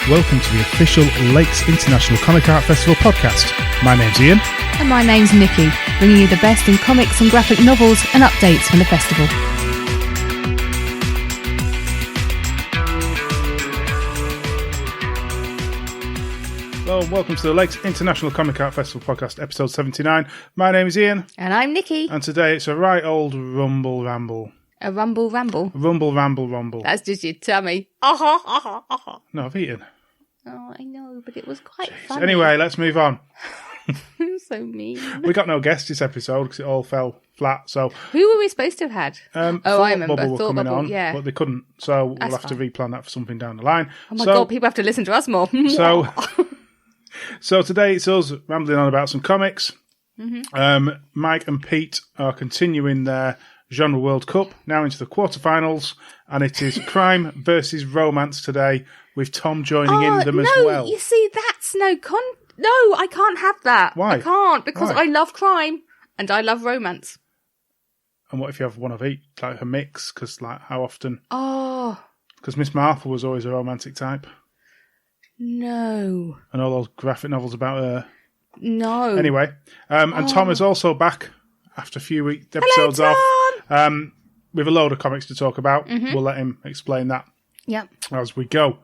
Welcome to the official Lakes International Comic Art Festival podcast. My name's Ian. And my name's Nikki, bringing you the best in comics and graphic novels and updates from the festival. Hello and welcome to the Lakes International Comic Art Festival podcast, episode 79. My name is Ian. And I'm Nikki. And today it's a right old ramble. A rumble ramble? Rumble. That's just your tummy. No, I've eaten. Oh, I know, but it was quite funny. Anyway, let's move on. So mean. We got no guests this episode because it all fell flat. So who were we supposed to have had? I remember. Bubble were Thought coming Bubble, on, yeah. but they couldn't. So That's we'll have to fine. replan that for something down the line. Oh my God, people have to listen to us more. So today it's us rambling on about some comics. Mm-hmm. Mike and Pete are continuing their Genre World Cup, now into the quarterfinals, and it is crime versus romance today, with Tom joining in them as well. You see, that's no, I can't have that. Why? I can't, because Why? I love crime and I love romance. And what if you have one of each, like a mix? Because like how often? Oh. Because Miss Marple was always a romantic type. No. And all those graphic novels about her. No. Anyway, and Tom is also back after a few episodes Hello, off. Tom! With a load of comics to talk about. Mm-hmm. We'll let him explain that Yep. as we go.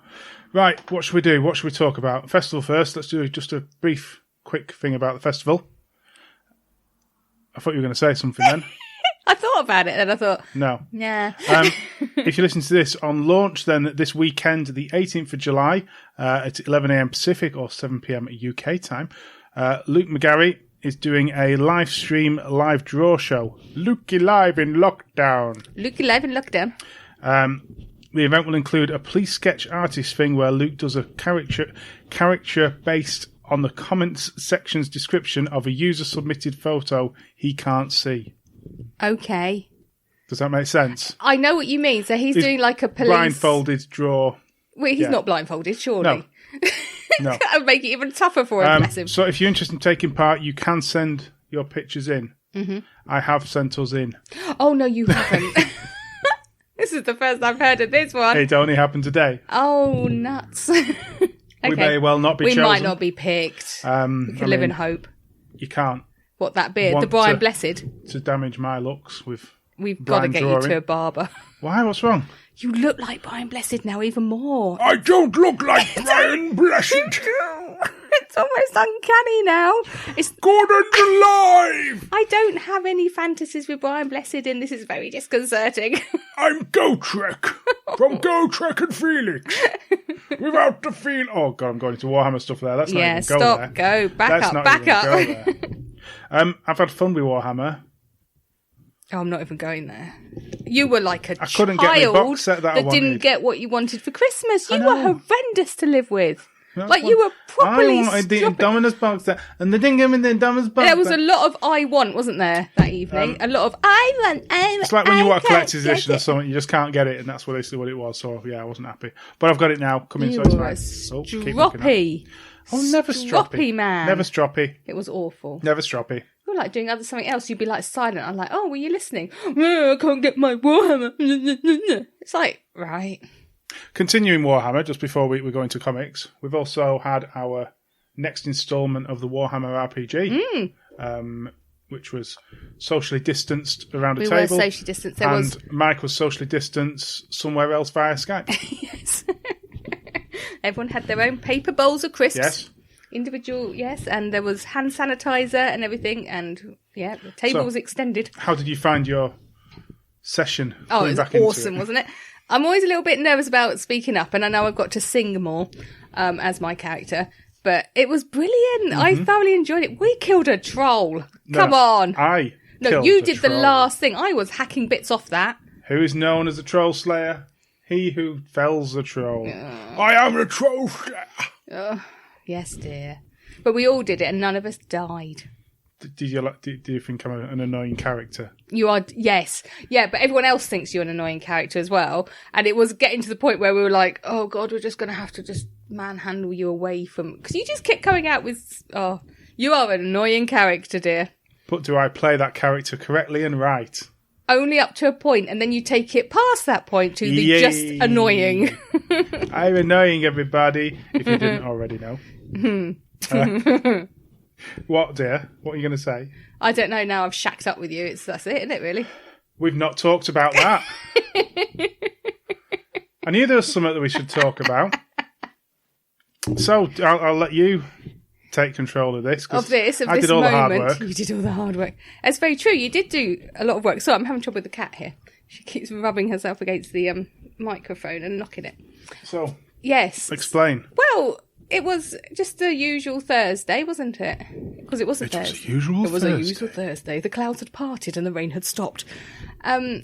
Right, what should we do? What should we talk about? Festival first. Let's do just a brief, quick thing about the festival. I thought you were going to say something then. I thought about it and I thought, No. nah. If you listen to this on launch, then this weekend, the 18th of July, at 11 a.m. Pacific or 7 p.m. UK time, Luke McGarry is doing a live draw show. Lukey Live in Lockdown. Lukey Live in Lockdown. The event will include a police sketch artist thing where Luke does a caricature based on the comments section's description of a user-submitted photo he can't see. Okay. Does that make sense? I know what you mean. So he's doing like a police... Blindfolded draw. Wait, he's not blindfolded, surely. No. That would make it even tougher for him, bless him. So if you're interested in taking part, you can send your pictures in. Mm-hmm. I have sent us in. Oh, no, you haven't. This is the first I've heard of this one. It only happened today. Oh, nuts. Okay. We may well not be chosen. We might not be picked. We can live in hope. You can't. What, that beard? The Brian Blessed? To damage my looks with We've got to get you to a barber. Why? What's wrong? You look like Brian Blessed now even more. I don't look like Brian Blessed. It's almost uncanny now. It's good and alive. I don't have any fantasies with Brian Blessed and this is very disconcerting. I'm Gotrek from Gotrek and Felix. Without the feel. Oh God, I'm going into Warhammer stuff there. That's not even go stop, there. go, back Let's up. I've had fun with Warhammer. Oh, I'm not even going there. You were like a couldn't child get the box set that I wanted. didn't get what you wanted for Christmas. You were horrendous to live with. That's like you were properly I wanted the Indominus box set, and they didn't give me the Indominus box set. There was a lot of I want, wasn't there, that evening? A lot of I want. It's like when you want a collector's edition or something, you just can't get it, and that's what it was. So yeah, I wasn't happy, but I've got it now. Coming, so it's fine. Stroppy. Never stroppy. Stroppy man. Never stroppy. It was awful. Never stroppy. We were like doing something else. You'd be like silent. I'm like, oh, were you listening? I can't get my Warhammer. It's like, right. Continuing Warhammer, just before we go into comics, we've also had our next instalment of the Warhammer RPG, which was socially distanced around a table. We were socially distanced. Mike was socially distanced somewhere else via Skype. Yes. Everyone had their own paper bowls of crisps. Yes. Individual, yes, and there was hand sanitizer and everything, and the table was extended. How did you find your session? Oh, it was awesome, wasn't it? I'm always a little bit nervous about speaking up, and I know I've got to sing more as my character, but it was brilliant. I thoroughly enjoyed it. We killed a troll. Come on. You did the last thing. I was hacking bits off that. Who is known as the Troll Slayer? He who fells the troll. I am the Troll Slayer. Yes, dear. But we all did it, and none of us died. Do you think I'm an annoying character? You are, yes. Yeah, but everyone else thinks you're an annoying character as well. And it was getting to the point where we were like, oh, God, we're just going to have to just manhandle you away from... Because you just kept coming out with... Oh, you are an annoying character, dear. But do I play that character correctly and right? only up to a point, and then you take it past that point to the just annoying. I'm annoying, everybody, if you didn't already know. What, dear? What are you going to say? I don't know now. I've shacked up with you. That's it, isn't it, really? We've not talked about that. I knew there was something that we should talk about. So I'll let you take control of this. Of this moment. The hard work. You did all the hard work. That's very true. You did do a lot of work. So I'm having trouble with the cat here. She keeps rubbing herself against the microphone and knocking it. So, yes. Explain. Well, it was just the usual Thursday, wasn't it? Because it was a Thursday. It was a usual Thursday. The clouds had parted and the rain had stopped. And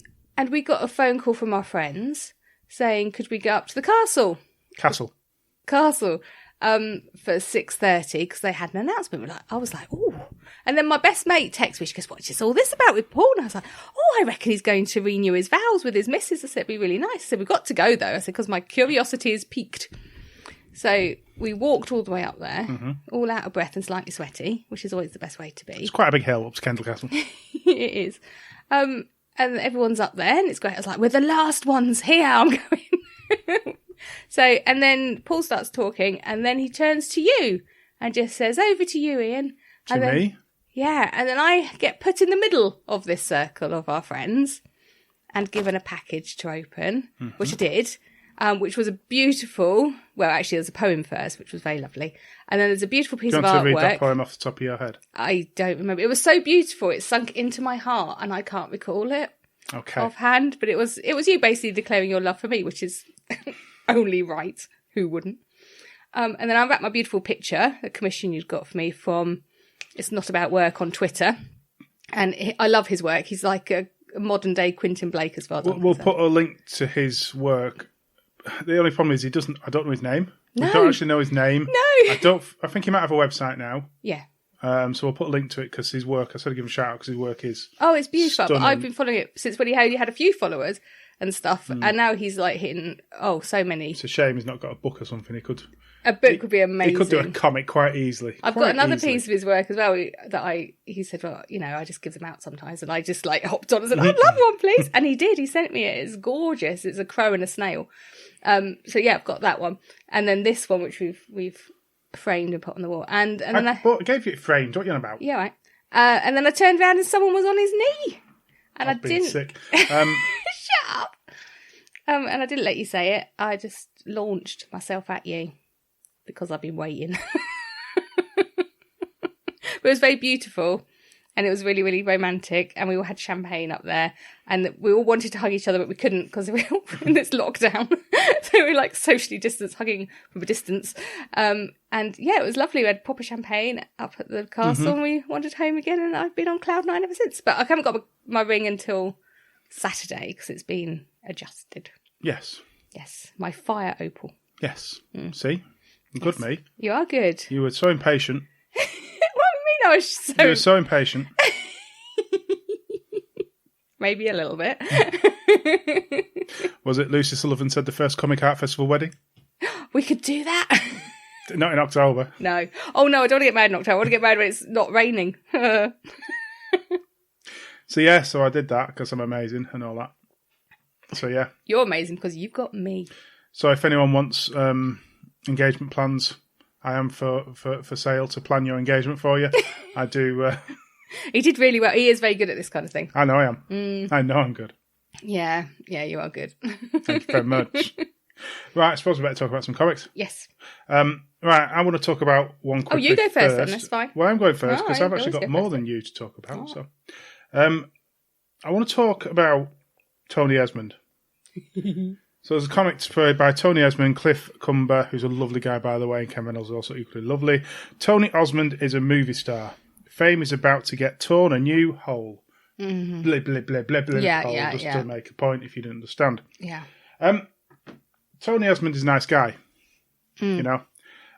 we got a phone call from our friends saying, could we go up to the castle for 6:30 because they had an announcement. I was like, oh. And then my best mate texted me. She goes, what's all this about with Paul? And I was like, oh, I reckon he's going to renew his vows with his missus. I said, it'd be really nice. I said, we've got to go though. I said, because my curiosity is piqued. So we walked all the way up there, all out of breath and slightly sweaty, which is always the best way to be. It's quite a big hill up to Kendal Castle. It is. And everyone's up there and it's great. I was like, we're the last ones here. I'm going. So, and then Paul starts talking and then he turns to you and just says, over to you, Ian. To me? Yeah. And then I get put in the middle of this circle of our friends and given a package to open, which I did, which was a beautiful, well, actually there's a poem first, which was very lovely. And then there's a beautiful piece of artwork. Do you want to read that poem off the top of your head? I don't remember. It was so beautiful. It sunk into my heart and I can't recall it offhand. But it was you basically declaring your love for me, which is only right. Who wouldn't? And then I wrapped my beautiful picture, a commission you'd got for me from It's Not About Work on Twitter. And I love his work. He's like a modern day Quentin Blake as well. We'll put a link to his work. The only problem is I don't know his name. No. We don't actually know his name. No. I think he might have a website now. Yeah. So we'll put a link to it because his work, I said to give him a shout out because his work is it's beautiful. stunning. I've been following it since when he had a few followers and stuff. And now he's like hitting, so many. It's a shame he's not got a book or something. A book would be amazing. He could do a comic quite easily. I've got another piece of his work as well that he said, well, I just give them out sometimes. And I just like hopped on and said, I'd love one, please. And he did. He sent me it. It's gorgeous. It's a crow and a snail. So yeah, I've got that one. And then this one, which we've framed and put on the wall. And then I gave you it framed. What are you on about? Yeah, right. And then I turned around and someone was on his knee. And I didn't. Sick. Shut up. And I didn't let you say it. I just launched myself at you because I've been waiting. But it was very beautiful. And it was really, really romantic. And we all had champagne up there. And we all wanted to hug each other, but we couldn't because we were in this lockdown. So we were like socially distanced, hugging from a distance. And yeah, it was lovely. We had proper champagne up at the castle and we wandered home again. And I've been on cloud nine ever since. But I haven't got my ring until Saturday because it's been adjusted. Yes. Yes. My fire opal. Yes. See? Good, me. You are good. You were so impatient. I was so... You were so impatient. Maybe a little bit. Was it Lucy Sullivan said the first Comic Art Festival wedding? We could do that. Not in October. No. Oh, no, I don't want to get married in October. I want to get married when it's not raining. So I did that because I'm amazing and all that. So, yeah. You're amazing because you've got me. So if anyone wants engagement plans... I am for sale to plan your engagement for you. I do. He did really well. He is very good at this kind of thing. I know I am. I know I'm good. Yeah, you are good. Thank you very much. Right, I suppose we better talk about some comics. Yes. Right, I want to talk about one quickly. Oh, you go first then, that's fine. Well, I'm going first because I've actually got more than you to talk about. Oh. So, I want to talk about Tony Esmond. So there's a comic by Tony Esmond, Cliff Cumber, who's a lovely guy, by the way, and Ken Reynolds is also equally lovely. Tony Osmond is a movie star. Fame is about to get torn a new hole. Blip, blip, blip, blip, blip, hole, just to make a point if you didn't understand. Yeah. Tony Osmond is a nice guy, you know.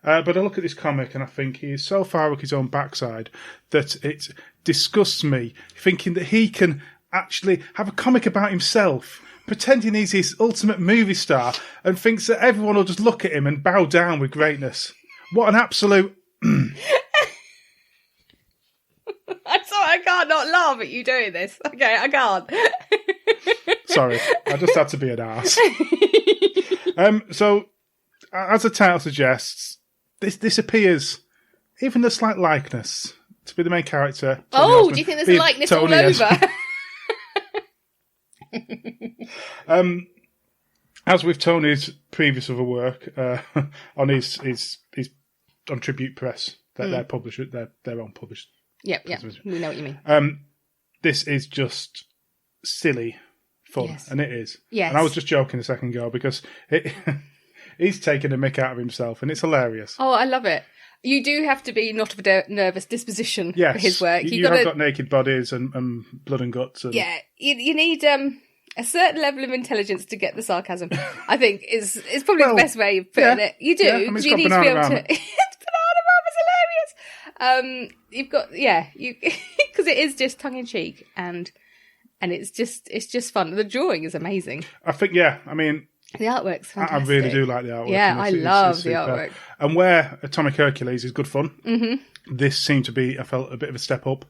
But I look at this comic and I think he is so far up his own backside that it disgusts me, thinking that he can actually have a comic about himself, pretending he's his ultimate movie star, and thinks that everyone will just look at him and bow down with greatness. What an absolute... I'm sorry, I can't not laugh at you doing this. Okay, I can't. Sorry, I just had to be an arse. So, as the title suggests, this appears, even the slight likeness, to be the main character. Tony Osmond, do you think there's a likeness Tony all over? As with Tony's previous other work, on his on Tribute Press, their publisher, their own published. Yep, we know what you mean. This is just silly fun, Yes. and it is. Yes. And I was just joking a second ago because he's taken a mick out of himself, and it's hilarious. Oh, I love it. You do have to be not of a nervous disposition for his work. You have got naked bodies and blood and guts. And... Yeah, you need a certain level of intelligence to get the sarcasm. I think is probably the best way of putting it. You do. Yeah, I mean, you need to be able to. It's Banana hilarious. You've got because it is just tongue in cheek and it's just fun. The drawing is amazing. I think I mean. The artwork's fantastic. I really do like the artwork. Yeah, I love the artwork. And where Atomic Hercules is good fun, this seemed to be, I felt, a bit of a step up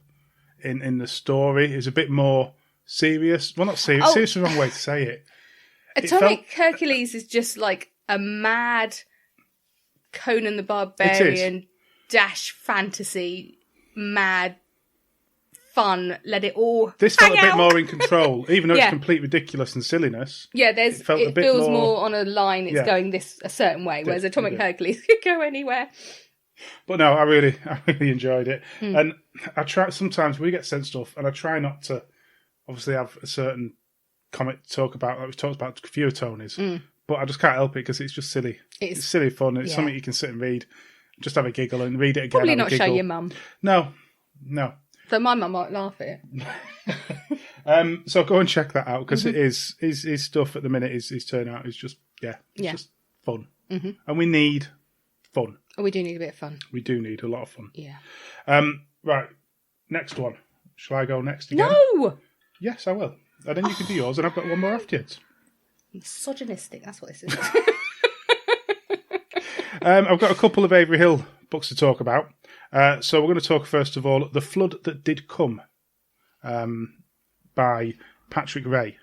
in the story. It was a bit more serious. Well, not serious. Serious is the wrong way to say it. Atomic Hercules is just like a mad Conan the Barbarian dash fantasy, mad fun, let it all This felt hang a bit out. more in control, even though it's complete ridiculous and silliness. Yeah, it feels more on a line. It's going a certain way, whereas Atomic Hercules could go anywhere. But no, I really enjoyed it, and I try. Sometimes we get sent stuff, and I try not to, obviously, have a certain comic to talk about. Like we've talked about a few of Tony's, but I just can't help it because it's just silly. It's silly fun. It's something you can sit and read, just have a giggle and read it again. Probably not show your mum. No. So my mum might laugh at it. So go and check that out because it is his stuff at the minute. His turnout is just just fun, and we need fun. Oh, we do need a bit of fun. We do need a lot of fun. Yeah. Right. Next one. Shall I go next again? No. Yes, I will. And then you can do yours, and I've got one more afterwards. Misogynistic. That's what this is. I've got a couple of Avery Hill books to talk about. So we're going to talk first of all, The Flood That Did Come, by Patrick Wray.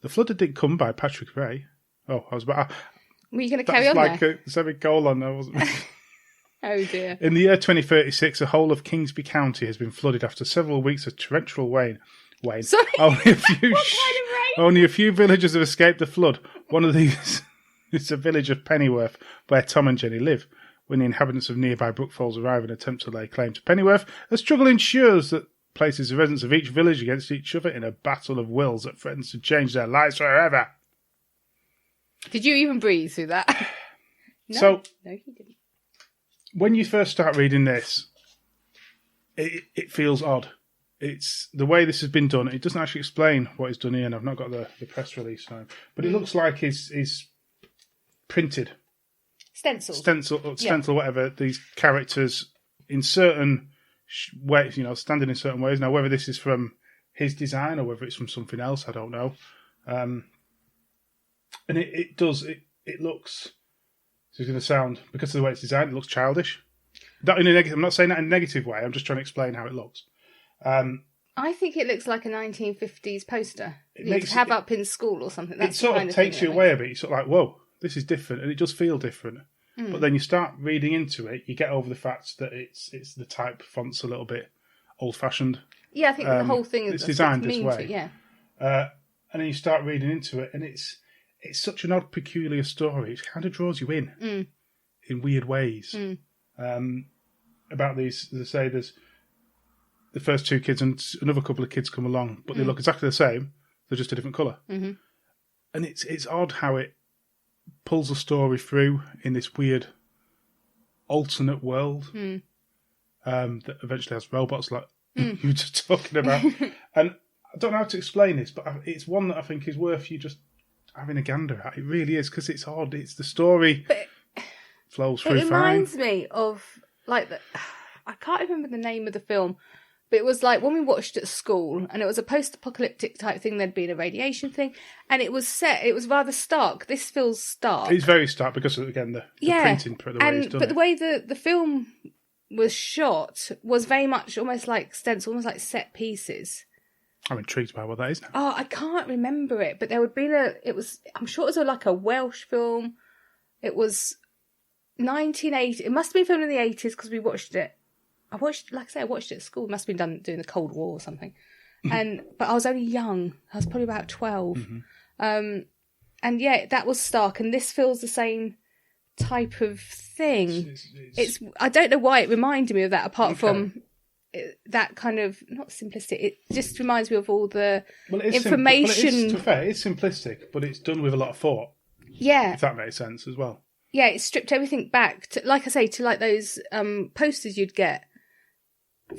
The Flood That Did Come by Patrick Wray. Oh, I was about. Were you going to carry on like there? a semicolon. I wasn't. Oh dear. In the year 2036, the whole of Kingsby County has been flooded after several weeks of torrential rain. Sorry. Only a few. What kind of rain? Only a few villages have escaped the flood. One of these is the village of Pennyworth, where Tom and Jenny live. When the inhabitants of nearby Brookfalls arrive and attempt to lay claim to Pennyworth, a struggle ensures that places the residents of each village against each other in a battle of wills that threatens to change their lives forever. Did you even breathe through that? No, he didn't. When you first start reading this, it feels odd. It's the way this has been done. It doesn't actually explain what is done here, and I've not got the press release now. But it looks like it's printed. Stencil, whatever, these characters in certain ways, standing in certain ways. Now, whether this is from his design or whether it's from something else, I don't know. And it looks, this is going to sound, because of the way it's designed, it looks childish. Not in a negative, I'm not saying that in a negative way, I'm just trying to explain how it looks. I think it looks like a 1950s poster you'd have up in school or something. That's it sort of takes you away a bit. You're sort of like, whoa, this is different, and it does feel different. But then you start reading into it, you get over the fact that it's the type font's a little bit old-fashioned. Yeah, I think the whole thing is designed this way. Yeah. And then you start reading into it, and it's such an odd, peculiar story. It kind of draws you in weird ways. About these, as I say, there's the first two kids and another couple of kids come along, but they look exactly the same. They're just a different colour. And it's odd how it pulls the story through in this weird alternate world that eventually has robots like you were just talking about. And I don't know how to explain this, but it's one that I think is worth you just having a gander at. It really is, because it's odd. It's the story flows through fine. It reminds me of, I can't remember the name of the film, but it was like when we watched at school, and it was a post-apocalyptic type thing. There'd been a radiation thing, and it was rather stark. This feels stark. It's very stark because of, again, the printing, the way it's done. But the way the film was shot was very much almost like stencil, almost like set pieces. I'm intrigued by what that is now. Oh, I can't remember it, but there would be I'm sure it was like a Welsh film. It was 1980. It must have been filmed in the 80s because we watched it. I watched it at school. It must have been done during the Cold War or something. But I was only young. I was probably about 12. And yeah, that was Stark. And this feels the same type of thing. I don't know why it reminded me of that, apart from that kind of, not simplistic, it just reminds me of all the information. To be fair, it's simplistic, but it's done with a lot of thought. Yeah. If that makes sense as well. Yeah, it stripped everything back to, like I say, to like those posters you'd get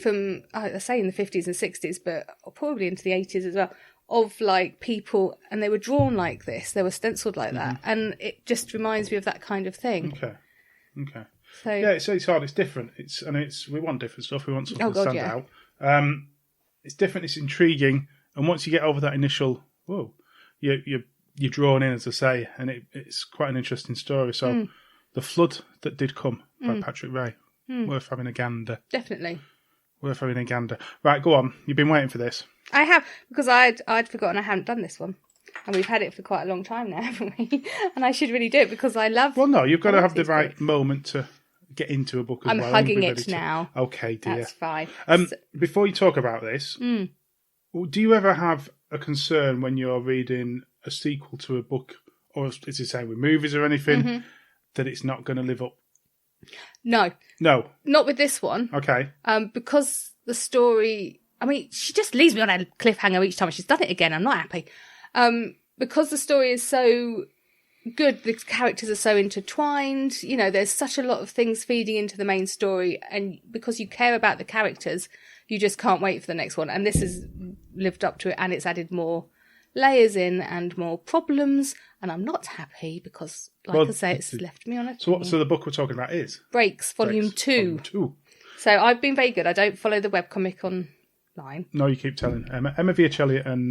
from, I say in the 50s and 60s, but probably into the 80s as well, of like people, and they were drawn like this, they were stenciled like that, and it just reminds me of that kind of thing. Okay. So yeah, it's hard. It's different. We want different stuff. We want something to stand out. It's different. It's intriguing, and once you get over that initial, you're drawn in, as I say, and it's quite an interesting story. So, The Flood That Did Come by Patrick Wray, worth having a gander. Definitely worth having a gander. Right, go on. You've been waiting for this. I have, because I'd forgotten I hadn't done this one. And we've had it for quite a long time now, haven't we? And I should really do it because I love... Well, no, you've got to have the right moment to get into a book as well. I'm hugging it now. Okay, dear. That's fine. Before you talk about this, do you ever have a concern when you're reading a sequel to a book, or as you say, with movies or anything, that it's not going to live up? No. Not with this one. Okay. Because the story... I mean, she just leaves me on a cliffhanger each time. She's done it again. I'm not happy. Because the story is so good, the characters are so intertwined, you know, there's such a lot of things feeding into the main story, and because you care about the characters, you just can't wait for the next one. And this has lived up to it, and it's added more layers in and more problems, and I'm not happy because, like I say, it's left me on a... So the book we're talking about is? Breaks, Volume 2. So I've been very good. I don't follow the webcomic online. No, you keep telling. Emma Vieceli and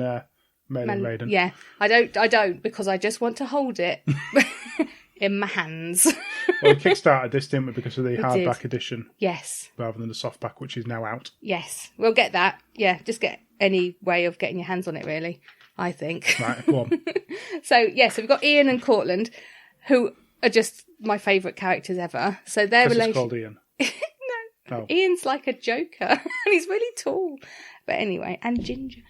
Malin Ryden. Yeah, I don't, because I just want to hold it in my hands. Well, we kickstarted this, didn't we, because of the hardback edition? Yes. Rather than the softback, which is now out. Yes, we'll get that. Yeah, just get any way of getting your hands on it, really, I think. Right, go on. So we've got Ian and Cortland, who are just my favourite characters ever. So their relationship... It's called Ian. No. Oh. Ian's like a joker, and he's really tall. But anyway, and ginger.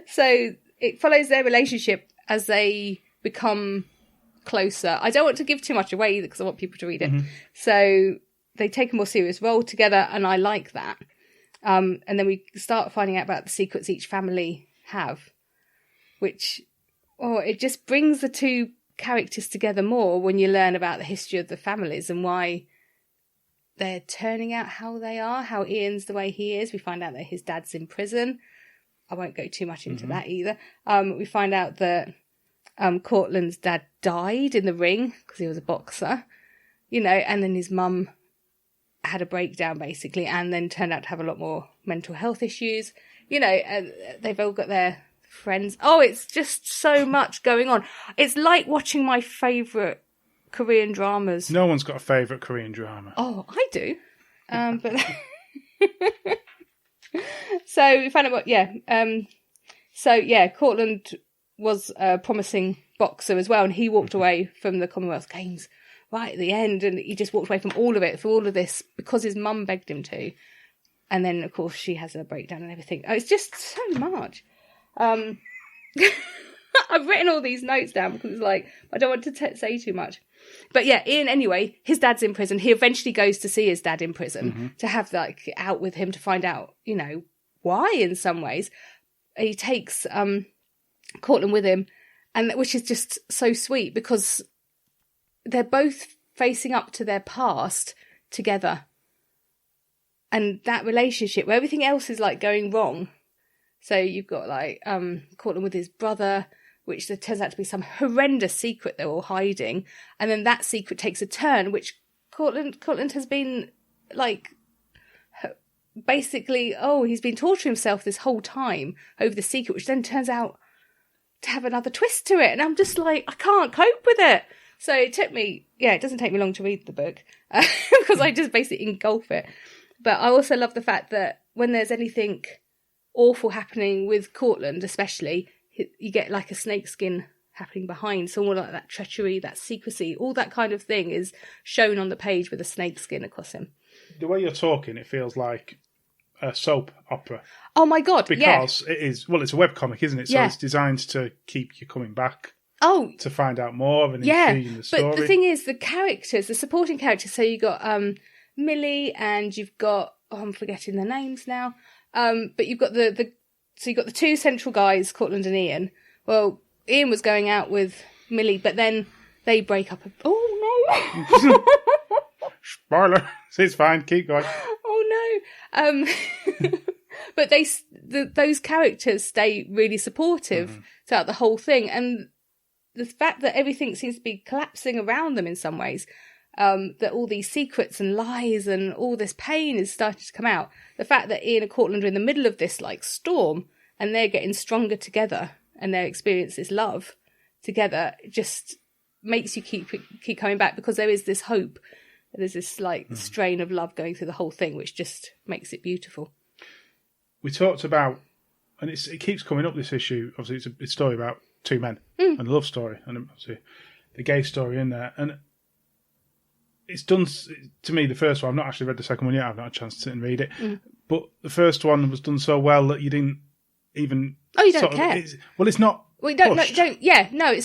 So it follows their relationship as they become closer. I don't want to give too much away either, because I want people to read it. So they take a more serious role together, and I like that. And then we start finding out about the secrets each family have, which, it just brings the two characters together more when you learn about the history of the families and why they're turning out how they are, how Ian's the way he is. We find out that his dad's in prison. I won't go too much into that either. We find out that Cortland's dad died in the ring because he was a boxer, you know, and then his mum had a breakdown basically, and then turned out to have a lot more mental health issues. You know, they've all got their friends. Oh, it's just so much going on. It's like watching my favourite Korean dramas. No one's got a favourite Korean drama. Oh, I do. But so we found out Cortland was a promising boxer as well, and he walked away from the Commonwealth Games right at the end, and he just walked away from all of it, for all of this, because his mum begged him to. And then, of course, she has a breakdown and everything. Oh, it's just so much. I've written all these notes down because it's like, I don't want to say too much. But yeah, Ian, anyway, his dad's in prison. He eventually goes to see his dad in prison to have out with him to find out, you know, why in some ways. He takes Cortland with him, and which is just so sweet because they're both facing up to their past together. And that relationship where everything else is like going wrong. So you've got like Cortland with his brother, which there turns out to be some horrendous secret they're all hiding. And then that secret takes a turn, which Cortland has been like, basically, he's been torturing himself this whole time over the secret, which then turns out to have another twist to it. And I'm just like, I can't cope with it. So it took me, it doesn't take me long to read the book because I just basically engulf it. But I also love the fact that when there's anything awful happening with Cortland, especially, you get like a snakeskin happening behind. So all like that treachery, that secrecy, all that kind of thing is shown on the page with a snakeskin across him. The way you're talking, it feels like a soap opera. Oh my God, because it is, well, it's a webcomic, isn't it? So it's designed to keep you coming back. Oh. To find out more of and intrigue in the story. But the thing is, the characters, the supporting characters, so you've got Millie and you've got, I'm forgetting their names now, but you've got so you've got the two central guys, Cortland and Ian. Well, Ian was going out with Millie, but then they break up. Oh no! Spoiler. It's fine. Keep going. Oh no! But those characters stay really supportive throughout the whole thing, and the fact that everything seems to be collapsing around them in some ways, that all these secrets and lies and all this pain is starting to come out. The fact that Ian and Cortland are in the middle of this like storm and they're getting stronger together and their experience is love together just makes you keep coming back, because there is this hope. There's this like strain of love going through the whole thing, which just makes it beautiful. We talked about, and it keeps coming up, this issue. Obviously, it's a story about two men and a love story, and obviously the gay story in there. And it's done, to me, the first one, I've not actually read the second one yet, I've not had a chance to sit and read it, but the first one was done so well that you didn't even... Oh, you don't care. It's not Well, it's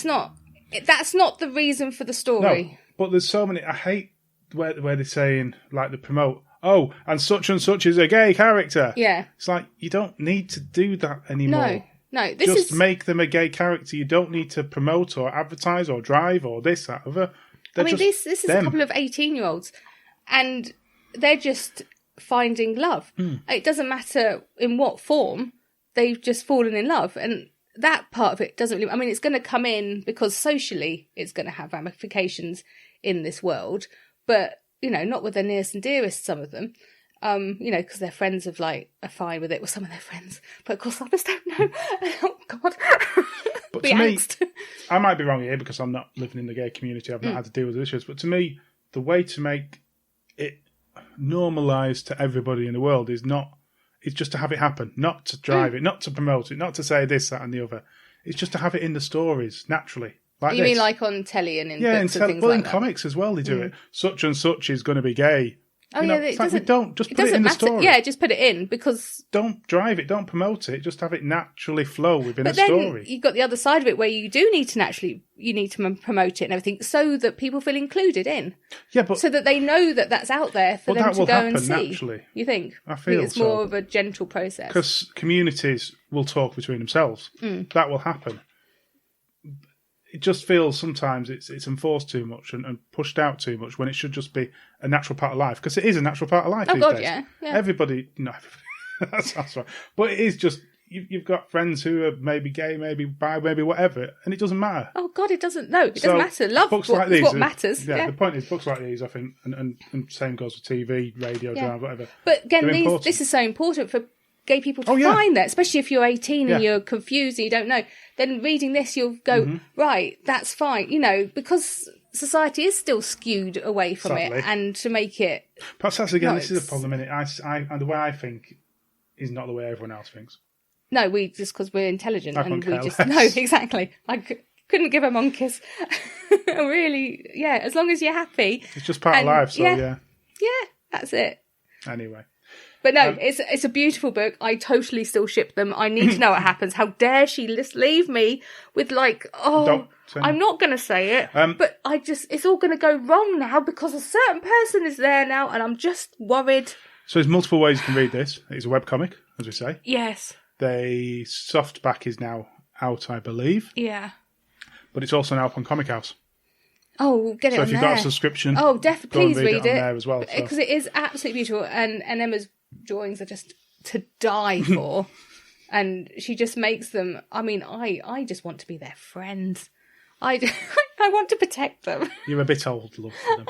not. That's not the reason for the story. No, but there's so many... I hate where they're saying, like, they promote, oh, and such is a gay character. Yeah. It's like, you don't need to do that anymore. No. Just make them a gay character. You don't need to promote or advertise or drive or this, that, other. This is them. A couple of 18-year-olds, and they're just finding love. It doesn't matter in what form, they've just fallen in love. And that part of it doesn't really... it's going to come in because socially it's going to have ramifications in this world, but, not with their nearest and dearest, some of them. Because their friends are fine with it. Well, some of their friends, but of course others don't know. Oh God! But to me, I might be wrong here because I'm not living in the gay community. I've not had to deal with the issues. But to me, the way to make it normalised to everybody in the world is just to have it happen, not to drive it, not to promote it, not to say this, that, and the other. It's just to have it in the stories naturally. You mean like on telly and in books and things like that? In comics as well, they do it. Such and such is going to be gay. Oh, it doesn't. Just put it in the story. Yeah, just put it in because don't drive it, don't promote it. Just have it naturally flow within a story. But then you've got the other side of it where you do need to promote it and everything, so that people feel included in. Yeah, but so that they know that that's out there for them to go and see. Naturally. You think? I feel it's more of a gentle process because communities will talk between themselves. That will happen. It just feels sometimes it's enforced too much and pushed out too much when it should just be a natural part of life, because it is a natural part of life these days. Yeah. Everybody, that's right. But it is just, you've got friends who are maybe gay, maybe bi, maybe whatever, and it doesn't matter. Oh God, it doesn't. No, it doesn't matter. Love books like these, what matters. Yeah, the point is, books like these, I think, and same goes with TV, radio, drama, whatever. But again, this is so important for gay people to find that, especially if you're 18 and you're confused and you don't know. Then reading this, you'll go, right, that's fine, because society is still skewed away from Sadly. It, and to make it... Perhaps that's, again, this is a problem, innit? And the way I think is not the way everyone else thinks. No, because we're intelligent. And we just... No, exactly. I couldn't give a monkeys. Really, as long as you're happy. It's just part of life, so yeah. Yeah, that's it. Anyway. But no, it's a beautiful book. I totally still ship them. I need to know what happens. How dare she leave me with I'm not going to say it, but it's all going to go wrong now because a certain person is there now and I'm just worried. So there's multiple ways you can read this. It's a webcomic, as we say. Yes. The softback is now out, I believe. Yeah. But it's also now up on Comic House. Oh, get it on there. So if you've got a subscription, definitely please read it on there as well. Because it is absolutely beautiful, and Emma's drawings are just to die for, and she just makes them. I just want to be their friend. I want to protect them. You're a bit old, love. For them.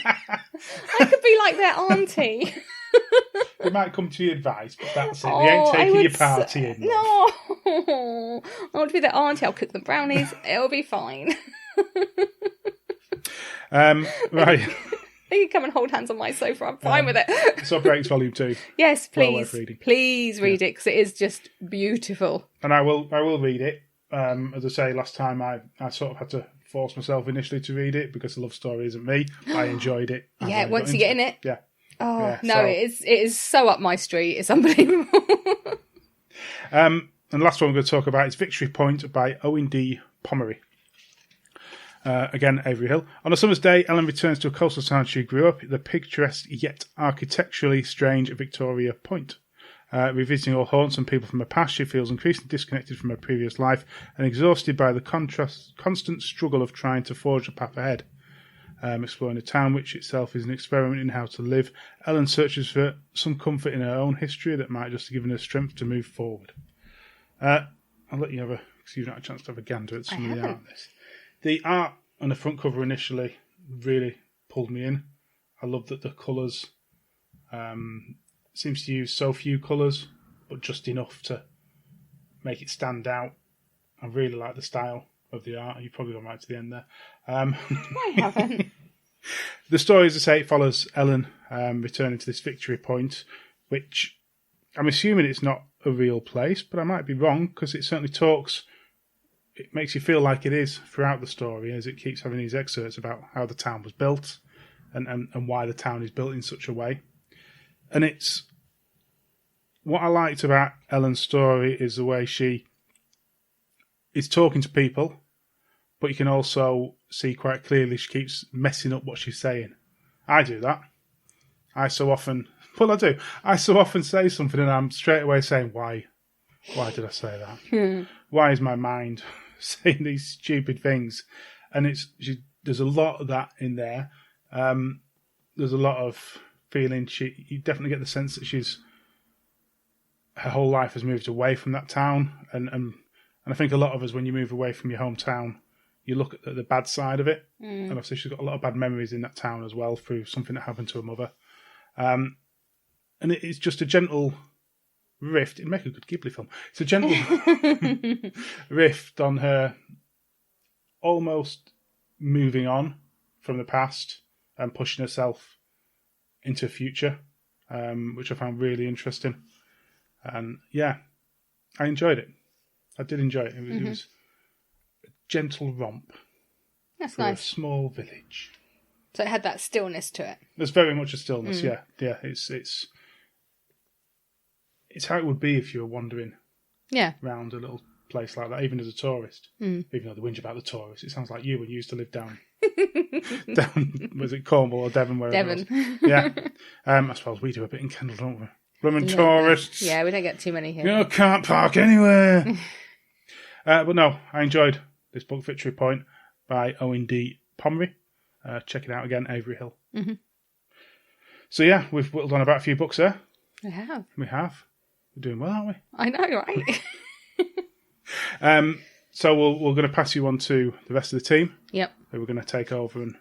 I could be like their auntie. They might come to your advice, but that's it. They ain't taking your party in. No, I want to be their auntie. I'll cook them brownies. It'll be fine. Right. You can come and hold hands on my sofa. I'm fine with it. So Breaks Volume 2. Yes, Well please. worth reading. Please read it, because it is just beautiful. And I will read it. As I say, last time I sort of had to force myself initially to read it because the love story isn't me. I enjoyed it. Yeah, once you get in it. Yeah. Oh, yeah, no, so, it is so up my street. It's unbelievable. And the last one we're going to talk about is Victory Point by Owen D. Pomery. Again, Avery Hill. On a summer's day, Ellen returns to a coastal town she grew up, the picturesque yet architecturally strange Victoria Point. Revisiting all haunts and people from her past, she feels increasingly disconnected from her previous life and exhausted by the constant struggle of trying to forge a path ahead. Exploring a town which itself is an experiment in how to live, Ellen searches for some comfort in her own history that might just have given her strength to move forward. I'll let you have a chance to have a gander at some of the art of this. The art on the front cover initially really pulled me in. I love that the colours seems to use so few colours, but just enough to make it stand out. I really like the style of the art. You've probably gone right to the end there. I haven't. The story, as I say, follows Ellen returning to this Victory Point, which I'm assuming it's not a real place, but I might be wrong, because it certainly it makes you feel like it is throughout the story, as it keeps having these excerpts about how the town was built and why the town is built in such a way. And it's what I liked about Ellen's story is the way she is talking to people, but you can also see quite clearly she keeps messing up what she's saying. I do that. I so often say something and I'm straight away saying, why did I say that? Why is my mind saying these stupid things? And there's a lot of that in there. There's a lot of feeling. You definitely get the sense that her whole life has moved away from that town, and I think a lot of us, when you move away from your hometown, you look at the bad side of it. And obviously she's got a lot of bad memories in that town as well through something that happened to her mother. And it's just a gentle rift. It'd make a good Ghibli film. It's a gentle rift on her almost moving on from the past and pushing herself into the future, which I found really interesting. And yeah, I enjoyed it. I did enjoy it. It was a gentle romp. That's for nice. A small village. So it had that stillness to it. There's very much a stillness, yeah. Yeah, it's how it would be if you were wandering around a little place like that, even as a tourist. Even though they whinge about the tourists, it sounds like you when you used to live down, was it Cornwall or Devon? Devon. Yeah. I suppose we do a bit in Kendal, don't we? Blooming tourists. Yeah, we don't get too many here. You can't park anywhere. But no, I enjoyed this book, Victory Point, by Owen D. Pomery. Check it out again, Avery Hill. So yeah, we've whittled on about a few books there. We have. We're doing well, aren't we? I know, right? So we're going to pass you on to the rest of the team. Yep. Who we're going to take over and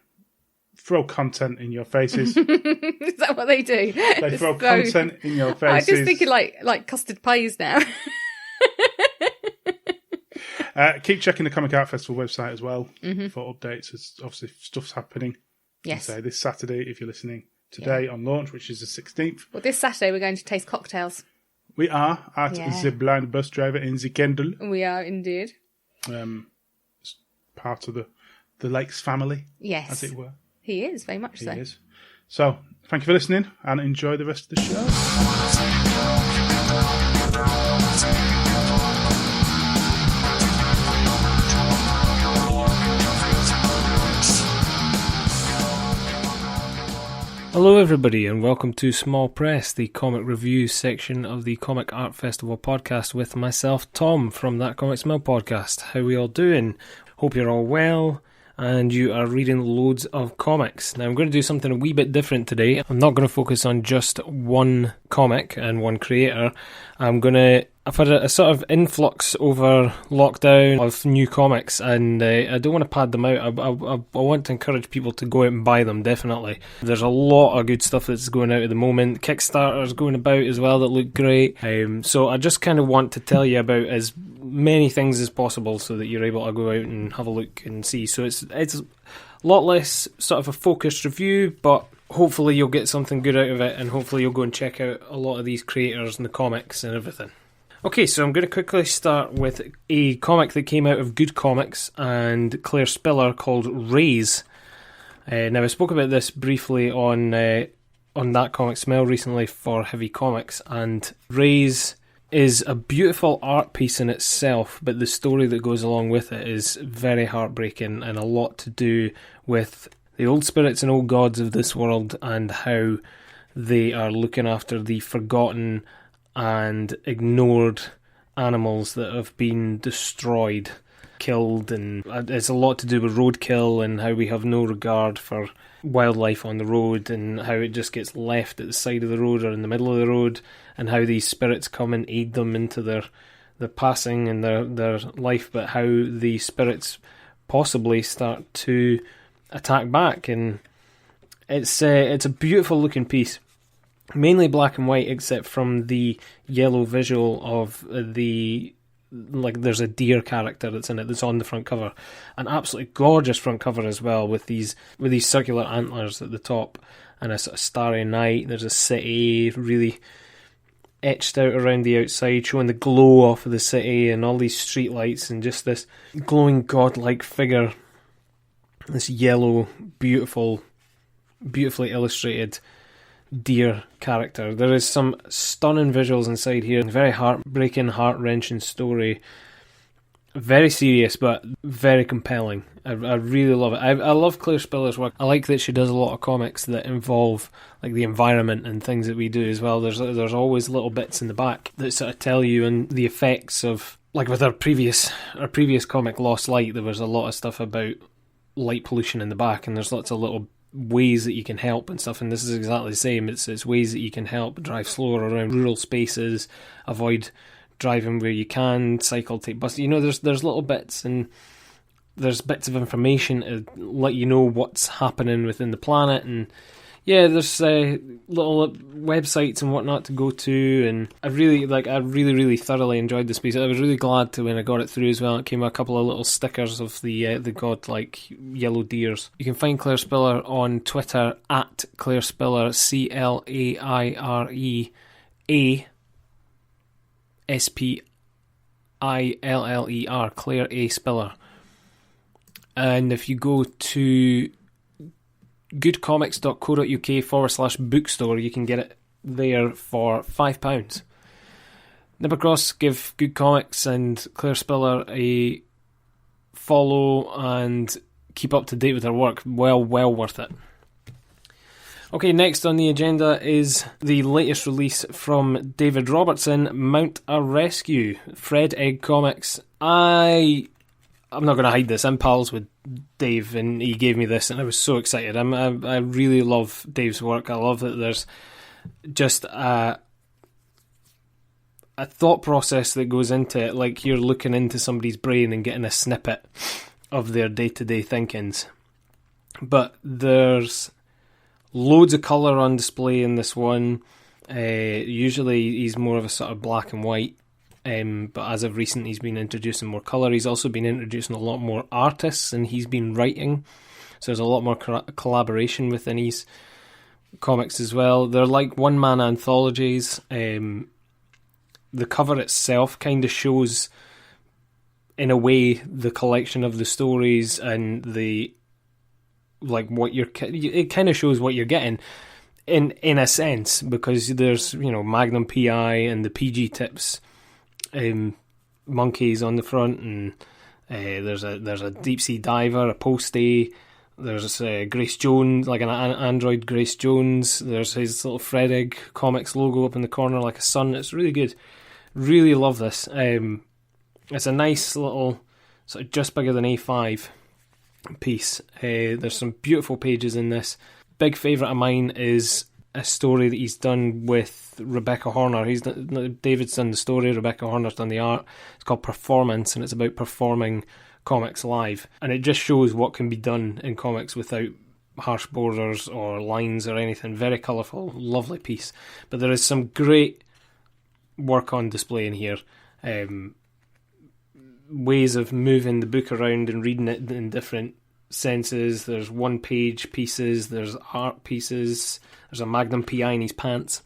throw content in your faces. Is that what they do? They throw content in your faces. I'm just thinking like custard pies now. Keep checking the Comic Art Festival website as well for updates, as obviously stuff's happening. Yes. So this Saturday, if you're listening today on launch, which is the 16th. Well, this Saturday we're going to taste cocktails. We are at the Blind Bus Driver in the Kendal. We are indeed. It's part of the Lakes family, yes, as it were. He is, very much so. He is. So, thank you for listening and enjoy the rest of the show. Hello everybody and welcome to Small Press, the comic review section of the Comic Art Festival podcast with myself, Tom, from That Comic Smell podcast. How we all doing? Hope you're all well and you are reading loads of comics. Now I'm going to do something a wee bit different today. I'm not going to focus on just one comic and one creator. I've had a sort of influx over lockdown of new comics, and I don't want to pad them out. I want to encourage people to go out and buy them, definitely. There's a lot of good stuff that's going out at the moment. Kickstarter's going about as well that look great. So I just kind of want to tell you about as many things as possible so that you're able to go out and have a look and see. So it's a lot less sort of a focused review, but hopefully you'll get something good out of it, and hopefully you'll go and check out a lot of these creators and the comics and everything. Okay, so I'm going to quickly start with a comic that came out of Good Comics and Claire Spiller called Rays. Now, I spoke about this briefly on That Comic Smell recently for Heavy Comics, and Rays is a beautiful art piece in itself, but the story that goes along with it is very heartbreaking and a lot to do with the old spirits and old gods of this world and how they are looking after the forgotten and ignored animals that have been destroyed, killed, and it's a lot to do with roadkill and how we have no regard for wildlife on the road and how it just gets left at the side of the road or in the middle of the road, and how these spirits come and aid them into their passing and their life, but how the spirits possibly start to attack back. And it's a beautiful looking piece, mainly black and white except from the yellow visual of there's a deer character that's in it that's on the front cover. An absolutely gorgeous front cover as well, with these circular antlers at the top and a sort of starry night. There's a city really etched out around the outside, showing the glow off of the city and all these street lights and just this glowing godlike figure, this yellow, beautifully illustrated deer character. There is some stunning visuals inside here, very heartbreaking, heart-wrenching story, very serious but very compelling. I really love it. I love Claire Spiller's work. I like that she does a lot of comics that involve like the environment and things that we do as well. There's always little bits in the back that sort of tell you and the effects of, like with our previous comic Lost Light, there was a lot of stuff about light pollution in the back, and there's lots of little ways that you can help and stuff, and this is exactly the same. It's ways that you can help drive slower around rural spaces, avoid driving where you can, cycle, take bus. There's little bits, and there's bits of information to let you know what's happening within the planet, and there's little websites and whatnot to go to, and I really thoroughly enjoyed this piece. I was really glad to when I got it through as well. It came with a couple of little stickers of the godlike yellow deers. You can find Claire Spiller on Twitter at Claire Spiller, ClaireSpiller, Claire A. Spiller. And if you go to goodcomics.co.uk/bookstore, you can get it there for £5. Nip across, give Good Comics and Claire Spiller a follow and keep up to date with her work. Well worth it. Okay, next on the agenda is the latest release from David Robertson, Mount a Rescue, Fred Egg Comics. I'm not going to hide this. I'm pals with Dave, and he gave me this, and I was so excited. I really love Dave's work. I love that there's just a thought process that goes into it, like you're looking into somebody's brain and getting a snippet of their day-to-day thinkings. But there's loads of colour on display in this one. Usually he's more of a sort of black and white. But as of recent, he's been introducing more colour. He's also been introducing a lot more artists, and he's been writing. So there's a lot more collaboration within his comics as well. They're like one-man anthologies. The cover itself kind of shows, in a way, the collection of the stories and the it kind of shows what you're getting in a sense, because there's Magnum PI and the PG Tips monkeys on the front, and there's a deep sea diver, a postie. There's Grace Jones, like an android Grace Jones. There's his little Fred Egg Comics logo up in the corner, like a sun. It's really good. Really love this. It's a nice little sort of just bigger than A5 piece. There's some beautiful pages in this. Big favourite of mine is a story that he's done with Rebecca Horner. David's done the story, Rebecca Horner's done the art. It's called Performance, and it's about performing comics live. And it just shows what can be done in comics without harsh borders or lines or anything. Very colourful, lovely piece. But there is some great work on display in here. Ways of moving the book around and reading it in different senses. There's one-page pieces, there's art pieces, there's a Magnum PI in his pants.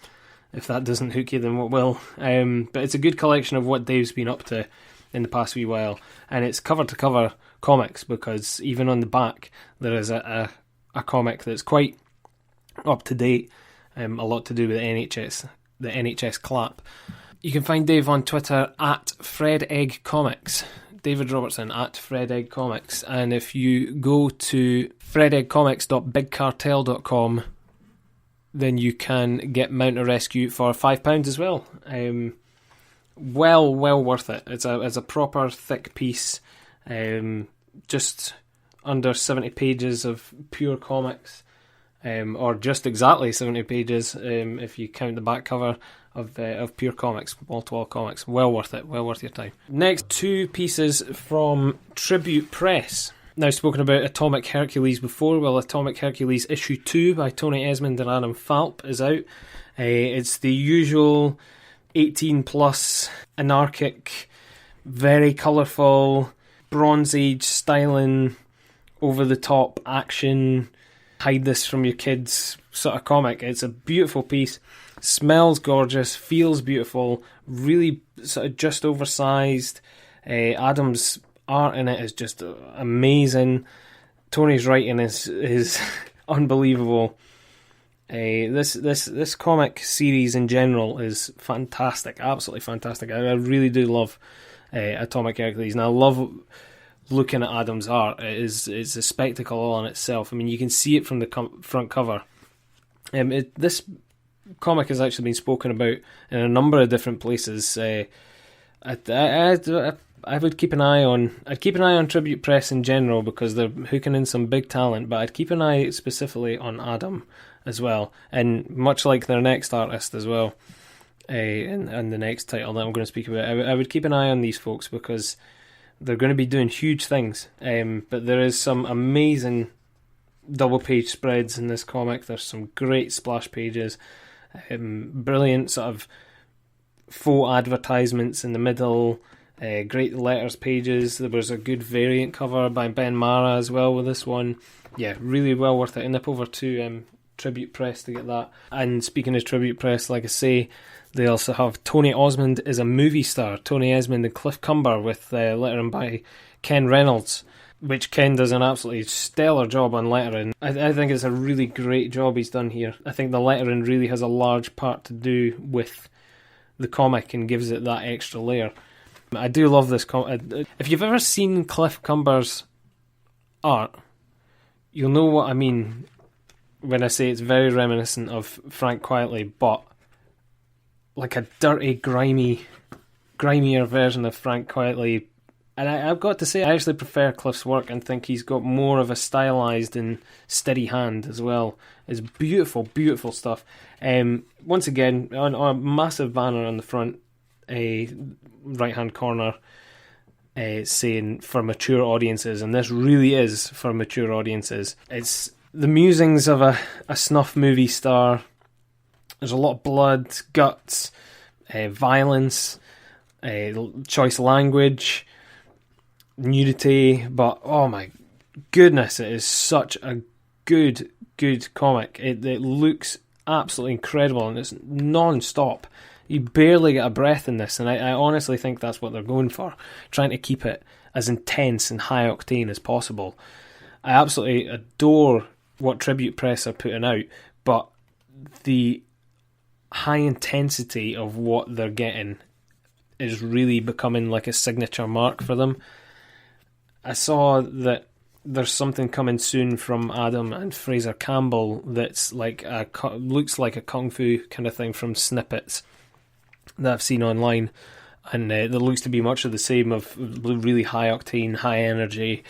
If that doesn't hook you, then what will? But it's a good collection of what Dave's been up to in the past wee while. And it's cover-to-cover comics, because even on the back there is a comic that's quite up-to-date, a lot to do with the NHS clap. You can find Dave on Twitter at FredEggComics. David Robertson at FredEggComics. And if you go to fredeggcomics.bigcartel.com, then you can get Mount a Rescue for £5 as well. Well worth it. It's a proper thick piece, just under 70 pages of pure comics, or just exactly 70 pages if you count the back cover of pure comics, wall-to-wall comics. Well worth it, well worth your time. Next, 2 pieces from Tribute Press. Now, spoken about Atomic Hercules before. Well, Atomic Hercules issue 2 by Tony Esmond and Adam Falp is out. It's the usual 18 plus anarchic, very colourful, Bronze Age styling, over the top action, hide this from your kids sort of comic. It's a beautiful piece, smells gorgeous, feels beautiful, really sort of just oversized. Adam's art in it is just amazing. Tony's writing is unbelievable. This comic series in general is fantastic, absolutely fantastic. I really do love Atomic Hercules, and I love looking at Adam's art. It's a spectacle all on itself. I mean, you can see it from the front cover. This comic has actually been spoken about in a number of different places. I would keep an eye on. I'd keep an eye on Tribute Press in general, because they're hooking in some big talent. But I'd keep an eye specifically on Adam as well, and much like their next artist as well, and the next title that I'm going to speak about. I would keep an eye on these folks, because they're going to be doing huge things. But there is some amazing double page spreads in this comic. There's some great splash pages, brilliant sort of faux advertisements in the middle. Great letters pages. There was a good variant cover by Ben Mara as well with this one. Yeah, really well worth it. And nip over to Tribute Press to get that. And speaking of Tribute Press, like I say, they also have Tony Osmond is a movie star. Tony Esmond and Cliff Cumber with lettering by Ken Reynolds, which Ken does an absolutely stellar job on lettering. I think it's a really great job he's done here. I think the lettering really has a large part to do with the comic and gives it that extra layer. I do love this comic. If you've ever seen Cliff Cumber's art, you'll know what I mean when I say it's very reminiscent of Frank Quitely, but like a dirty, grimier version of Frank Quitely. And I've got to say, I actually prefer Cliff's work and think he's got more of a stylised and steady hand as well. It's beautiful, beautiful stuff. Once again, on a massive banner on the front, right-hand corner, saying for mature audiences, and this really is for mature audiences. It's the musings of a snuff movie star. There's a lot of blood, guts, violence, choice language, nudity, but oh my goodness, it is such a good comic. It looks absolutely incredible, and it's non-stop. You barely get a breath in this, and I honestly think that's what they're going for, trying to keep it as intense and high octane as possible. I absolutely adore what Tribute Press are putting out, but the high intensity of what they're getting is really becoming like a signature mark for them. I saw that there's something coming soon from Adam and Fraser Campbell that's like looks like a kung fu kind of thing from snippets that I've seen online, and that looks to be much of the same, of really high octane, high energy,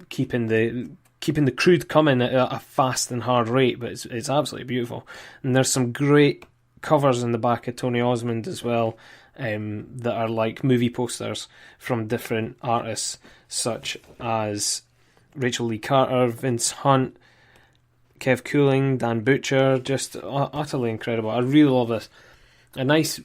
keeping the crude coming at a fast and hard rate, but it's absolutely beautiful. And there's some great covers in the back of Tony Osmond as well, that are like movie posters from different artists, such as Rachel Lee Carter, Vince Hunt, Kev Cooling, Dan Butcher. Just utterly incredible. I really love this. A nice,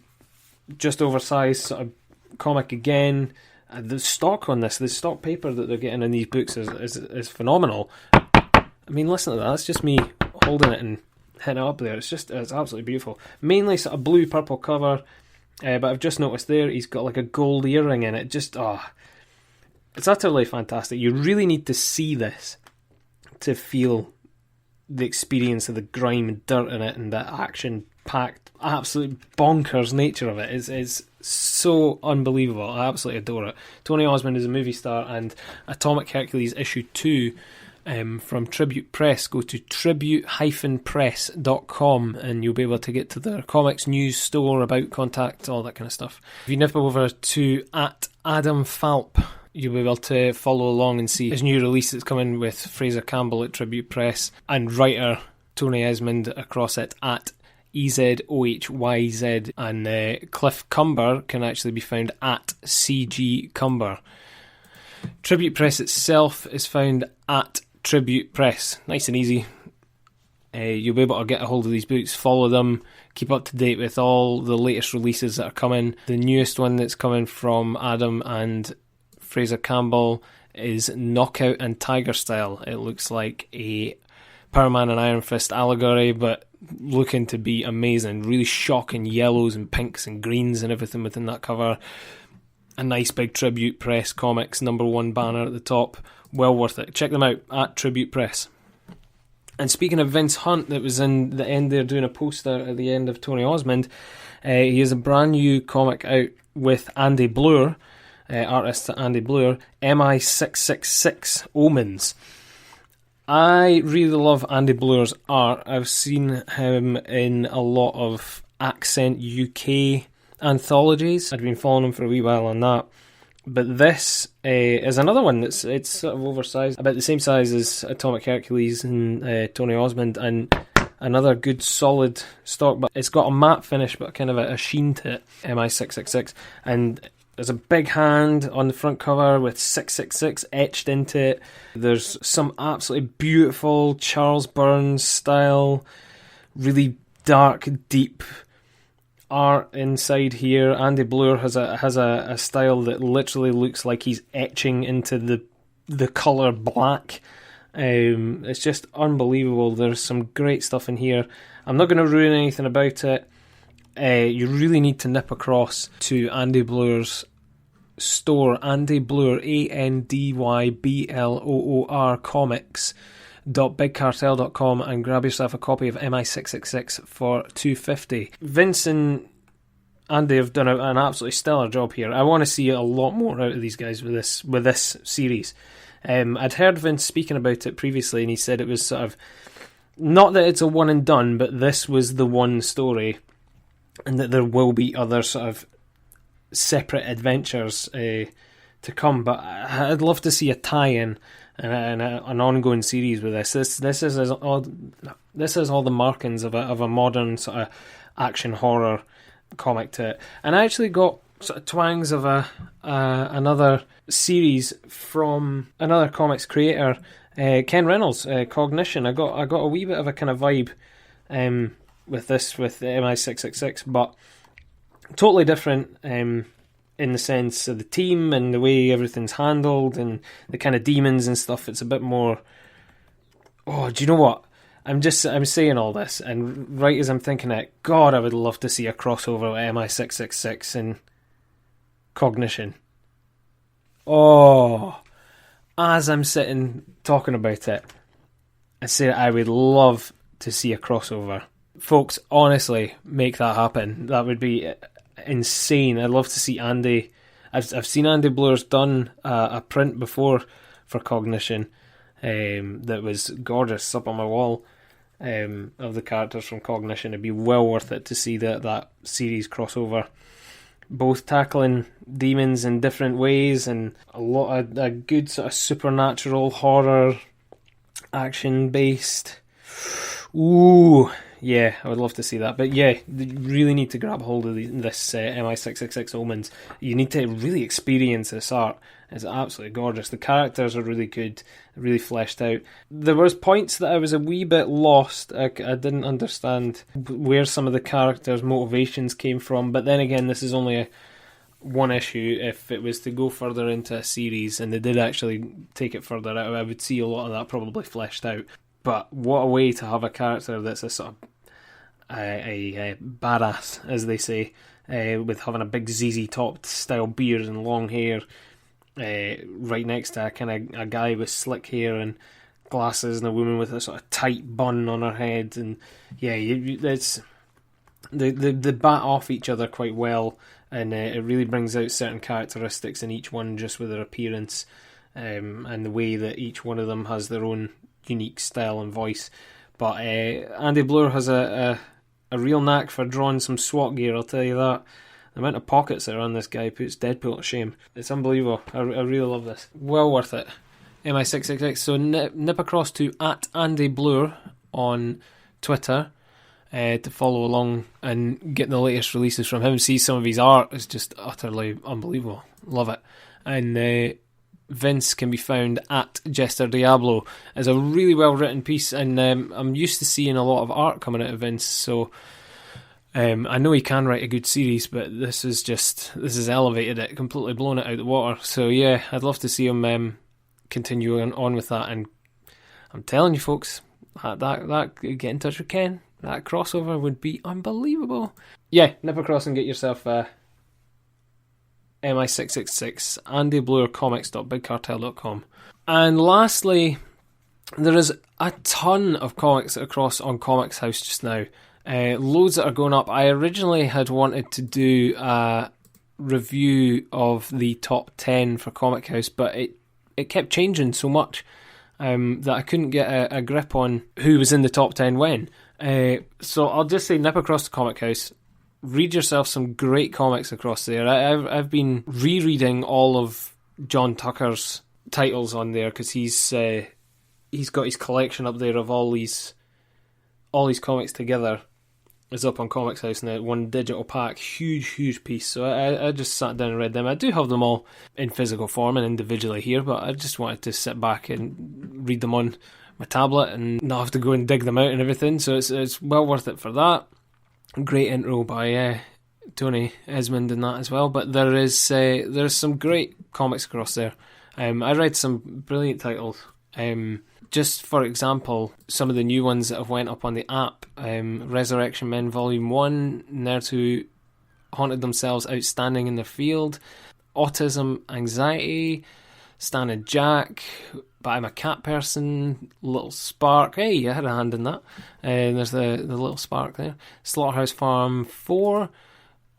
just oversized sort of comic again. The stock on this, the stock paper that they're getting in these books is phenomenal. I mean, listen to that. That's just me holding it and hitting it up there. It's absolutely beautiful. Mainly sort of blue purple cover, but I've just noticed there he's got like a gold earring in it. It's utterly fantastic. You really need to see this to feel the experience of the grime and dirt in it and the action-packed, absolute bonkers nature of it. It's so unbelievable. I absolutely adore it. Tony Osmond is a movie star, and Atomic Hercules issue 2 from Tribute Press. Go to tribute-press.com and you'll be able to get to their comics news store, about contact, all that kind of stuff. If you nip over to @AdamFalp, you'll be able to follow along and see his new release that's coming with Fraser Campbell at Tribute Press and writer Tony Esmond across it at EZOHYZ, and Cliff Cumber can actually be found at CG Cumber. Tribute Press itself is found at Tribute Press. Nice and easy. You'll be able to get a hold of these books, follow them, keep up to date with all the latest releases that are coming. The newest one that's coming from Adam and Fraser Campbell is Knockout and Tiger Style. It looks like a Power Man and Iron Fist allegory, but looking to be amazing. Really shocking yellows and pinks and greens and everything within that cover. A nice big Tribute Press Comics #1 banner at the top. Well worth it. Check them out at Tribute Press. And speaking of Vince Hunt, that was in the end there doing a poster at the end of Tony Osmond, he has a brand new comic out with Andy Bloor, artist Andy Bloor, MI666 Omens. I really love Andy Bloor's art. I've seen him in a lot of Accent UK anthologies. I'd been following him for a wee while on that. But this is another one it's sort of oversized, about the same size as Atomic Hercules and Tony Osmond, and another good solid stock, but it's got a matte finish but kind of a sheen to it, MI666, and there's a big hand on the front cover with 666 etched into it. There's some absolutely beautiful Charles Burns style, really dark, deep art inside here. Andy Bloor has a style that literally looks like he's etching into the colour black. It's just unbelievable. There's some great stuff in here. I'm not going to ruin anything about it. You really need to nip across to Andy Bloor's store, Andy Bloor, ANDYBLOOR comics.bigcartel.com, and grab yourself a copy of MI666 for $2.50. Vince and Andy have done an absolutely stellar job here. I want to see a lot more out of these guys with this series. I'd heard Vince speaking about it previously, and he said it was sort of, not that it's a one and done, but this was the one story, and that there will be other sort of separate adventures to come. But I'd love to see a tie-in and an ongoing series with this. This is all the markings of a modern sort of action horror comic to it. And I actually got sort of twangs of another series from another comics creator, Ken Reynolds, Cognition. I got a wee bit of a kind of vibe with MI666, but totally different in the sense of the team and the way everything's handled and the kind of demons and stuff. It's a bit more, do you know what? I'm saying all this, and right as I'm thinking it, God, I would love to see a crossover with MI666 and Cognition. As I'm sitting talking about it, I say I would love to see a crossover. Folks, honestly, make that happen. That would be insane. I'd love to see Andy. I've seen Andy Bloor's done a print before for Cognition that was gorgeous up on my wall of the characters from Cognition. It'd be well worth it to see that series crossover, both tackling demons in different ways and a lot of a good sort of supernatural horror action based. Yeah, I would love to see that. But yeah, you really need to grab hold of this MI666 Omens. You need to really experience this art. It's absolutely gorgeous. The characters are really good, really fleshed out. There was points that I was a wee bit lost. I didn't understand where some of the characters' motivations came from. But then again, this is only one issue. If it was to go further into a series, and they did actually take it further out, I would see a lot of that probably fleshed out. But what a way to have a character that's a sort of a badass, as they say, with having a big ZZ-topped style beard and long hair, right next to a guy with slick hair and glasses, and a woman with a sort of tight bun on her head. And yeah, it's they bat off each other quite well, and it really brings out certain characteristics in each one just with their appearance, and the way that each one of them has their own unique style and voice. But Andy Bloor has a real knack for drawing some SWAT gear, I'll tell you that. The amount of pockets that are on this guy puts Deadpool to shame. It's unbelievable. I really love this. Well worth it. MI666. So nip across to @AndyBloor on Twitter to follow along and get the latest releases from him. See some of his art is just utterly unbelievable. Love it. And Vince can be found at Jester Diablo. It's a really well written piece, and I'm used to seeing a lot of art coming out of Vince, so I know he can write a good series, but this has elevated it, completely blown it out the water. So yeah, I'd love to see him continue on with that. And I'm telling you folks, that get in touch with Ken, that crossover would be unbelievable. Yeah, nip across and get yourself MI666, AndyBloorComics.BigCartel.com. And lastly, there is a ton of comics across on Comics House just now. Loads that are going up. I originally had wanted to do a review of the top 10 for Comic House, but it kept changing so much that I couldn't get a grip on who was in the top 10 when. So I'll just say nip across to Comic House. Read yourself some great comics across there. I've been rereading all of John Tucker's titles on there because he's got his collection up there of all these comics together. Is up on Comics House now, one digital pack, huge piece. So I just sat down and read them. I do have them all in physical form and individually here, but I just wanted to sit back and read them on my tablet and not have to go and dig them out and everything. So it's well worth it for that. Great intro by Tony Esmond and that as well. But there's some great comics across there. I read some brilliant titles. Just for example, some of the new ones that have went up on the app. Resurrection Men Volume 1, Nerds Who Haunted Themselves Outstanding in Their Field, Autism Anxiety, Stan and Jack, But I'm a Cat Person, Little Spark. Hey, I had a hand in that. There's the Little Spark there. Slaughterhouse Farm 4,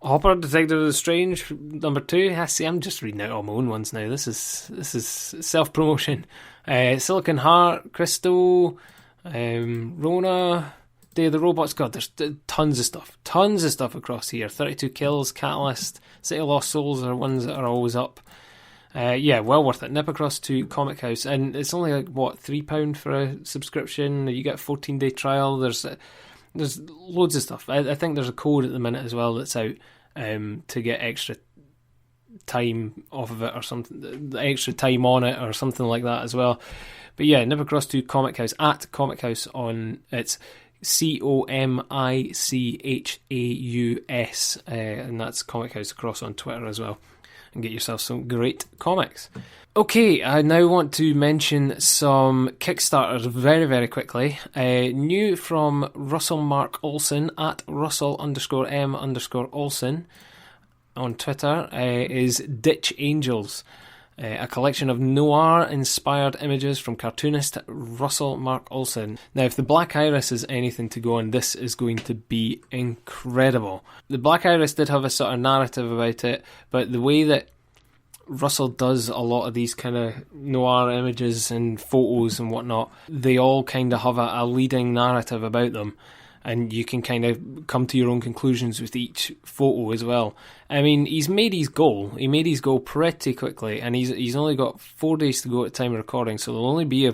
Hopper, Detective of the Strange, number 2. I see, I'm just reading out all my own ones now. This is self-promotion. Silicon Heart, Crystal, Rona, Day of the Robots. God, there's tons of stuff across here. 32 Kills, Catalyst, City of Lost Souls are ones that are always up. Yeah, well worth it. Nip across to Comic House, and it's only like £3 for a subscription. You get a 14-day trial. There's loads of stuff. I think there's a code at the minute as well that's out to get extra time off of it or something, extra time on it or something like that as well. But yeah, nip across to Comic House at Comic House on it's COMICHAUS, and that's Comic House across on Twitter as well. And get yourself some great comics. Okay, I now want to mention some Kickstarters very, very quickly. New from Russell Mark Olsen at Russell_M_Olsen on Twitter is Ditch Angels, a collection of noir-inspired images from cartoonist Russell Mark Olsen. Now, if the Black Iris is anything to go on, this is going to be incredible. The Black Iris did have a sort of narrative about it, but the way that Russell does a lot of these kind of noir images and photos and whatnot, they all kind of have a leading narrative about them, and you can kind of come to your own conclusions with each photo as well. I mean, he's made his goal. He made his goal pretty quickly, and he's only got 4 days to go at the time of recording, so there'll only be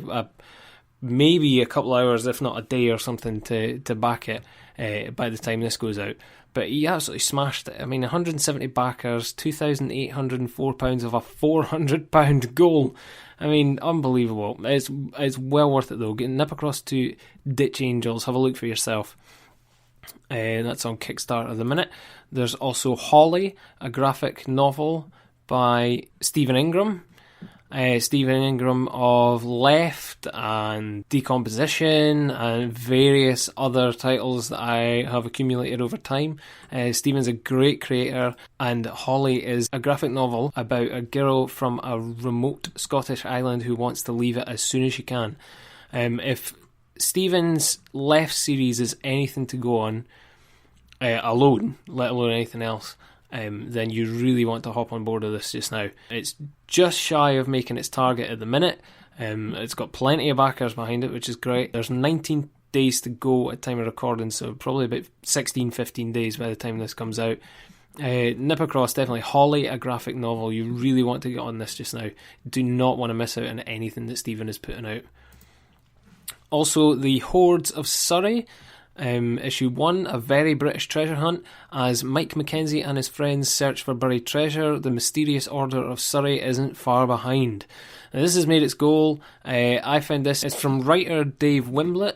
maybe a couple hours, if not a day or something, to back it by the time this goes out. But he absolutely smashed it. I mean, 170 backers, £2,804 of a £400 goal. I mean, unbelievable. It's well worth it though. Nip across to Ditch Angels, have a look for yourself. That's on Kickstarter at the minute. There's also Holly, a graphic novel by Stephen Ingram. Stephen Ingram of Left and Decomposition and various other titles that I have accumulated over time. Stephen's a great creator, and Holly is a graphic novel about a girl from a remote Scottish island who wants to leave it as soon as she can. If Stephen's Left series is anything to go on alone, let alone anything else, then you really want to hop on board with this just now. It's just shy of making its target at the minute. It's got plenty of backers behind it, which is great. There's 19 days to go at time of recording, so probably about 16-15 days by the time this comes out. Nip across, definitely. Holly, a graphic novel. You really want to get on this just now. Do not want to miss out on anything that Stephen is putting out. Also, The Hordes of Surrey, issue 1, a very British treasure hunt. As Mike Mackenzie and his friends search for buried treasure, the mysterious Order of Surrey isn't far behind. Now, this has made its goal. I found this. It's from writer Dave Wimblett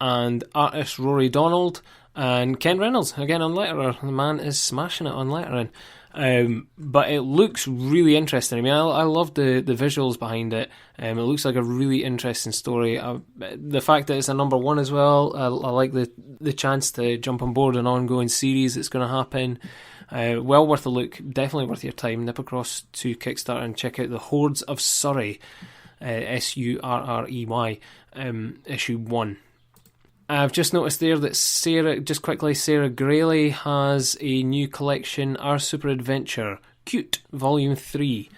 and artist Rory Donald and Ken Reynolds, again on letterer. The man is smashing it on lettering. But it looks really interesting. I mean, I love the visuals behind it. It looks like a really interesting story. The fact that it's a number 1 as well, I like the chance to jump on board an ongoing series that's going to happen. Well worth a look, definitely worth your time. Nip across to Kickstarter and check out The Hordes of Surrey, Surrey, issue 1. I've just noticed there that Sarah Grayley has a new collection, Our Super Adventure, Cute, Volume 3.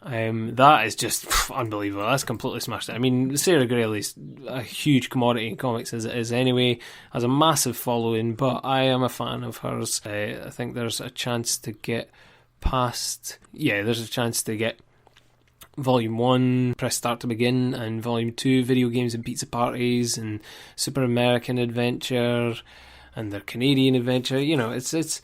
That is just unbelievable. That's completely smashed it. I mean, Sarah Grayley's a huge commodity in comics as it is anyway, has a massive following, but I am a fan of hers. I think there's a chance to get Volume 1, Press Start to Begin, and Volume 2, Video Games and Pizza Parties, and Super American Adventure, and their Canadian Adventure. You know, it's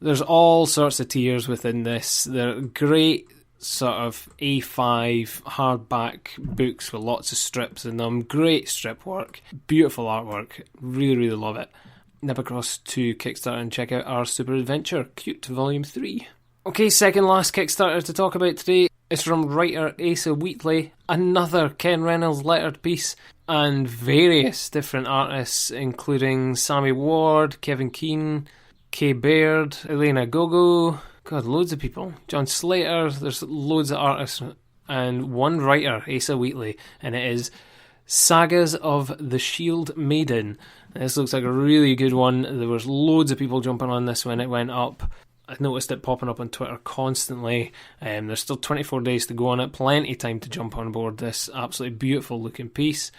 there's all sorts of tiers within this. They're great sort of A5 hardback books with lots of strips in them. Great strip work, beautiful artwork. Really, really love it. Nip across to Kickstarter and check out Our Super Adventure, Cute, Volume 3. Okay, second last Kickstarter to talk about today. It's from writer Asa Wheatley, another Ken Reynolds lettered piece, and various different artists, including Sammy Ward, Kevin Keane, Kay Baird, Elena Gogo, God, loads of people, John Slater. There's loads of artists, and one writer, Asa Wheatley, and it is Sagas of the Shield Maiden. This looks like a really good one. There was loads of people jumping on this when it went up. I noticed it popping up on Twitter constantly. There's still 24 days to go on it. Plenty of time to jump on board this absolutely beautiful looking piece.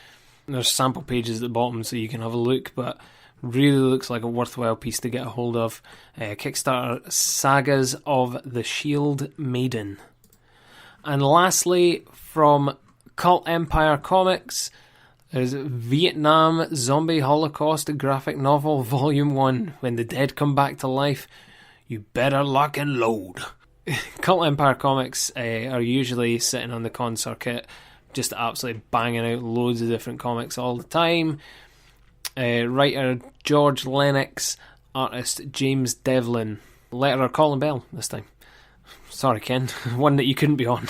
There's sample pages at the bottom so you can have a look, but really looks like a worthwhile piece to get a hold of. Kickstarter, Sagas of the Shield Maiden. And lastly, from Cult Empire Comics, there's Vietnam Zombie Holocaust graphic novel Volume 1, When the Dead Come Back to Life. You better lock and load. Cult Empire Comics are usually sitting on the con circuit, just absolutely banging out loads of different comics all the time. Writer George Lennox, artist James Devlin, letterer Colin Bell this time. Sorry, Ken, one that you couldn't be on.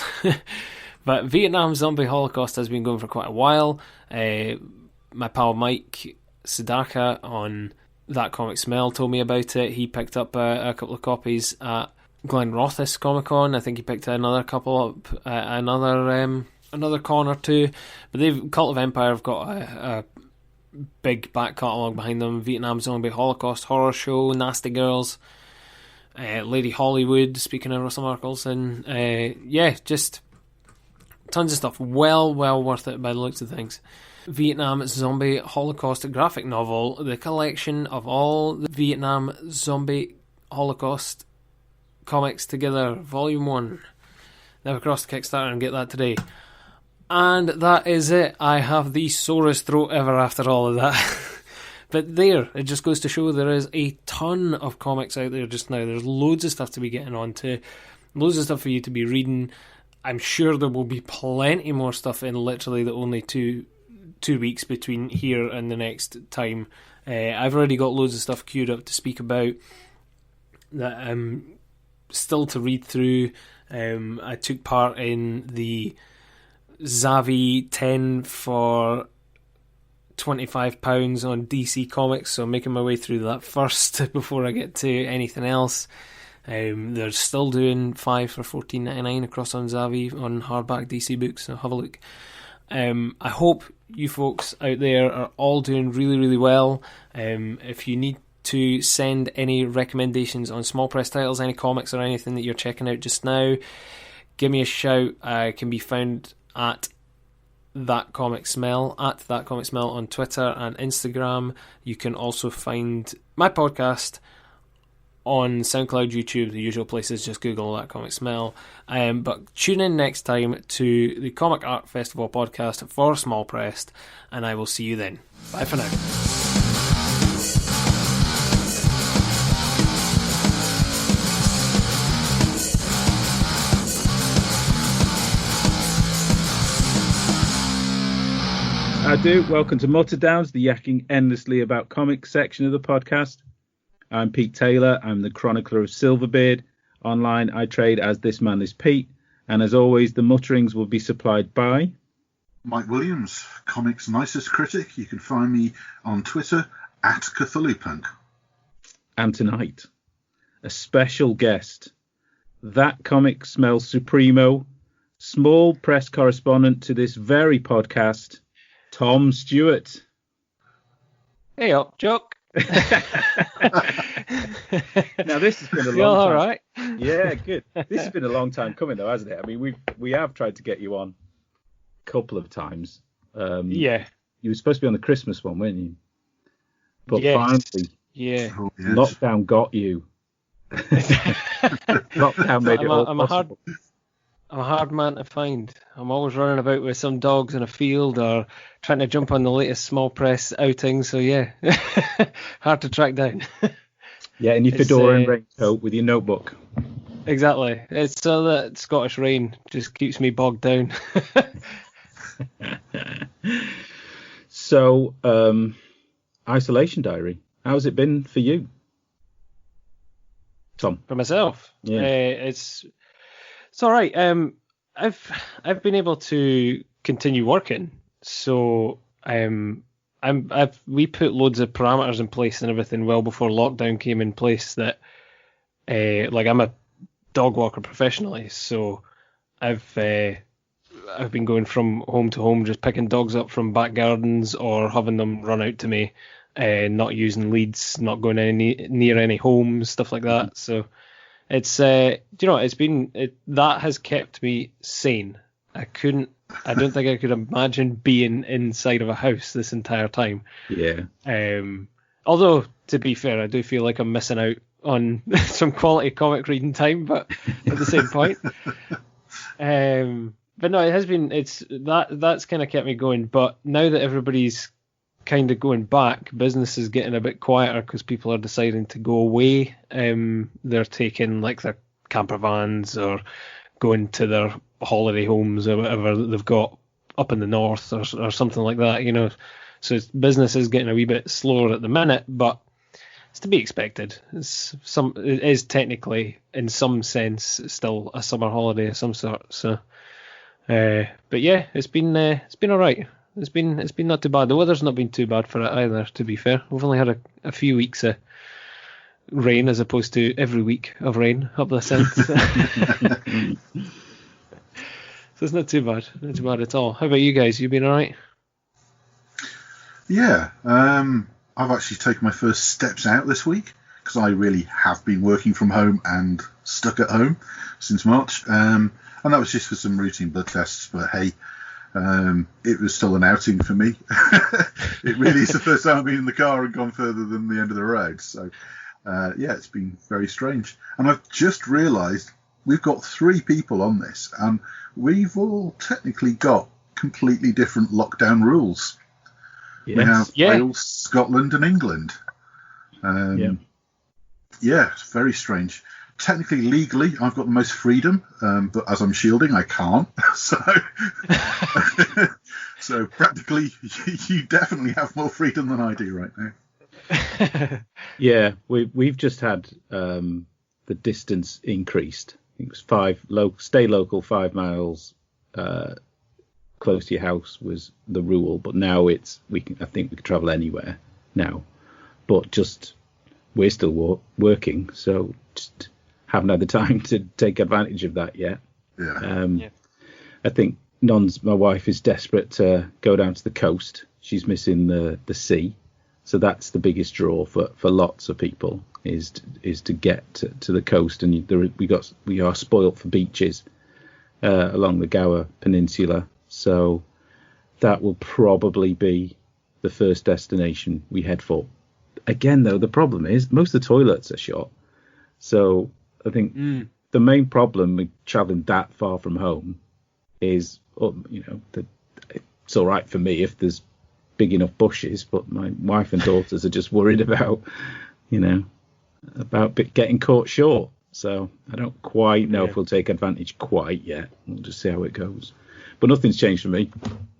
But Vietnam Zombie Holocaust has been going for quite a while. My pal Mike Siddhartha on That Comic Smell told me about it. He picked up a couple of copies at Glen Rothis Comic Con. I think he picked another couple up at another con or two. But Cult of Empire have got a big back catalogue behind them. Vietnam Zombie Holocaust Horror Show, Nasty Girls, Lady Hollywood, speaking of Russell Markles, and just tons of stuff. Well worth it by the looks of things. Vietnam Zombie Holocaust graphic novel, the collection of all the Vietnam Zombie Holocaust comics together, Volume 1. Never cross the Kickstarter and get that today. And that is it. I have the sorest throat ever after all of that. But there, it just goes to show there is a ton of comics out there just now. There's loads of stuff to be getting on to, loads of stuff for you to be reading. I'm sure there will be plenty more stuff in literally the only two weeks between here and the next time I've already got loads of stuff queued up to speak about that I'm still to read through. I took part in the Xavi 10 for £25 on DC Comics, so I'm making my way through that first before I get to anything else. They're still doing 5 for $14.99 across on Xavi on hardback DC books, so have a look. I hope you folks out there are all doing really, really well. If you need to send any recommendations on small press titles, any comics or anything that you're checking out just now, give me a shout. I can be found at That Comic Smell on Twitter and Instagram. You can also find my podcast on SoundCloud, YouTube, the usual places. Just Google That Comic Smell. But tune in next time to the Comic Art Festival podcast for Small Pressed, and I will see you then. Bye for now. I do. Welcome to Mutter Downs, the yakking endlessly about comics section of the podcast. I'm Pete Taylor. I'm the chronicler of Silverbeard. Online, I trade as This Man is Pete. And as always, the mutterings will be supplied by Mike Williams, comics nicest critic. You can find me on Twitter at CthulhuPunk. And tonight, a special guest, That Comic Smell Supremo, small press correspondent to this very podcast, Tom Stewart. Hey up, Chuck. Now this has been a long time. All right. Yeah, good. This has been a long time coming, though, hasn't it? I mean, we have tried to get you on a couple of times. Yeah. You were supposed to be on the Christmas one, weren't you? But yes. finally, yeah, lockdown got you. Lockdown made it all possible. I'm a hard man to find. I'm always running about with some dogs in a field or trying to jump on the latest small press outing. So yeah, hard to track down. Yeah, and your fedora and raincoat with your notebook. Exactly. It's so that Scottish rain just keeps me bogged down. So, isolation diary. How's it been for you, Tom? For myself, yeah, it's all right. I've been able to continue working, so we put loads of parameters in place and everything well before lockdown came in place. That like I'm a dog walker professionally, so I've been going from home to home, just picking dogs up from back gardens or having them run out to me, not using leads, not going near any homes, stuff like that. So it's it's been that has kept me sane. I don't think I could imagine being inside of a house this entire time. Yeah. Although to be fair, I do feel like I'm missing out on some quality comic reading time, but at the same point. But no, it has been. That's kind of kept me going. But now that everybody's kind of going back, business is getting a bit quieter because people are deciding to go away. They're taking like their camper vans or going to their holiday homes or whatever that they've got up in the north or something like that. You know, so business is getting a wee bit slower at the minute, but it's to be expected. It is technically, in some sense, still a summer holiday of some sort. So. But yeah, it's been all right. It's been not too bad. The weather's not been too bad for it either, to be fair. We've only had a few weeks of rain as opposed to every week of rain up this end. So it's not too bad at all. How about you guys? You been all right? Yeah, I've actually taken my first steps out this week because I really have been working from home and stuck at home since March. And that was just for some routine blood tests, but hey, it was still an outing for me. It really is the first time I've been in the car and gone further than the end of the road. So, yeah, it's been very strange. And I've just realised we've got 3 people on this, and we've all technically got completely different lockdown rules. Yes. We have Wales, Scotland, and England. Yeah, it's very strange. Technically, legally, I've got the most freedom, but as I'm shielding, I can't. So practically, you definitely have more freedom than I do right now. Yeah, we've just had the distance increased. I think it was stay local 5 miles close to your house was the rule, but now I think we can travel anywhere now. But just we're still working, so just haven't had the time to take advantage of that yet. Yeah. I think my wife is desperate to go down to the coast. She's missing the sea, so that's the biggest draw for lots of people is to get to the coast. And we are spoilt for beaches along the Gower Peninsula, so that will probably be the first destination we head for. Again, though, the problem is most of the toilets are shut, so I think the main problem with traveling that far from home is, it's all right for me if there's big enough bushes, but my wife and daughters are just worried about getting caught short. So I don't quite know if we'll take advantage quite yet. We'll just see how it goes. But nothing's changed for me.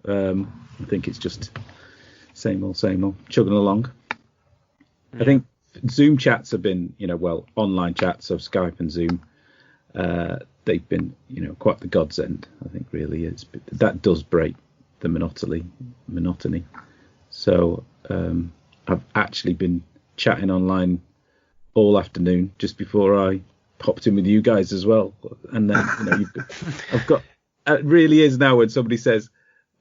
I think it's just same old, chugging along. I think Zoom chats have been, online chats of Skype and Zoom. They've been, quite the godsend. I think really is. But that does break the monotony. So I've actually been chatting online all afternoon just before I popped in with you guys as well. And then it really is now when somebody says,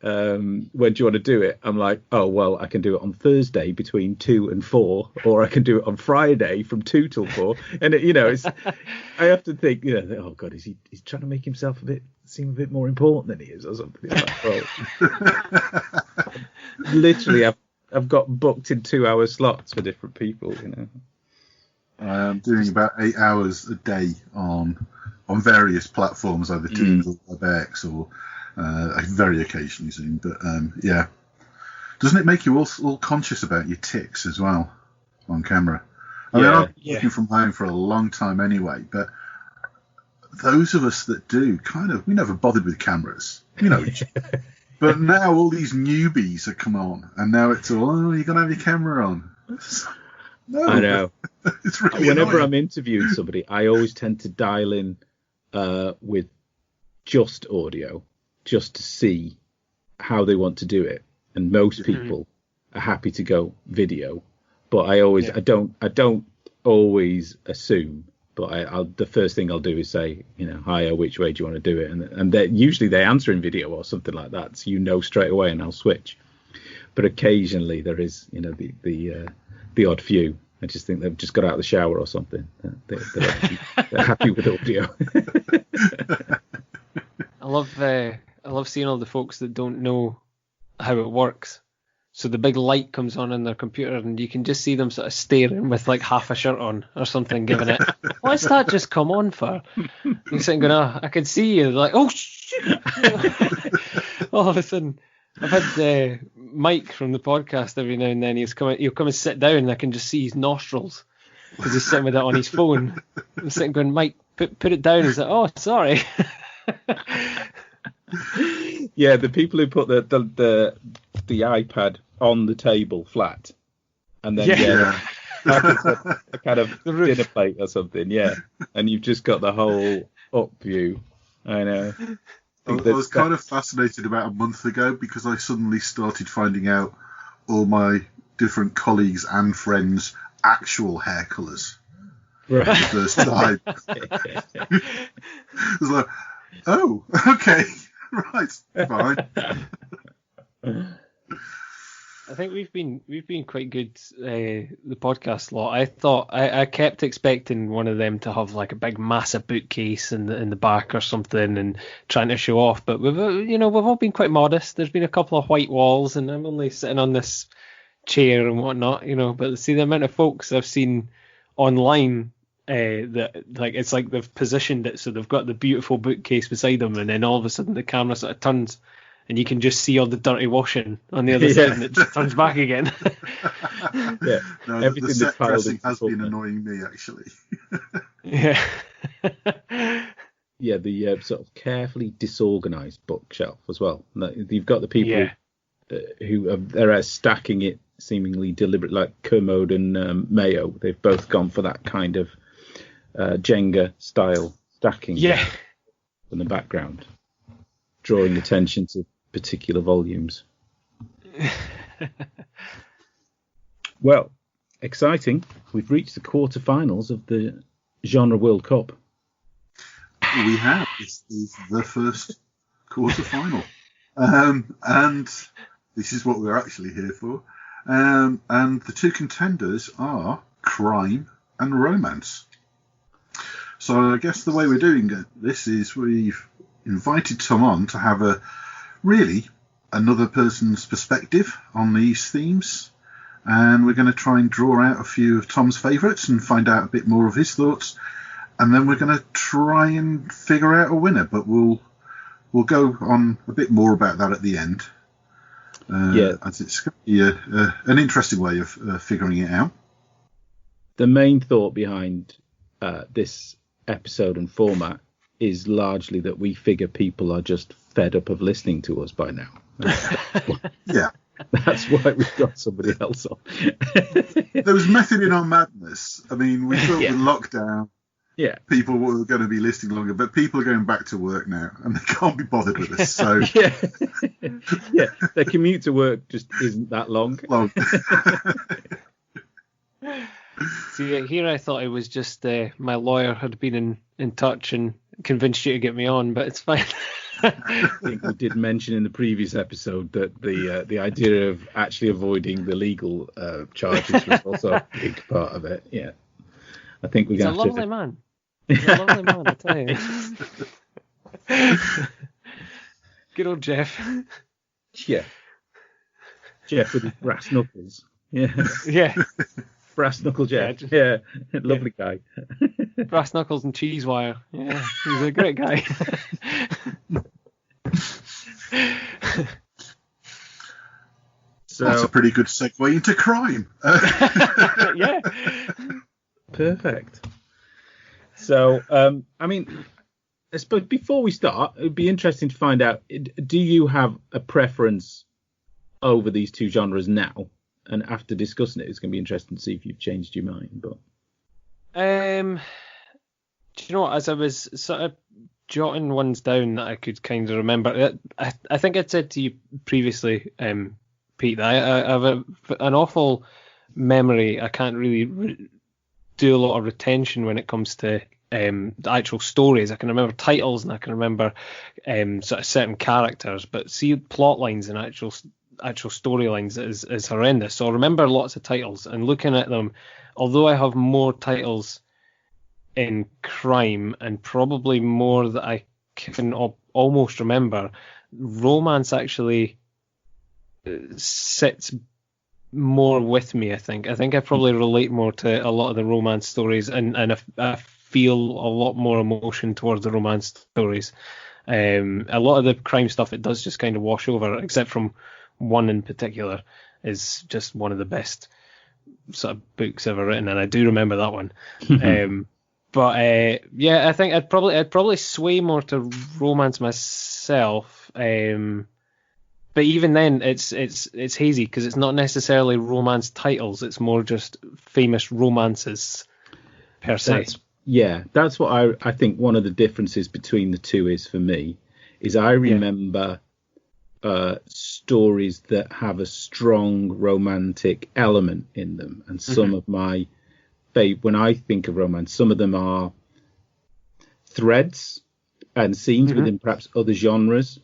when do you want to do it? I'm like, oh, well, I can do it on Thursday between 2 and 4, or I can do it on Friday from 2 till 4. And I have to think, oh God, he's trying to make himself seem a bit more important than he is, or something. Literally, I've got booked in 2-hour slots for different people. I'm doing about 8 hours a day on various platforms, either Teams or WebEx or very occasionally Zoom. But yeah, doesn't it make you all conscious about your tics as well on camera? I mean, I've been working from home for a long time anyway, but those of us that do, we never bothered with cameras, But now all these newbies have come on, and now it's all, you're going to have your camera on. No, I know. It's really Whenever annoying. I'm interviewing somebody, I always tend to dial in with just audio, just to see how they want to do it. And most people are happy to go video, but I don't always assume. But the first thing I'll do is say, hi, which way do you want to do it? And usually they answer in video or something like that, so straight away, and I'll switch. But occasionally there is, the odd few. I just think they've just got out of the shower or something. They're happy with audio. I love seeing all the folks that don't know how it works. So the big light comes on in their computer, and you can just see them sort of staring with like half a shirt on or something, giving it, what's that just come on for? And you're sitting going, I can see you. Like, oh, shit. All of a sudden, I've had Mike from the podcast every now and then. He'll come and sit down, and I can just see his nostrils because he's sitting with it on his phone. I'm sitting going, Mike, put it down. He's like, oh, sorry. Yeah, the people who put the iPad on the table flat, and then like a kind of dinner plate or something, and you've just got the whole up view. I know. I was kind of fascinated about a month ago because I suddenly started finding out all my different colleagues and friends' actual hair colours for the first time. It was like, oh, okay, right, fine. I think we've been quite good, the podcast lot. I thought I kept expecting one of them to have like a big massive bookcase in the back or something and trying to show off, but we've all been quite modest. There's been a couple of white walls, and I'm only sitting on this chair and whatnot, but see the amount of folks I've seen online that like it's like they've positioned it so they've got the beautiful bookcase beside them, and then all of a sudden the camera sort of turns and you can just see all the dirty washing on the other side, and it just turns back again. No, the set dressing has been annoying me, actually. Yeah. Yeah, the sort of carefully disorganised bookshelf as well. You've got the people who are stacking it seemingly deliberate, like Kermode and Mayo. They've both gone for that kind of Jenga style stacking. Yeah. In the background, drawing attention to particular volumes. Well, exciting. We've reached the quarterfinals of the Genre World Cup. We have. This is the first quarterfinal. And this is what we're actually here for. And the two contenders are crime and romance. So I guess the way we're doing this is we've invited Tom on to have another person's perspective on these themes. And we're going to try and draw out a few of Tom's favourites and find out a bit more of his thoughts. And then we're going to try and figure out a winner. But we'll go on a bit more about that at the end. As it's going to be an interesting way of figuring it out. The main thought behind this episode and format is largely that we figure people are just fed up of listening to us by now. Yeah. That's why we've got somebody else on. There was method in our madness. I mean, we thought with lockdown, people were going to be listening longer, but people are going back to work now, and they can't be bothered with us. So their commute to work just isn't that long. See, here I thought it was just my lawyer had been in touch and convinced you to get me on, but it's fine. I think we did mention in the previous episode that the idea of actually avoiding the legal charges was also a big part of it. Yeah, I think we're going to. He's a lovely man. He's a lovely man, I tell you. Good old Jeff. Yeah, Jeff with his brass knuckles. Yeah. Yeah. Brass knuckle Jeff. Yeah, lovely guy. Brass knuckles and cheese wire. Yeah, he's a great guy. So that's a pretty good segue into crime. Yeah. Perfect. So, I mean, I suppose before we start, it would be interesting to find out, do you have a preference over these two genres now? And after discussing it, it's going to be interesting to see if you've changed your mind. But do you know what? As I was sort of jotting ones down that I could kind of remember, I think I'd said to you previously, Pete, that I have an awful memory. I can't really do a lot of retention when it comes to the actual stories. I can remember titles and I can remember sort of certain characters, but see plot lines and actual storylines is horrendous. So I remember lots of titles and looking at them, although I have more titles in crime and probably more that I can almost remember, romance actually sits more with me. I think I probably relate more to a lot of the romance stories and I feel a lot more emotion towards the romance stories. A lot of the crime stuff, it does just kind of wash over, except from one in particular is just one of the best sort of books ever written, and I do remember that one. I think I'd probably sway more to romance myself. But even then, it's hazy because it's not necessarily romance titles; it's more just famous romances per se. That's what I think. One of the differences between the two is for me is I remember. Stories that have a strong romantic element in them, and some of my when I think of romance, some of them are threads and scenes within perhaps other genres,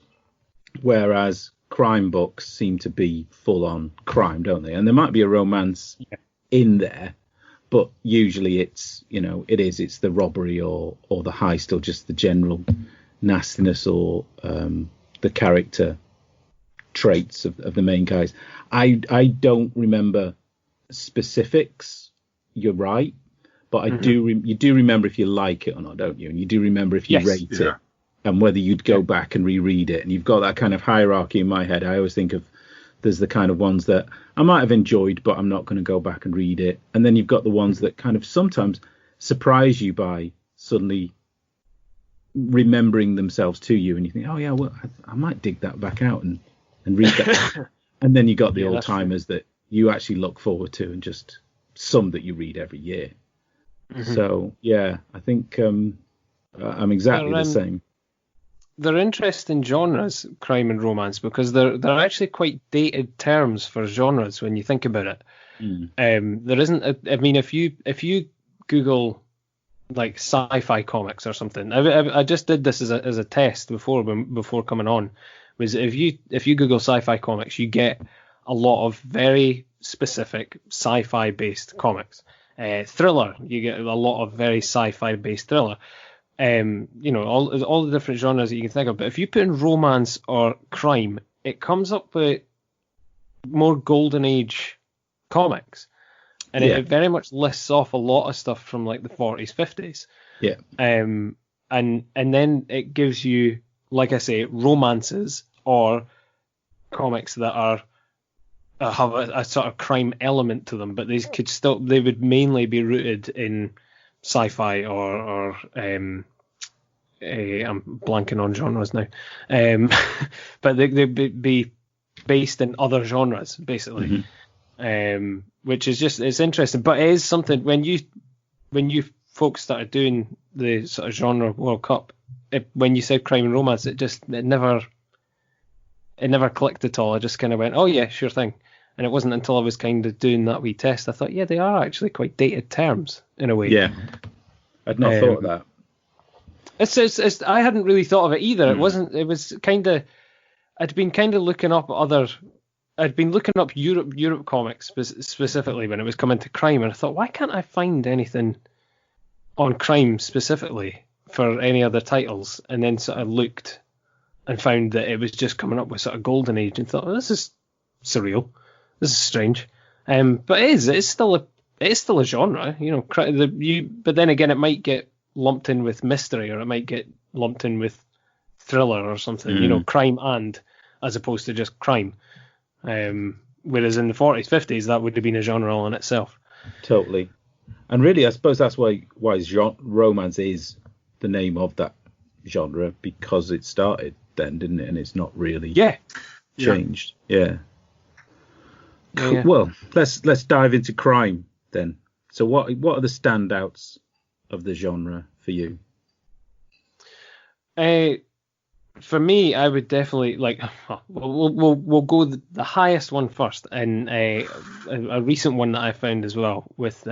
whereas crime books seem to be full on crime, don't they? And there might be a romance in there, but usually it's it's the robbery or the heist or just the general nastiness or the character traits of the main guys. I don't remember specifics. You're right, but you do remember if you like it or not, don't you? And you do remember if you rate it and whether you'd go back and reread it. And you've got that kind of hierarchy in my head. I always think of there's the kind of ones that I might have enjoyed, but I'm not going to go back and read it. And then you've got the ones that kind of sometimes surprise you by suddenly remembering themselves to you, and you think, oh yeah, well, I might dig that back out and read that. And then you got the old timers that you actually look forward to, and just some that you read every year. Mm-hmm. So yeah, I think I'm exactly the same. They're interesting genres, crime and romance, because they're actually quite dated terms for genres when you think about it. There isn't. If you Google like sci-fi comics or something, I just did this as a test before coming on. Was if you Google sci-fi comics, you get a lot of very specific sci-fi based comics. Thriller, you get a lot of very sci-fi based thriller. All the different genres that you can think of. But if you put in romance or crime, it comes up with more golden age comics, and it very much lists off a lot of stuff from like the 40s, 50s. Yeah. And then it gives you, like I say, romances or comics that are have a sort of crime element to them, but they would mainly be rooted in sci-fi or I'm blanking on genres now, but they'd be based in other genres basically, which is it's interesting. But it is something when you folks started doing the sort of genre World Cup, when you said crime and romance, it never clicked at all. I just kind of went, oh yeah, sure thing. And it wasn't until I was kind of doing that wee test I thought, yeah, they are actually quite dated terms in a way. Yeah, I'd not thought of that. I hadn't really thought of it either. It wasn't. It was kind of. I'd been kind of looking up Europe comics specifically when it was coming to crime, and I thought, why can't I find anything on crime specifically for any other titles? And then sort of looked and found that it was just coming up with sort of Golden Age, and thought, this is surreal. This is strange. But it's still a genre, but then again, it might get lumped in with mystery, or it might get lumped in with thriller or something, crime as opposed to just crime. Whereas in the 40s, 50s, that would have been a genre all in itself. Totally. And really, I suppose that's why romance is the name of that genre, because it started then, didn't it? And it's not really changed. Yeah. Cool. Well, let's dive into crime then. So what are the standouts of the genre for you? For me, I would definitely we'll go the highest one first, and a recent one that I found as well with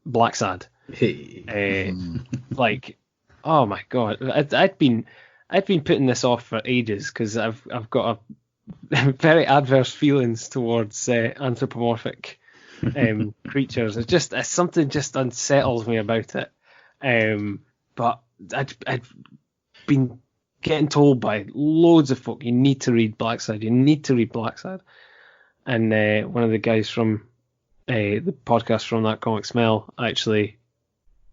Black Sad. Oh my god, I'd been putting this off for ages because I've got a very adverse feelings towards anthropomorphic creatures. It's something just unsettles me about it. But I'd been getting told by loads of folk, you need to read Black Sad. And one of the guys from the podcast from That Comic Smell actually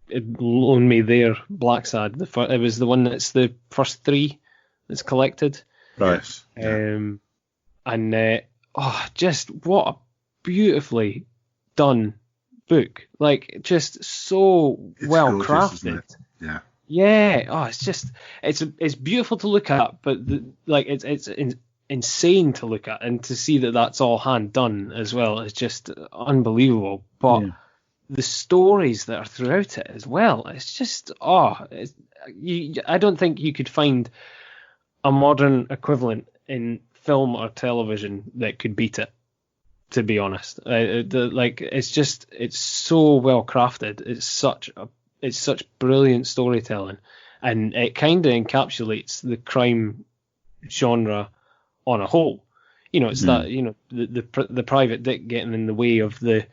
loaned me their Black Sad. It was the one that's the first 3 that's collected. Right. Just what a beautifully done book. Like, just so well crafted. Yeah. Yeah. Oh, it's beautiful to look at, but it's insane to look at, and to see that that's all hand done as well is just unbelievable. But the stories that are throughout it as well, it's just I don't think you could find a modern equivalent in film or television that could beat it, to be honest. It's so well crafted. It's such brilliant storytelling, and it kind of encapsulates the crime genre on a whole. It's that the private dick getting in the way of the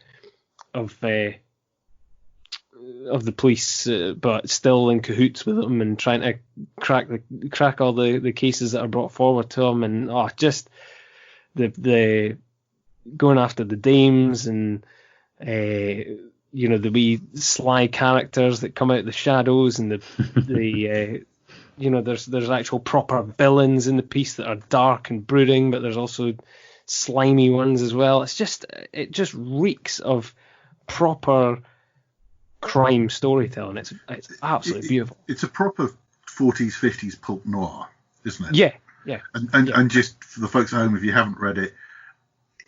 police, but still in cahoots with them and trying to crack all the cases that are brought forward to him, and just the going after the dames, and the wee sly characters that come out of the shadows, and there's actual proper villains in the piece that are dark and brooding, but there's also slimy ones as well. It just reeks of proper crime storytelling. It's absolutely beautiful. It's a proper 40s, 50s pulp noir, isn't it? Yeah. And just for the folks at home, if you haven't read it,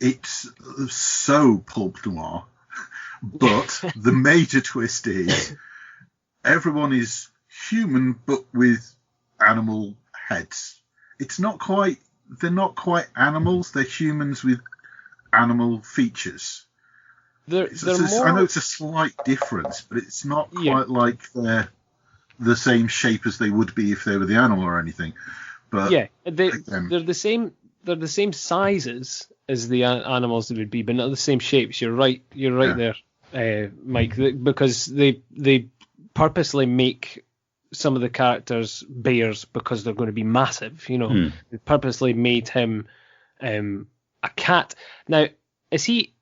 it's so pulp noir, but the major twist is everyone is human but with animal heads. It's not quite. They're not quite animals. They're humans with animal features. They're more... I know it's a slight difference, but it's not quite like they're the same shape as they would be if they were the animal or anything. But they're the same. They're the same sizes as the animals would be, but not the same shapes. You're right. You're right there, Mike. Because they purposely make some of the characters bears because they're going to be massive. You know, they purposely made him a cat. Now, is he?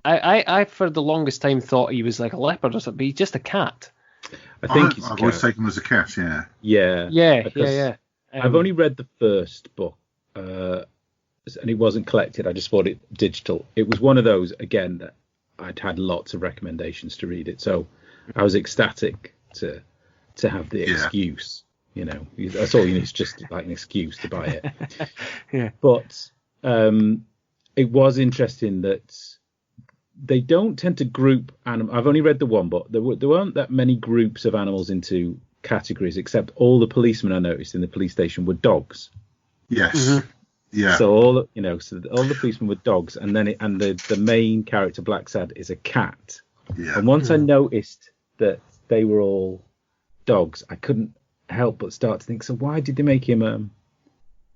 I for the longest time thought he was like a leopard or something, but he's just a cat. I think I've always taken him as a cat. Yeah. I've only read the first book, and it wasn't collected. I just bought it digital. It was one of those, again, that I'd had lots of recommendations to read it, so I was ecstatic to have the excuse. You know, that's all you need, is just like an excuse to buy it. But it was interesting that they don't tend to group animals. I've only read the one, but there weren't that many groups of animals into categories, except all the policemen I noticed in the police station were dogs. Yes. Yeah. So all the policemen were dogs, and then the main character Blacksad is a cat. Yeah. And once I noticed that they were all dogs, I couldn't help but start to think, so why did they make him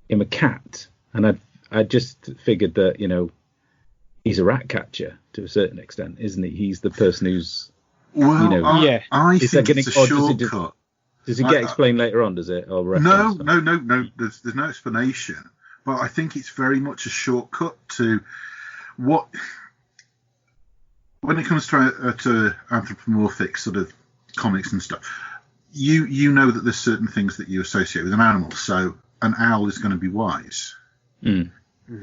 a cat? And I just figured that, you know, he's a rat catcher to a certain extent, isn't he? He's the person who's, well, you know, I think it's a shortcut. Does it get explained later on? Does it? Or no. There's no explanation. But I think it's very much a shortcut to what, when it comes to anthropomorphic sort of comics and stuff. You know that there's certain things that you associate with an animal. So an owl is going to be wise.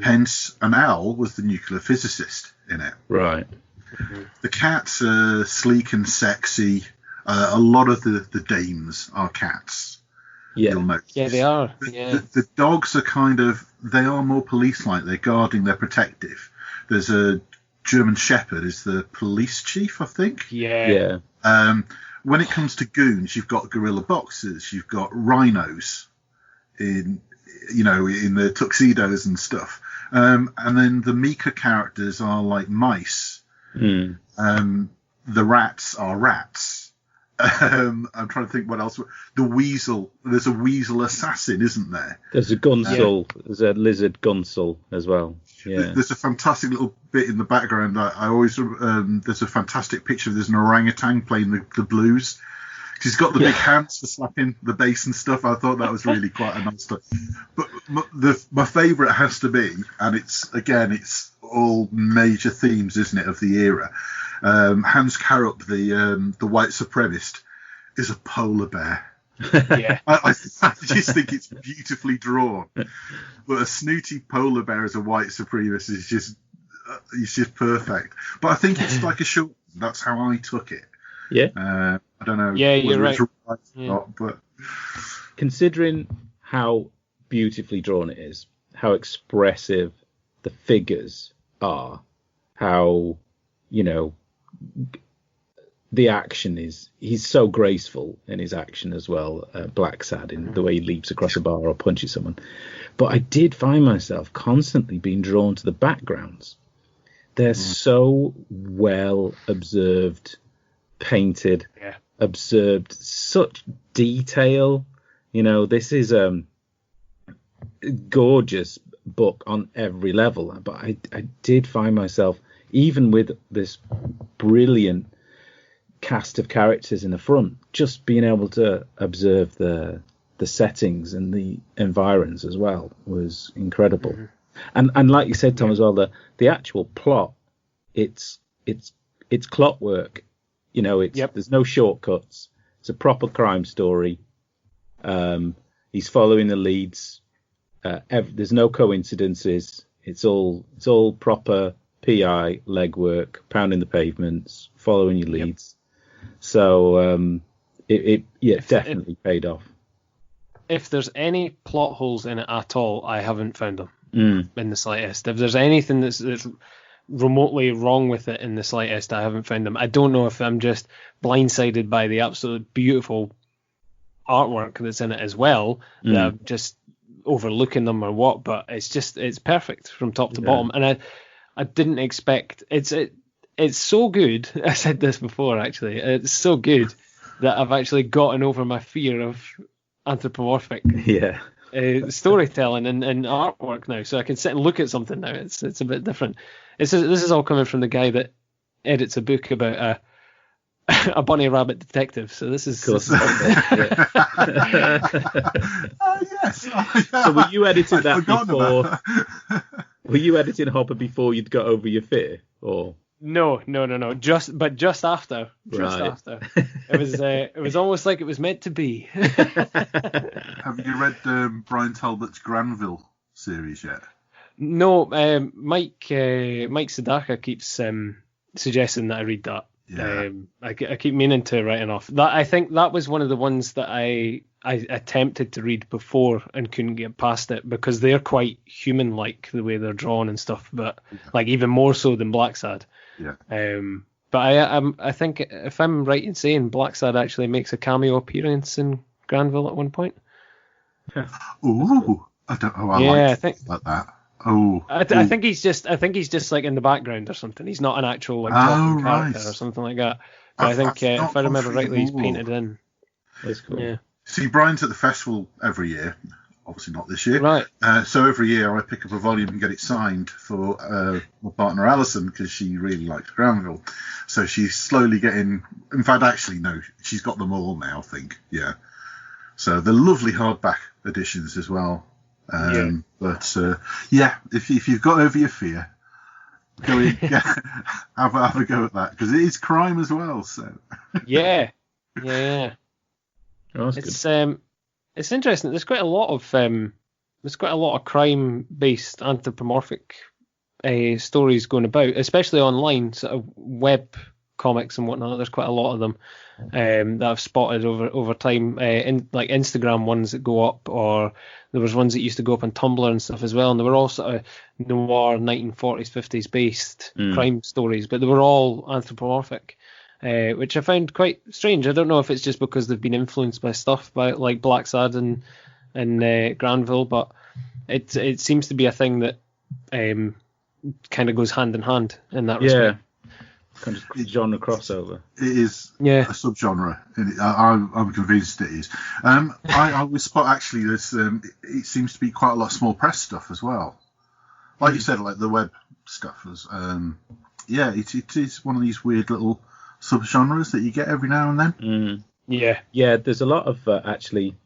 Hence, an owl was the nuclear physicist in it. Right. The cats are sleek and sexy. A lot of the dames are cats. Yeah. You'll notice. Yeah, they are. The dogs are they are more police-like. They're guarding, they're protective. There's a German Shepherd is the police chief, I think. Yeah. When it comes to goons, you've got gorilla boxers, you've got rhinos in the tuxedos and stuff. And then the meeker characters are like mice. The rats are rats. I'm trying to think what else. The weasel. There's a weasel assassin, isn't there? There's a gunsel. There's a lizard gunsel as well. Yeah. There's a fantastic little bit in the background. I always there's a fantastic picture. There's an orangutan playing the blues. He's got the big hands for slapping the bass and stuff. I thought that was really quite a nice stuff. But my favourite has to be, and it's all major themes, isn't it, of the era. Hans Karup, the white supremacist, is a polar bear. Yeah. I just think it's beautifully drawn. But a snooty polar bear as a white supremacist is just perfect. But I think it's like a short. That's how I took it. Yeah. I don't know. Yeah, you're right. Or not, but considering how beautifully drawn it is, how expressive the figures are, how, you know, the action is, he's so graceful in his action as well, Blacksad, in the way he leaps across a bar or punches someone. But I did find myself constantly being drawn to the backgrounds. They're so well observed, painted, observed, such detail. You know, this is a gorgeous book on every level. But I did find myself, even with this brilliant cast of characters in the front, just being able to observe the settings and the environs as well was incredible. And like you said, Tom, as well, the actual plot, it's clockwork. You know, there's no shortcuts. It's a proper crime story. He's following the leads. There's no coincidences. It's all proper PI legwork, pounding the pavements, following your leads. So it definitely paid off. If there's any plot holes in it at all, I haven't found them. in the slightest. If there's anything that's remotely wrong with it in the slightest, I haven't found them. I don't know if I'm just blindsided by the absolute beautiful artwork that's in it as well, that I'm just overlooking them or what, but it's perfect from top to bottom. And I didn't expect it's so good. I said this before, actually. It's so good that I've actually gotten over my fear of anthropomorphic storytelling and artwork now, so I can sit and look at something now. It's a bit different. This is all coming from the guy that edits a book about a bunny rabbit detective. So this is. Yes. So were you editing that before? Were you editing Hopper before you'd got over your fear, or? No. Just after. After. It was almost like it was meant to be. Have you read Brian Talbot's Granville series yet? No, Mike Sadaka keeps suggesting that I read that. Yeah. I keep meaning to write it off. That I think that was one of the ones that I attempted to read before and couldn't get past it, because they're quite human-like the way they're drawn and stuff, but like even more so than Blacksad. Yeah. But I think if I'm right in saying Blacksad actually makes a cameo appearance in Granville at one point. Ooh, I don't know. I think like that. Oh, I think he's just like in the background or something. He's not an actual like talking character or something like that. But I think if I remember rightly, he's painted in. That's cool. Yeah. See, Brian's at the festival every year. Obviously not this year. Right. So every year I pick up a volume and get it signed for my partner Alison, because she really likes Granville. So she's slowly getting. In fact, actually, no, she's got them all now, I think. Yeah. So the lovely hardback editions as well. But if you've got over your fear, go in, have a go at that, because it is crime as well. So yeah. Oh, It's interesting. There's quite a lot of crime-based anthropomorphic stories going about, especially online, sort of web comics and whatnot. There's quite a lot of them that I've spotted over time, in like Instagram ones that go up, or there was ones that used to go up on Tumblr and stuff as well, and they were all sort of noir 1940s 50s based crime stories, but they were all anthropomorphic, which I found quite strange. I don't know if it's just because they've been influenced by stuff like Blacksad and Granville, but it seems to be a thing that kind of goes hand in hand in that respect. Kind of genre crossover. It is a subgenre. I'm convinced it is. I would spot actually there's it seems to be quite a lot of small press stuff as well. Like you said, like the web stuff was. It is one of these weird little subgenres that you get every now and then. Yeah. There's a lot of actually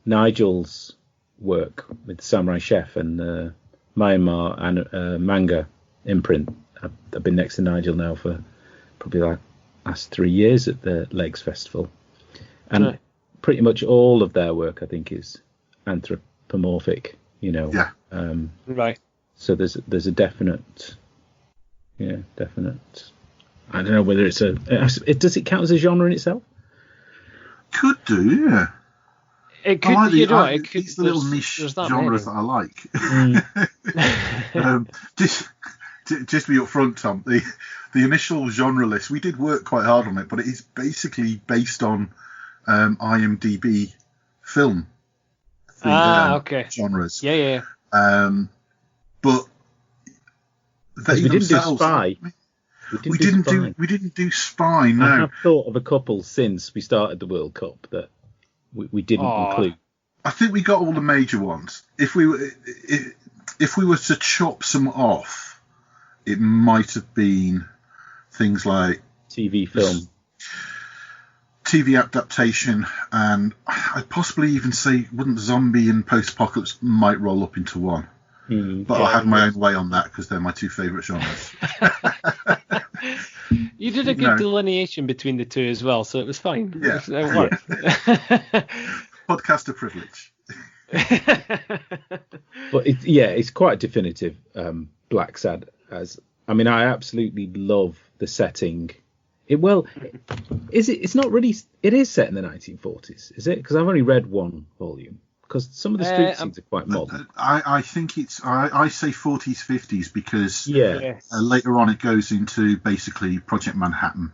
Nigel's work with Samurai Chef and Myanmar and manga imprint. I've been next to Nigel now for probably like last 3 years at the Legs Festival, and pretty much all of their work I think is anthropomorphic. Right. So there's a definite. I don't know whether does it count as a genre in itself? Could do, yeah. It could. It's the little niche genres that I like. Just to be upfront, Tom, the initial genre list, we did work quite hard on it, but it is basically based on IMDb film genres. Yeah. But they we didn't do Spy. We didn't do Spy. No. I have thought of a couple since we started the World Cup that we didn't include. I think we got all the major ones. If we were to chop some off, it might have been things like TV film, TV adaptation, and I'd possibly even say wouldn't zombie and post-apocalypse might roll up into one. But I had my own way on that because they're my two favourite genres. You did a good delineation between the two as well, so it was fine. Yeah. It worked. Podcaster privilege. But it's quite definitive. Blacksad, I absolutely love the setting. It's not really. It is set in the 1940s, is it? Because I've only read one volume. Because some of the street scenes are quite modern. I think it's I say 40s, 50s because Yes. later on it goes into basically Project Manhattan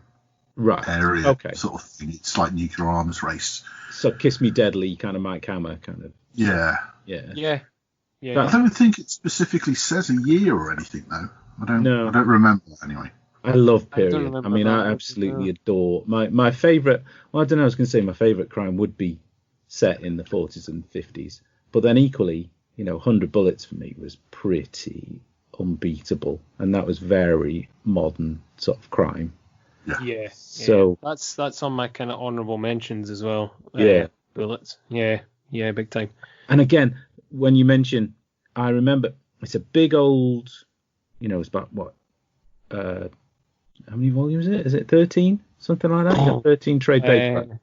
area sort of thing. It's like nuclear arms race. So Kiss Me Deadly kind of Mike Hammer kind of. Yeah. Yeah. I don't think it specifically says a year or anything though. I don't remember anyway. I love period. I absolutely adore my favourite. Well, I don't know. I was going to say my favourite crime would be set in the 40s and 50s, but then equally, 100 Bullets for me was pretty unbeatable, and that was very modern sort of crime. Yeah. So that's on my kind of honourable mentions as well. Bullets. Yeah, big time. And again, when you mention, I remember it's a big old, it's about what, how many volumes is it? Is it 13? Something like that? 13 trade paperback.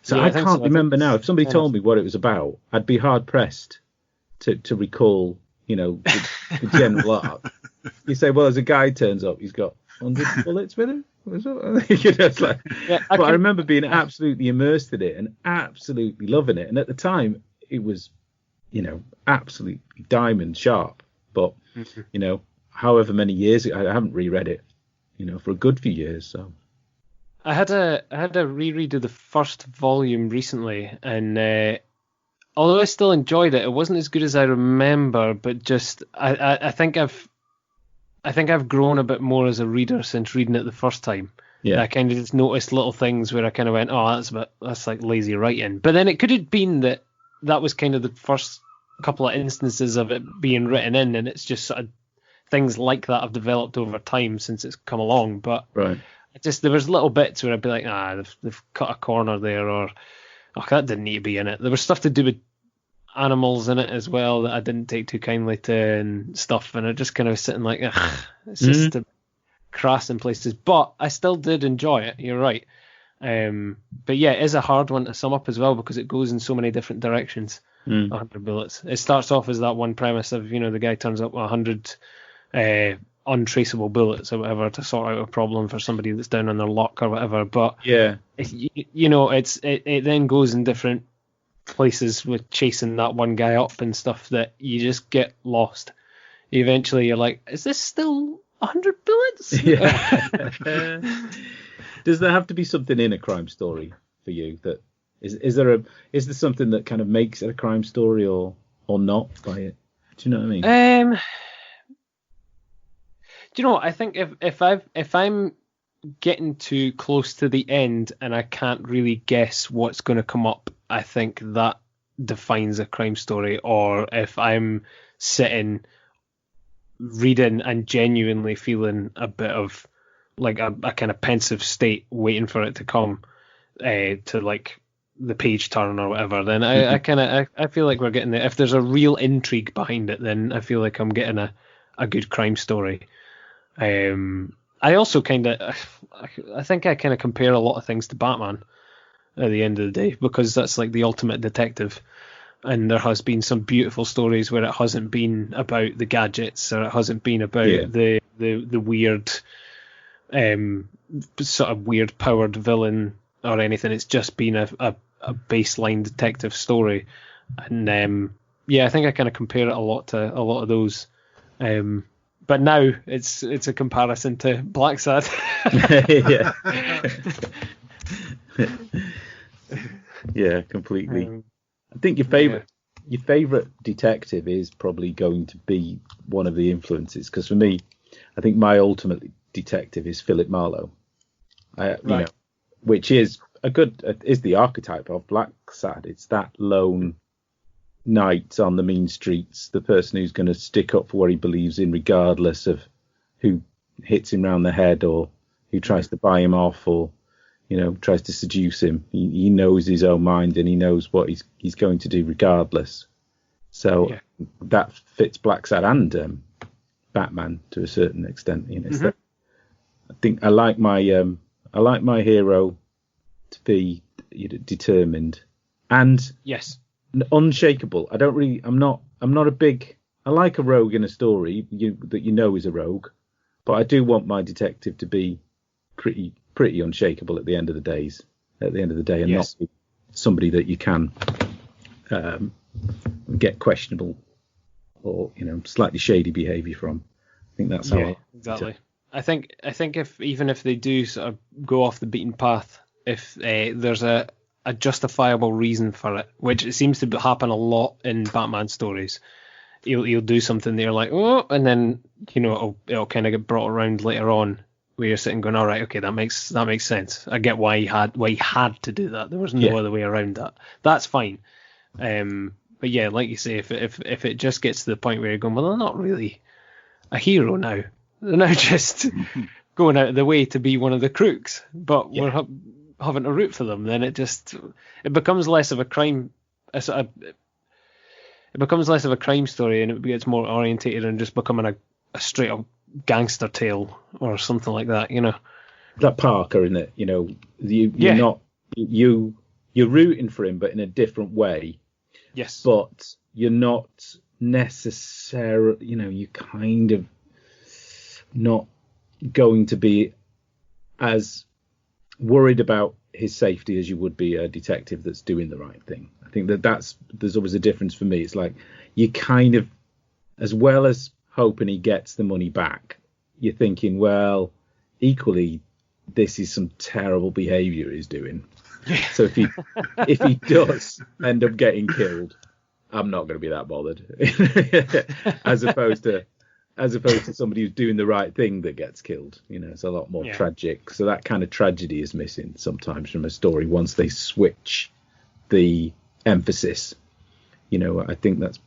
So I can't remember now. If somebody told me what it was about, I'd be hard pressed to recall, the general arc. You say, well, as a guy turns up, he's got 100 bullets with him. It's like, I remember being absolutely immersed in it and absolutely loving it. And at the time, it was, absolutely diamond sharp. But, however many years ago, I haven't reread it, for a good few years. So I had a reread of the first volume recently, and although I still enjoyed it, it wasn't as good as I remember. But just I think I've grown a bit more as a reader since reading it the first time. Yeah, I kind of just noticed little things where I kind of went, oh, that's like lazy writing. But then it could have been that was kind of the first couple of instances of it being written in, and it's just sort of things like that have developed over time since it's come along. But there was little bits where I'd be like, they've cut a corner there, or that didn't need to be in it. There was stuff to do with animals in it as well that I didn't take too kindly to and stuff, and I just kind of sitting like, it's just crass in places. But I still did enjoy it. You're right. But yeah, it is a hard one to sum up as well because it goes in so many different directions. 100 Bullets. It starts off as that one premise of the guy turns up with 100 untraceable bullets or whatever to sort out a problem for somebody that's down on their luck or whatever. But it then goes in different places with chasing that one guy up and stuff that you just get lost. Eventually, you're like, is this still 100 bullets? Yeah. Does there have to be something in a crime story for you that is there something that kind of makes it a crime story or not by it? Do you know what I mean? Do you know what? I think if I'm getting too close to the end and I can't really guess what's going to come up, I think that defines a crime story. Or if I'm sitting reading and genuinely feeling a bit of like a kind of pensive state waiting for it to come to like the page turn or whatever, then I feel like we're getting there. If there's a real intrigue behind it, then I feel like I'm getting a good crime story. I also I think I kind of compare a lot of things to Batman at the end of the day, because that's like the ultimate detective, and there has been some beautiful stories where it hasn't been about the gadgets or it hasn't been about the weird sort of weird powered villain or anything. It's just been a baseline detective story, and I think I kind of compare it a lot to a lot of those. But now it's a comparison to Black Sad. Yeah, completely. I think your favorite detective is probably going to be one of the influences, because for me, I think my ultimate detective is Philip Marlowe. Which is is the archetype of Black Sad. It's that lone knight on the mean streets, the person who's going to stick up for what he believes in, regardless of who hits him round the head or who tries to buy him off or tries to seduce him. He knows his own mind and he knows what he's going to do regardless. So that fits Black Sad and Batman to a certain extent. I think I like my hero to be determined and unshakable. I'm not a big. I like a rogue in a story that is a rogue, but I do want my detective to be pretty unshakable at the end of the day, and not be somebody that you can get questionable or slightly shady behaviour from. I think that's how. Exactly. I think if they do sort of go off the beaten path, if there's a justifiable reason for it, which it seems to happen a lot in Batman stories. He'll do something that you're like, oh, and then it'll kind of get brought around later on, where you're sitting going, all right, okay, that makes sense. I get why he had to do that. There was no other way around that. That's fine. But yeah, like you say, if it just gets to the point where you're going, well, they're not really a hero now. They're now just going out of the way to be one of the crooks, but we're having to root for them. Then it becomes less of a crime. It becomes less of a crime story, and it gets more orientated on just becoming a straight up gangster tale or something like that. That Parker, isn't it? You're rooting for him, but in a different way. Yes. But you're not necessarily, you kind of not going to be as worried about his safety as you would be a detective that's doing the right thing. I think there's always a difference for me. It's like you kind of, as well as hoping he gets the money back, you're thinking, well, equally, this is some terrible behaviour he's doing. So if he does end up getting killed, I'm not going to be that bothered. as opposed to somebody who's doing the right thing that gets killed. It's a lot more tragic. So that kind of tragedy is missing sometimes from a story once they switch the emphasis. I think that's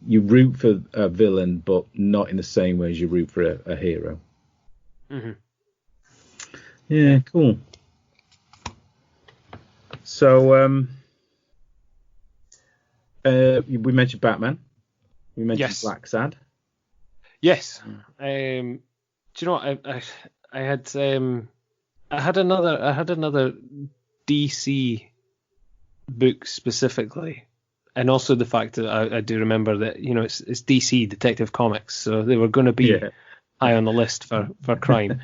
you root for a villain, but not in the same way as you root for a hero. Mm-hmm. Yeah, cool. So we mentioned Batman. We mentioned Black Sad. Yes. Do you know what? I had another DC book specifically, and also the fact that I do remember that it's DC Detective Comics, so they were going to be high on the list for crime.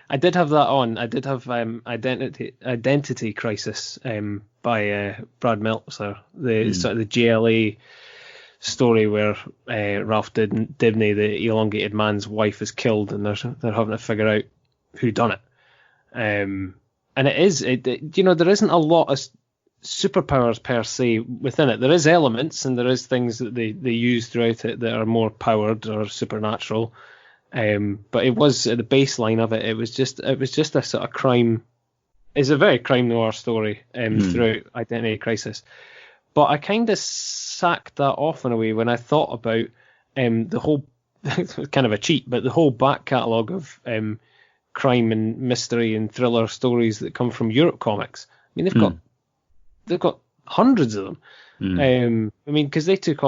I did have that on. I did have Identity Crisis by Brad Meltzer, the sort of the JLA story where Ralph Dibny, the elongated man's wife, is killed, and they're having to figure out who done it. And there isn't a lot of superpowers per se within it. There is elements, and there is things that they use throughout it that are more powered or supernatural. But it was at the baseline of it. It was just a sort of crime. It's a very crime noir story throughout Identity Crisis. But I kind of sacked that off in a way when I thought about the whole kind of a cheat, but the whole back catalogue of crime and mystery and thriller stories that come from Europe Comics. I mean, they've got hundreds of them. I mean, because they take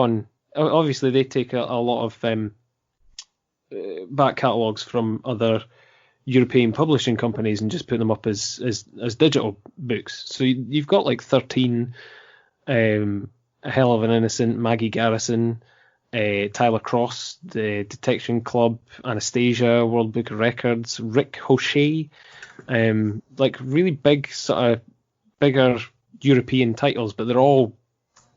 a lot of back catalogues from other European publishing companies and just put them up as digital books. So you've got like 13, A Hell of an Innocent, Maggie Garrison, Tyler Cross, the Detection Club, Anastasia, World Book of Records, Rick Hochet, like really big sort of bigger European titles, but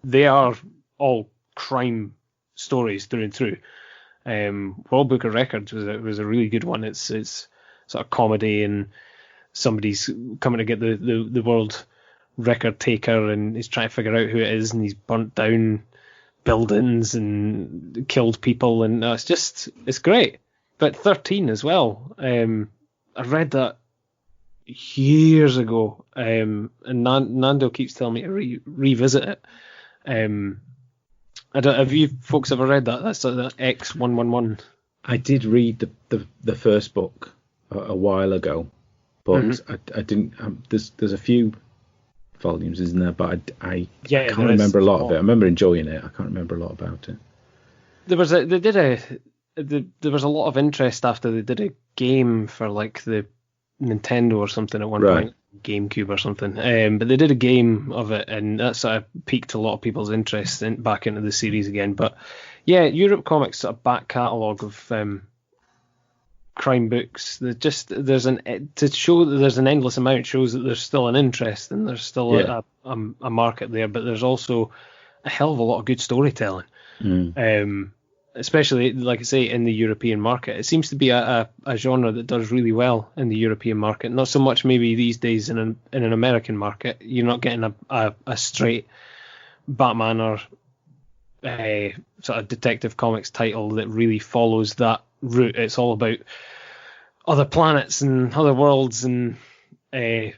they are all crime stories through and through. World Book of Records was a really good one. It's sort of comedy, and somebody's coming to get the world record taker, and he's trying to figure out who it is, and he's burnt down buildings and killed people, and it's great. But 13 as well. I read that years ago, and Nando keeps telling me to revisit it. Have you folks ever read that? That's that X111. I did read the first book a while ago, but I didn't. There's a few volumes, isn't there? But I can't remember a lot of it. I remember enjoying it. I can't remember a lot about it. There was a lot of interest after they did a game for like the Nintendo or something at one point, GameCube or something. But they did a game of it, and that sort of piqued a lot of people's interest back into the series again. But yeah, Europe Comics sort of back catalogue of crime books. To show that there's an endless amount shows that there's still an interest and there's still a market there, but there's also a hell of a lot of good storytelling. Especially, like I say, in the European market. It seems to be a genre that does really well in the European market. Not so much maybe these days in an American market. You're not getting a straight Batman or sort of detective comics title that really follows that route. It's all about other planets and other worlds and the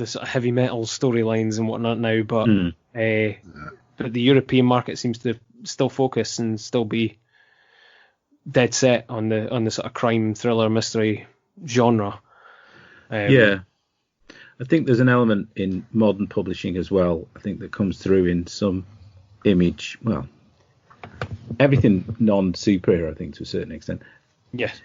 sort of heavy metal storylines and whatnot now. But the European market seems to still focus and still be dead set on the sort of crime thriller mystery genre. I think there's an element in modern publishing as well. I think that comes through in some Image, well, everything non-superhero, I think, to a certain extent. Yes.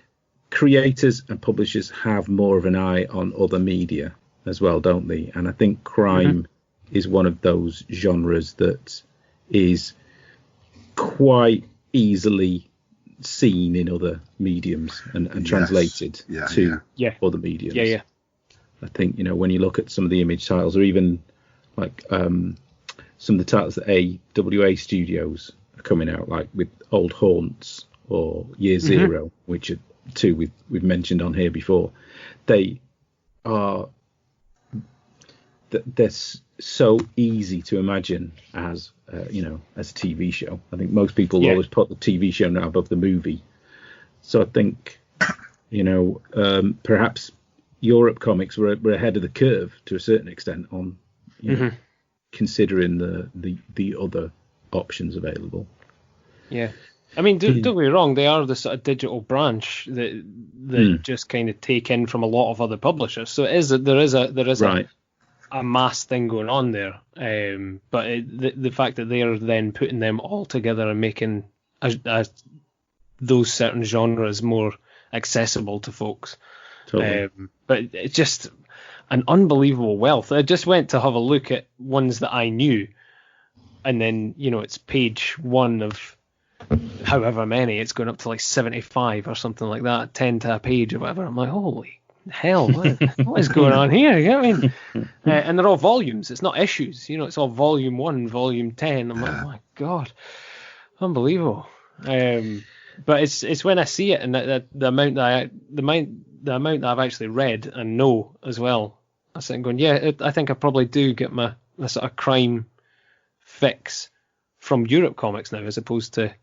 Creators and publishers have more of an eye on other media as well, don't they? And I think crime is one of those genres that is quite easily seen in other mediums and translated to other mediums. Yeah. I think, when you look at some of the Image titles, or even like some of the titles that AWA Studios are coming out, like with Old Haunts or Year Zero, which are two we've mentioned on here before, they're so easy to imagine as as a TV show. I think most people always put the TV show now above the movie. So I think perhaps Europe comics were ahead of the curve to a certain extent on considering the other options available. Yeah. I mean, don't get me wrong, they are the sort of digital branch that just kind of take in from a lot of other publishers. So there is a mass thing going on there. But the fact that they are then putting them all together and making those certain genres more accessible to folks. Totally. But it's just an unbelievable wealth. I just went to have a look at ones that I knew, and then it's page one of however many. It's going up to like 75 or something like that, 10 to a page or whatever. I'm like, holy hell, what is going on here? You know what I mean? And they're all volumes. It's not issues. It's all volume 1, volume 10. I'm like, oh my god, unbelievable. But it's when I see it and the amount that I've actually read and know as well, I sit and going, I think I probably do get my sort of crime fix from Europe comics now, as opposed to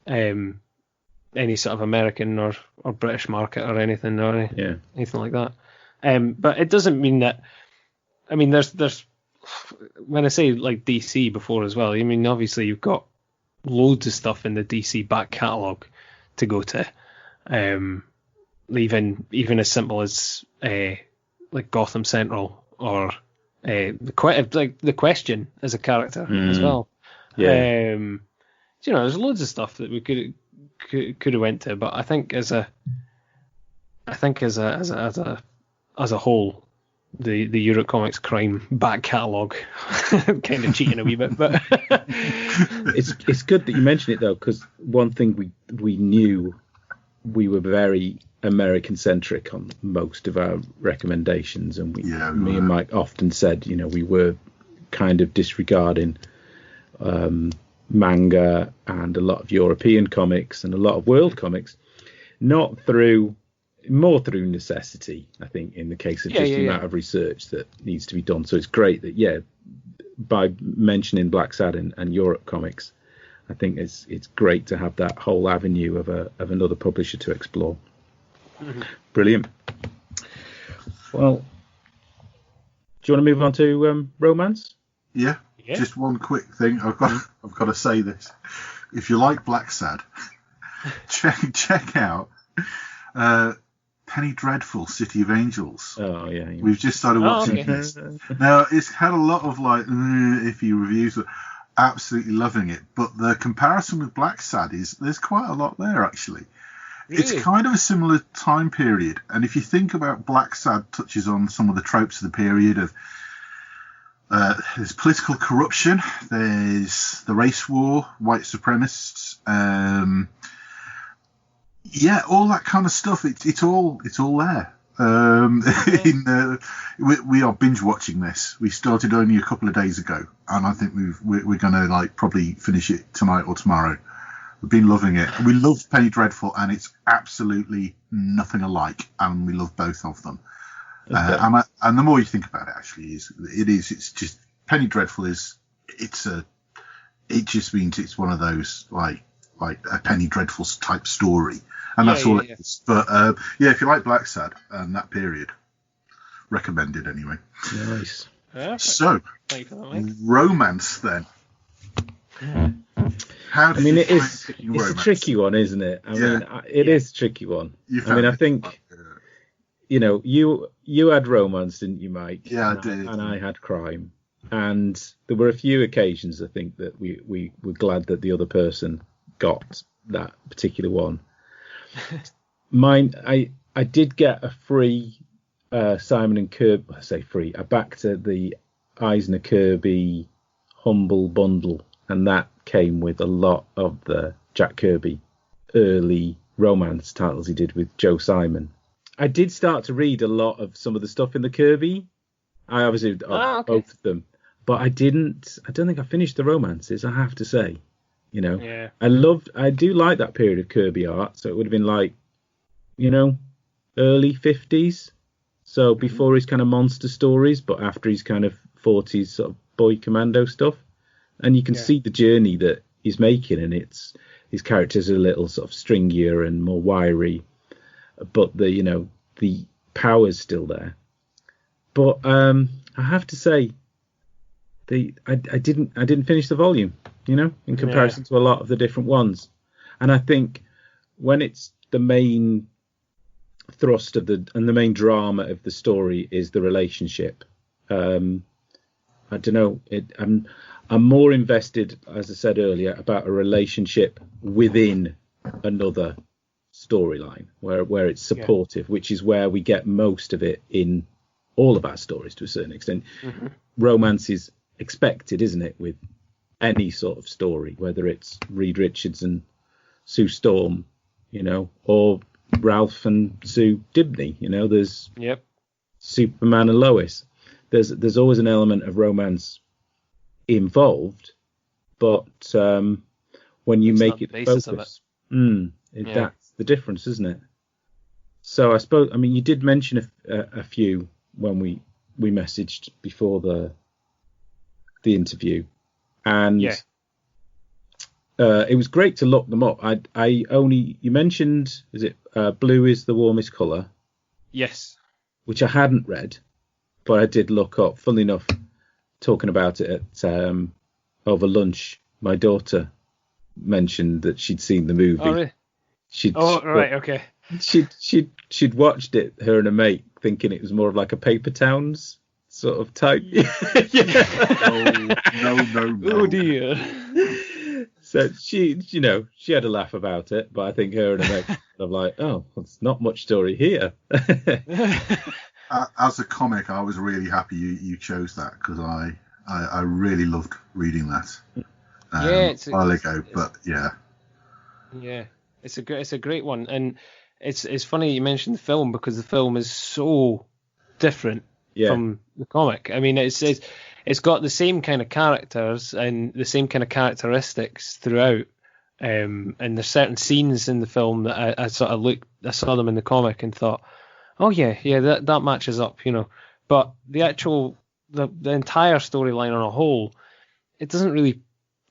any sort of American or British market or anything anything like that. But it doesn't mean that. I mean, there's when I say like DC before as well. I mean, obviously you've got loads of stuff in the DC back catalogue to go to. Even as simple as like Gotham Central or the Question as a character as well. Yeah. There's loads of stuff that we could have went to, but I think as a whole, the Europe Comics crime back catalogue, kind of cheating a wee bit, but it's good that you mention it though, because one thing we knew, we were very American centric on most of our recommendations, and me and Mike often said, we were kind of disregarding manga and a lot of European comics and a lot of world comics, more through necessity, I think, in the case of the amount of research that needs to be done. So it's great that by mentioning Black Sad and Europe comics, I think it's great to have that whole avenue of another publisher to explore. Brilliant. Well, do you want to move on to romance? Yeah. Just one quick thing. I've got to say this. If you like Black Sad, check out Penny Dreadful, City of Angels. Oh yeah. We've just started watching this. Now it's had a lot of iffy reviews. Absolutely loving it, but the comparison with Black Sad is there's quite a lot there actually. Really? It's kind of a similar time period, and if you think about Black Sad, touches on some of the tropes of the period of there's political corruption, there's the race war, white supremacists. Yeah, all that kind of stuff. It's all there. We are binge watching this. We started only a couple of days ago, and I think we're going to like probably finish it tonight or tomorrow. We've been loving it. We love Penny Dreadful, and it's absolutely nothing alike, and we love both of them. Okay. And the more you think about it, actually, it's just Penny Dreadful is it just means it's one of those like a Penny Dreadful type story. And that's all it is. But if you like Black Sad and that period, recommended anyway. Nice. Perfect. So, romance then. How did you find picking romance? It's a tricky one, isn't it? I mean, it is a tricky one. I think, you had romance, didn't you, Mike? Yeah, I did. And I had crime. And there were a few occasions, I think, that we were glad that the other person got that particular one. Mine, I did get a free Simon and Kirby. I say free. I backed the Eisner Kirby Humble bundle, and that came with a lot of the Jack Kirby early romance titles he did with Joe Simon. I did start to read a lot of some of the stuff in the Kirby. I obviously both of them, but I don't think I finished the romances. I have to say. I do like that period of Kirby art. So it would have been like, early 50s. So before his kind of monster stories, but after his kind of 40s sort of boy commando stuff. And you can see the journey that he's making, and his characters are a little sort of stringier and more wiry, but the power's still there. But I have to say, I didn't finish the volume. In comparison to a lot of the different ones. And I think when it's the main thrust of the main drama of the story is the relationship, I don't know, I'm more invested, as I said earlier, about a relationship within another storyline where it's supportive, which is where we get most of it in all of our stories to a certain extent. Mm-hmm. Romance is expected, isn't it, with any sort of story, whether it's Reed Richards and Sue Storm, or Ralph and Sue Dibney, there's Superman and Lois. There's always an element of romance involved, but when you make it the focus, that's the difference, isn't it? So I suppose, you did mention a few when we messaged before the interview. And it was great to look them up. You mentioned, is it Blue is the Warmest Colour? Yes. Which I hadn't read, but I did look up. Funnily enough, talking about it at over lunch, my daughter mentioned that she'd seen the movie. Oh, really? Right, okay. She'd watched it, her and a mate, thinking it was more of like a Paper Towns sort of type. No. Oh dear. So she had a laugh about it, but I think her and her mate are like, there's not much story here. As a comic, I was really happy you chose that, because I really loved reading that. A while ago, but it's a great one, and it's funny you mentioned the film, because the film is so different from the comic. I mean, it's got the same kind of characters and the same kind of characteristics throughout. And there's certain scenes in the film that I saw them in the comic and thought, that matches up, But the actual the entire storyline on a whole, it doesn't really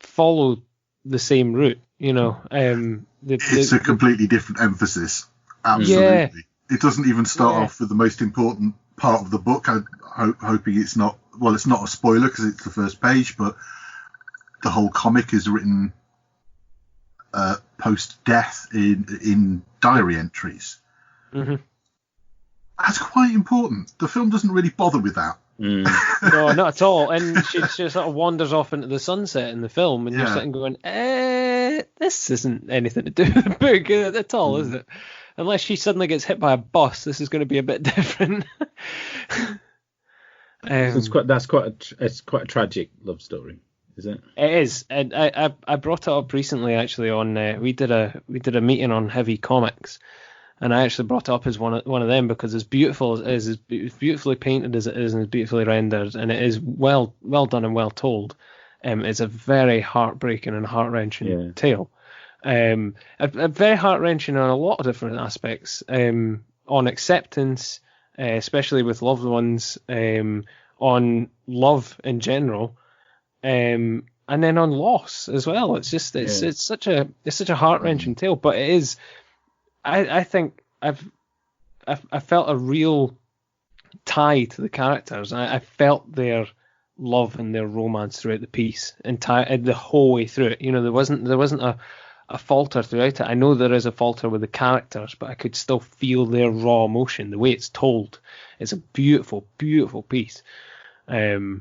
follow the same route, it's a completely different emphasis. Absolutely. Yeah. It doesn't even start off with the most important part of the book. I'm hoping it's not. Well, it's not a spoiler because it's the first page, but the whole comic is written post-death in diary entries. Mm-hmm. That's quite important. The film doesn't really bother with that. No, not at all. And she sort of wanders off into the sunset in the film, and you're sitting going, this isn't anything to do with the book at all, is it? Unless she suddenly gets hit by a bus, this is going to be a bit different. It's quite a tragic love story. is it? It is. And I brought it up recently, actually. On we did a meeting on heavy comics, and I actually brought it up as one of them because as beautiful as it is, as beautifully painted as it is, and as beautifully rendered, and it is well done and well told. It's a very heartbreaking and heart-wrenching tale. A very heart-wrenching on a lot of different aspects. On acceptance, especially with loved ones, on love in general, and then on loss as well. It's just it's such a heart-wrenching tale, but it is. I think I felt a real tie to the characters. I felt their love and their romance throughout the piece, the whole way through it. You know, there wasn't a falter throughout it. I know there is a falter with the characters, but I could still feel their raw emotion, the way it's told. It's a beautiful, beautiful piece. It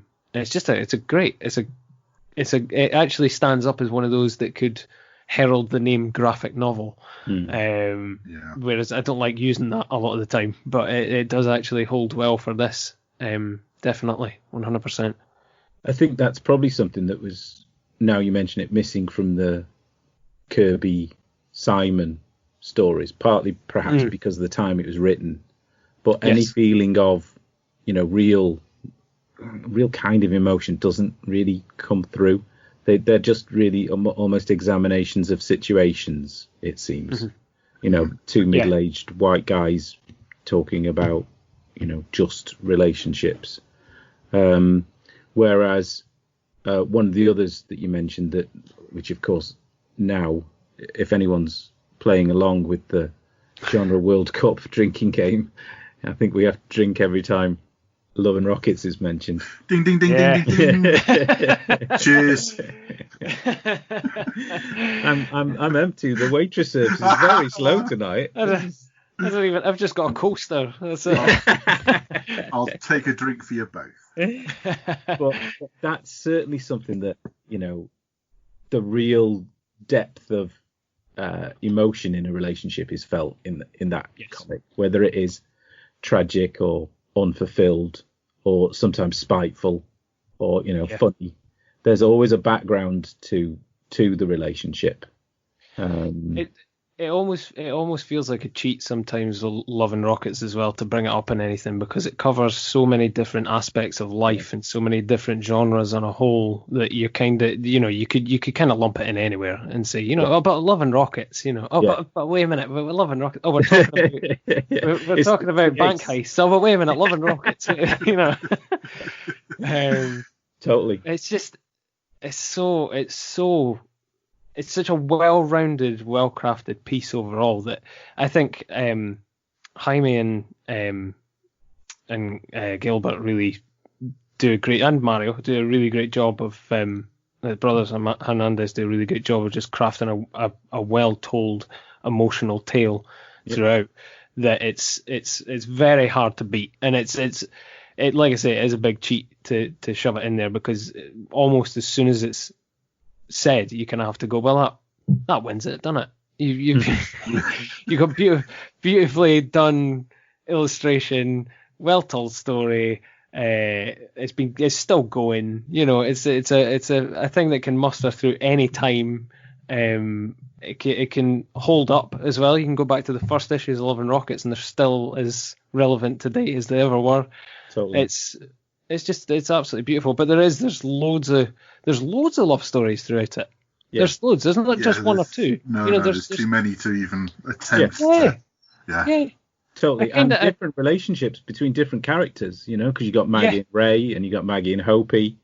actually stands up as one of those that could herald the name graphic novel. Whereas I don't like using that a lot of the time, but it does actually hold well for this. Definitely, 100%. I think that's probably something that was, now you mention it, missing from the Kirby Simon stories, partly perhaps because of the time it was written, but any feeling of, you know, real kind of emotion doesn't really come through. They're just really almost examinations of situations, it seems. You know, two middle-aged white guys talking about, you know, just relationships. Whereas one of the others that you mentioned, which of course now, if anyone's playing along with the Genre World Cup drinking game, I think we have to drink every time Love and Rockets is mentioned. Ding, ding, ding, ding, ding, ding. Cheers. I'm empty. The waitress service is very slow tonight. I've just got a coaster. That's it. I'll take a drink for you both. But that's certainly something that, you know, the real depth of emotion in a relationship is felt in that comic, whether it is tragic or unfulfilled or sometimes spiteful or, you know, funny. There's always a background to the relationship. It almost feels like a cheat sometimes, Love and Rockets as well, to bring it up in anything, because it covers so many different aspects of life and so many different genres on a whole that you kind of, you know, you could kind of lump it in anywhere and say, you know, oh, but Love and Rockets, you know, but wait a minute, we're Love and Rockets. Oh, we're talking about bank heists. Oh, but wait a minute, Love and Rockets, you know. Totally. It's just, it's such a well-rounded, well-crafted piece overall that I think Jaime and Gilbert really do a great, and Mario do a really great job of, the brothers Hernandez do a really great job of just crafting a well-told emotional tale throughout. That it's very hard to beat, and it like I say, it is a big cheat to shove it in there, because almost as soon as it's said, you kind of have to go, well, that wins it, doesn't it? You got beautifully done illustration, well told story. It's still going. You know, it's a thing that can muster through any time. It can hold up as well. You can go back to the first issues of Love and Rockets, and they're still as relevant today as they ever were. Totally. It's absolutely beautiful. But there's loads of love stories throughout it. Yeah. There's loads, isn't there? Just one or two. No, there's too many to even attempt. Yeah. Totally. And different relationships between different characters, you know, because you got Maggie and Ray, and you got Maggie and Hopi.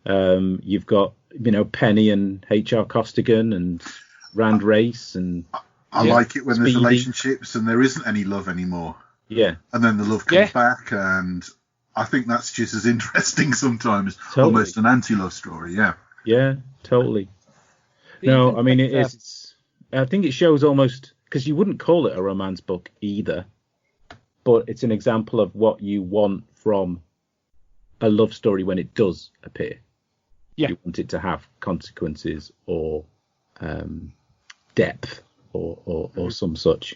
You've got, you know, Penny and H.R. Costigan and Rand Race, and I like it when there's relationships and there isn't any love anymore. Yeah. And then the love comes back, and I think that's just as interesting sometimes. Totally. Almost an anti-love story, yeah. Yeah, totally. No, I mean, it is. I think it shows almost, because you wouldn't call it a romance book either, but it's an example of what you want from a love story when it does appear. Yeah. You want it to have consequences or depth or some such.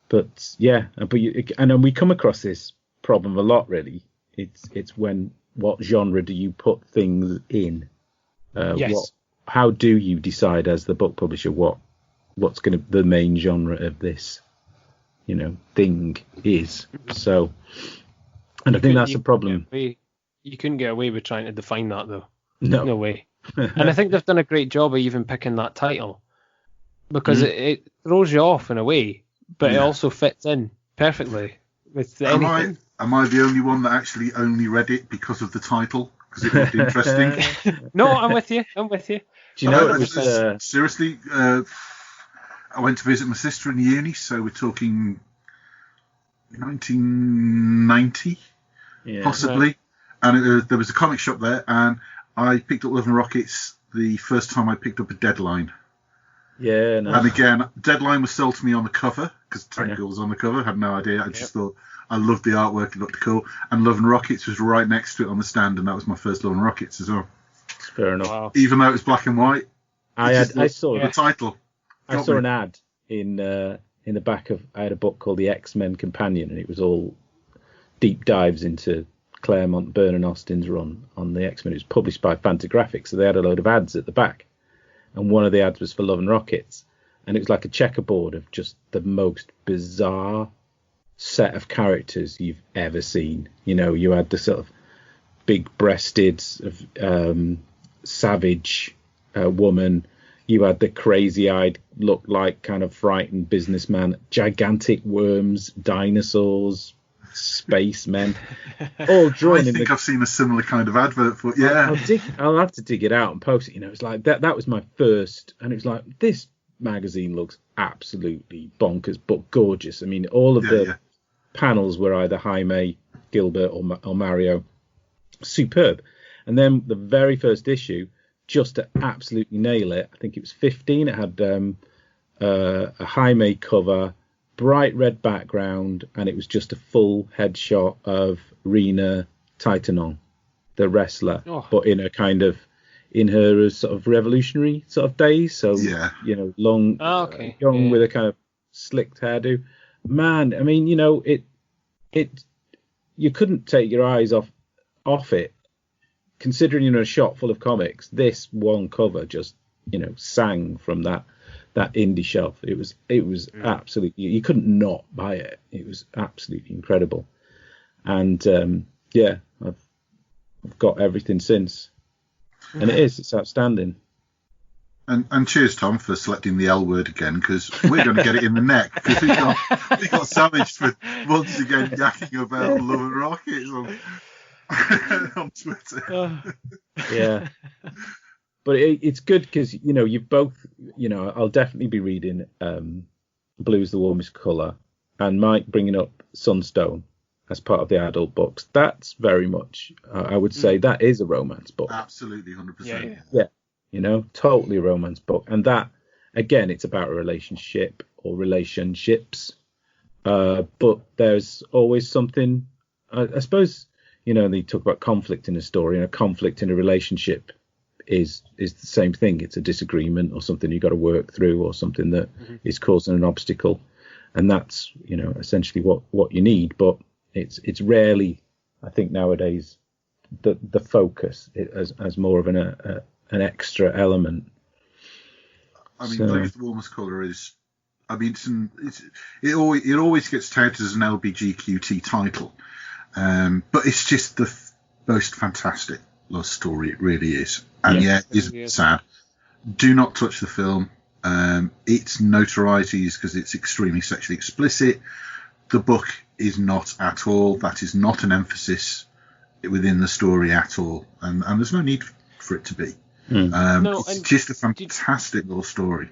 But yeah, and we come across this problem a lot, really. It's when, what genre do you put things in? Yes. How do you decide as the book publisher what's going to the main genre of this, thing is? So, and I think that's the problem. You couldn't get away with trying to define that, though. No way. And I think they've done a great job of even picking that title, because it throws you off in a way, but it also fits in perfectly with anything. Am I the only one that actually only read it because of the title? Because it looked interesting. No, I'm with you. Do you know it was seriously? I went to visit my sister in uni, so we're talking 1990, possibly. Right. And there was a comic shop there, and I picked up Love and Rockets the first time I picked up a Deadline. Yeah, no. And again, Deadline was sold to me on the cover, because Tank Girl was on the cover. I had no idea. I just thought I loved the artwork. It looked cool. And Love and Rockets was right next to it on the stand, and that was my first Love and Rockets as well. Fair enough. Wow. Even though it was black and white. I saw the title. I saw an ad in the back of. I had a book called The X-Men Companion, and it was all deep dives into Claremont, Byrne and Austin's run on the X-Men. It was published by Fantagraphics, so they had a load of ads at the back, and one of the ads was for Love and Rockets, and it was like a checkerboard of just the most bizarre set of characters you've ever seen. You had the sort of big-breasted, savage woman. You had the crazy-eyed, looked like kind of frightened businessman, gigantic worms, dinosaurs, spacemen, all drawn in. I think I've seen a similar kind of advert for. Yeah, I'll have to dig it out and post it. It's like that was my first, and it was like, this magazine looks absolutely bonkers but gorgeous. I mean, all of the panels were either Jaime, Gilbert, or Mario. Superb. And then the very first issue, just to absolutely nail it, I think it was 15. It had a Jaime cover, bright red background, and it was just a full headshot of Rena Titanon, the wrestler, but in her sort of revolutionary sort of days. So long, young with a kind of slicked hairdo. Man, I mean, it you couldn't take your eyes off it. Considering a shop full of comics, this one cover just sang from that indie shelf. It was absolutely, you couldn't not buy it. It was absolutely incredible. And I've got everything since, and it's outstanding. And cheers, Tom, for selecting the L word again, because we're going to get it in the neck, because we got savaged for once again yakking about Love and Rockets on Twitter. Yeah. But it's good because, you've both, I'll definitely be reading Blue's the Warmest Colour, and Mike bringing up Sunstone as part of the adult books. That's very much, I would say, that is a romance book. Absolutely, 100%. Yeah. Totally a romance book. And that, again, it's about a relationship or relationships. But there's always something, I suppose, they talk about conflict in a story, and a conflict in a relationship is the same thing. It's a disagreement or something you got to work through, or something that is causing an obstacle, and that's essentially what you need. But it's rarely, I think nowadays, the focus as more of an extra element. I mean, Blue's the Warmest Colour is. I mean, it always gets touted as an LBGQT title, but it's just the most fantastic love story. It really is. And it's sad. Do not touch the film. Its notoriety is because it's extremely sexually explicit. The book is not at all. That is not an emphasis within the story at all. And there's no need for it to be. It's just a fantastic little story.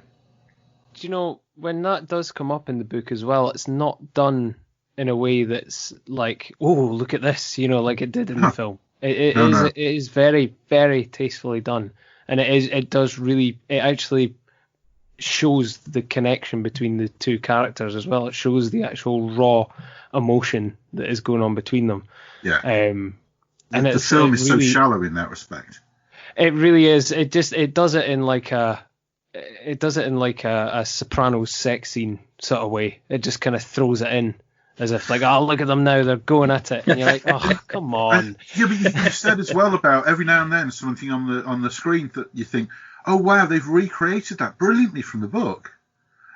Do you know, when that does come up in the book as well, it's not done in a way that's like, oh, look at this, like it did in the film. It is very, very tastefully done, and it actually shows the connection between the two characters as well. It shows the actual raw emotion that is going on between them. Yeah. And the film is really, so shallow in that respect. It really is. It does it in like a Sopranos sex scene sort of way. It just kind of throws it in. as if like, oh, look at them now, they're going at it, and you're like, oh, come on. Yeah, but you said as well about every now and then something on the screen that you think, oh wow, they've recreated that brilliantly from the book,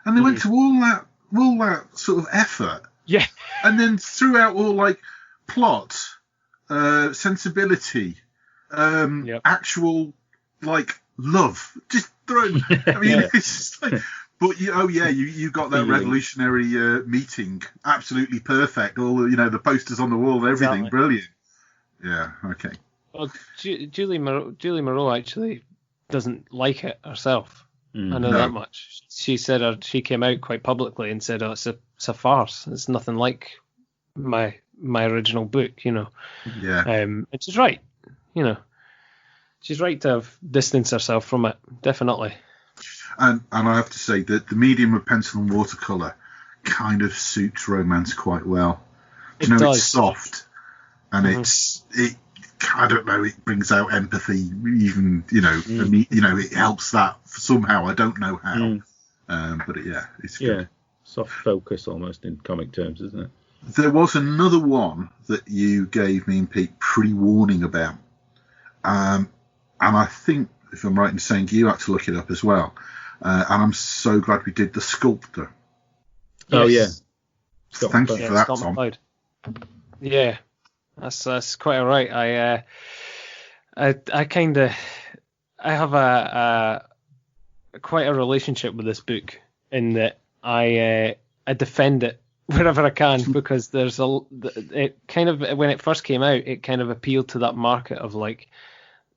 and they went to all that sort of effort, yeah, and then throughout all like plot, sensibility, actual like love, just thrown. I mean, it's just like. But you got that revolutionary meeting, absolutely perfect. All the posters on the wall, everything, brilliant. Yeah, okay. Well, Julie Moreau actually doesn't like it herself. I know that much. She said she came out quite publicly and said, "Oh, it's a farce. It's nothing like my original book." Yeah. And she's right. She's right to have distanced herself from it, definitely. And I have to say that the medium of pencil and watercolour kind of suits romance quite well. It's soft, and I don't know, it brings out empathy, even, it helps that somehow. I don't know how. But it's good. Yeah, soft focus almost in comic terms, isn't it? There was another one that you gave me and Pete pre-warning about. And I think, if I'm right in saying, you had to look it up as well. And I'm so glad we did The Sculptor. Oh, yeah. Thank you for that, Tom. McLeod. Yeah, that's quite all right. I have a quite a relationship with this book in that I defend it wherever I can, because it kind of, when it first came out, it kind of appealed to that market of like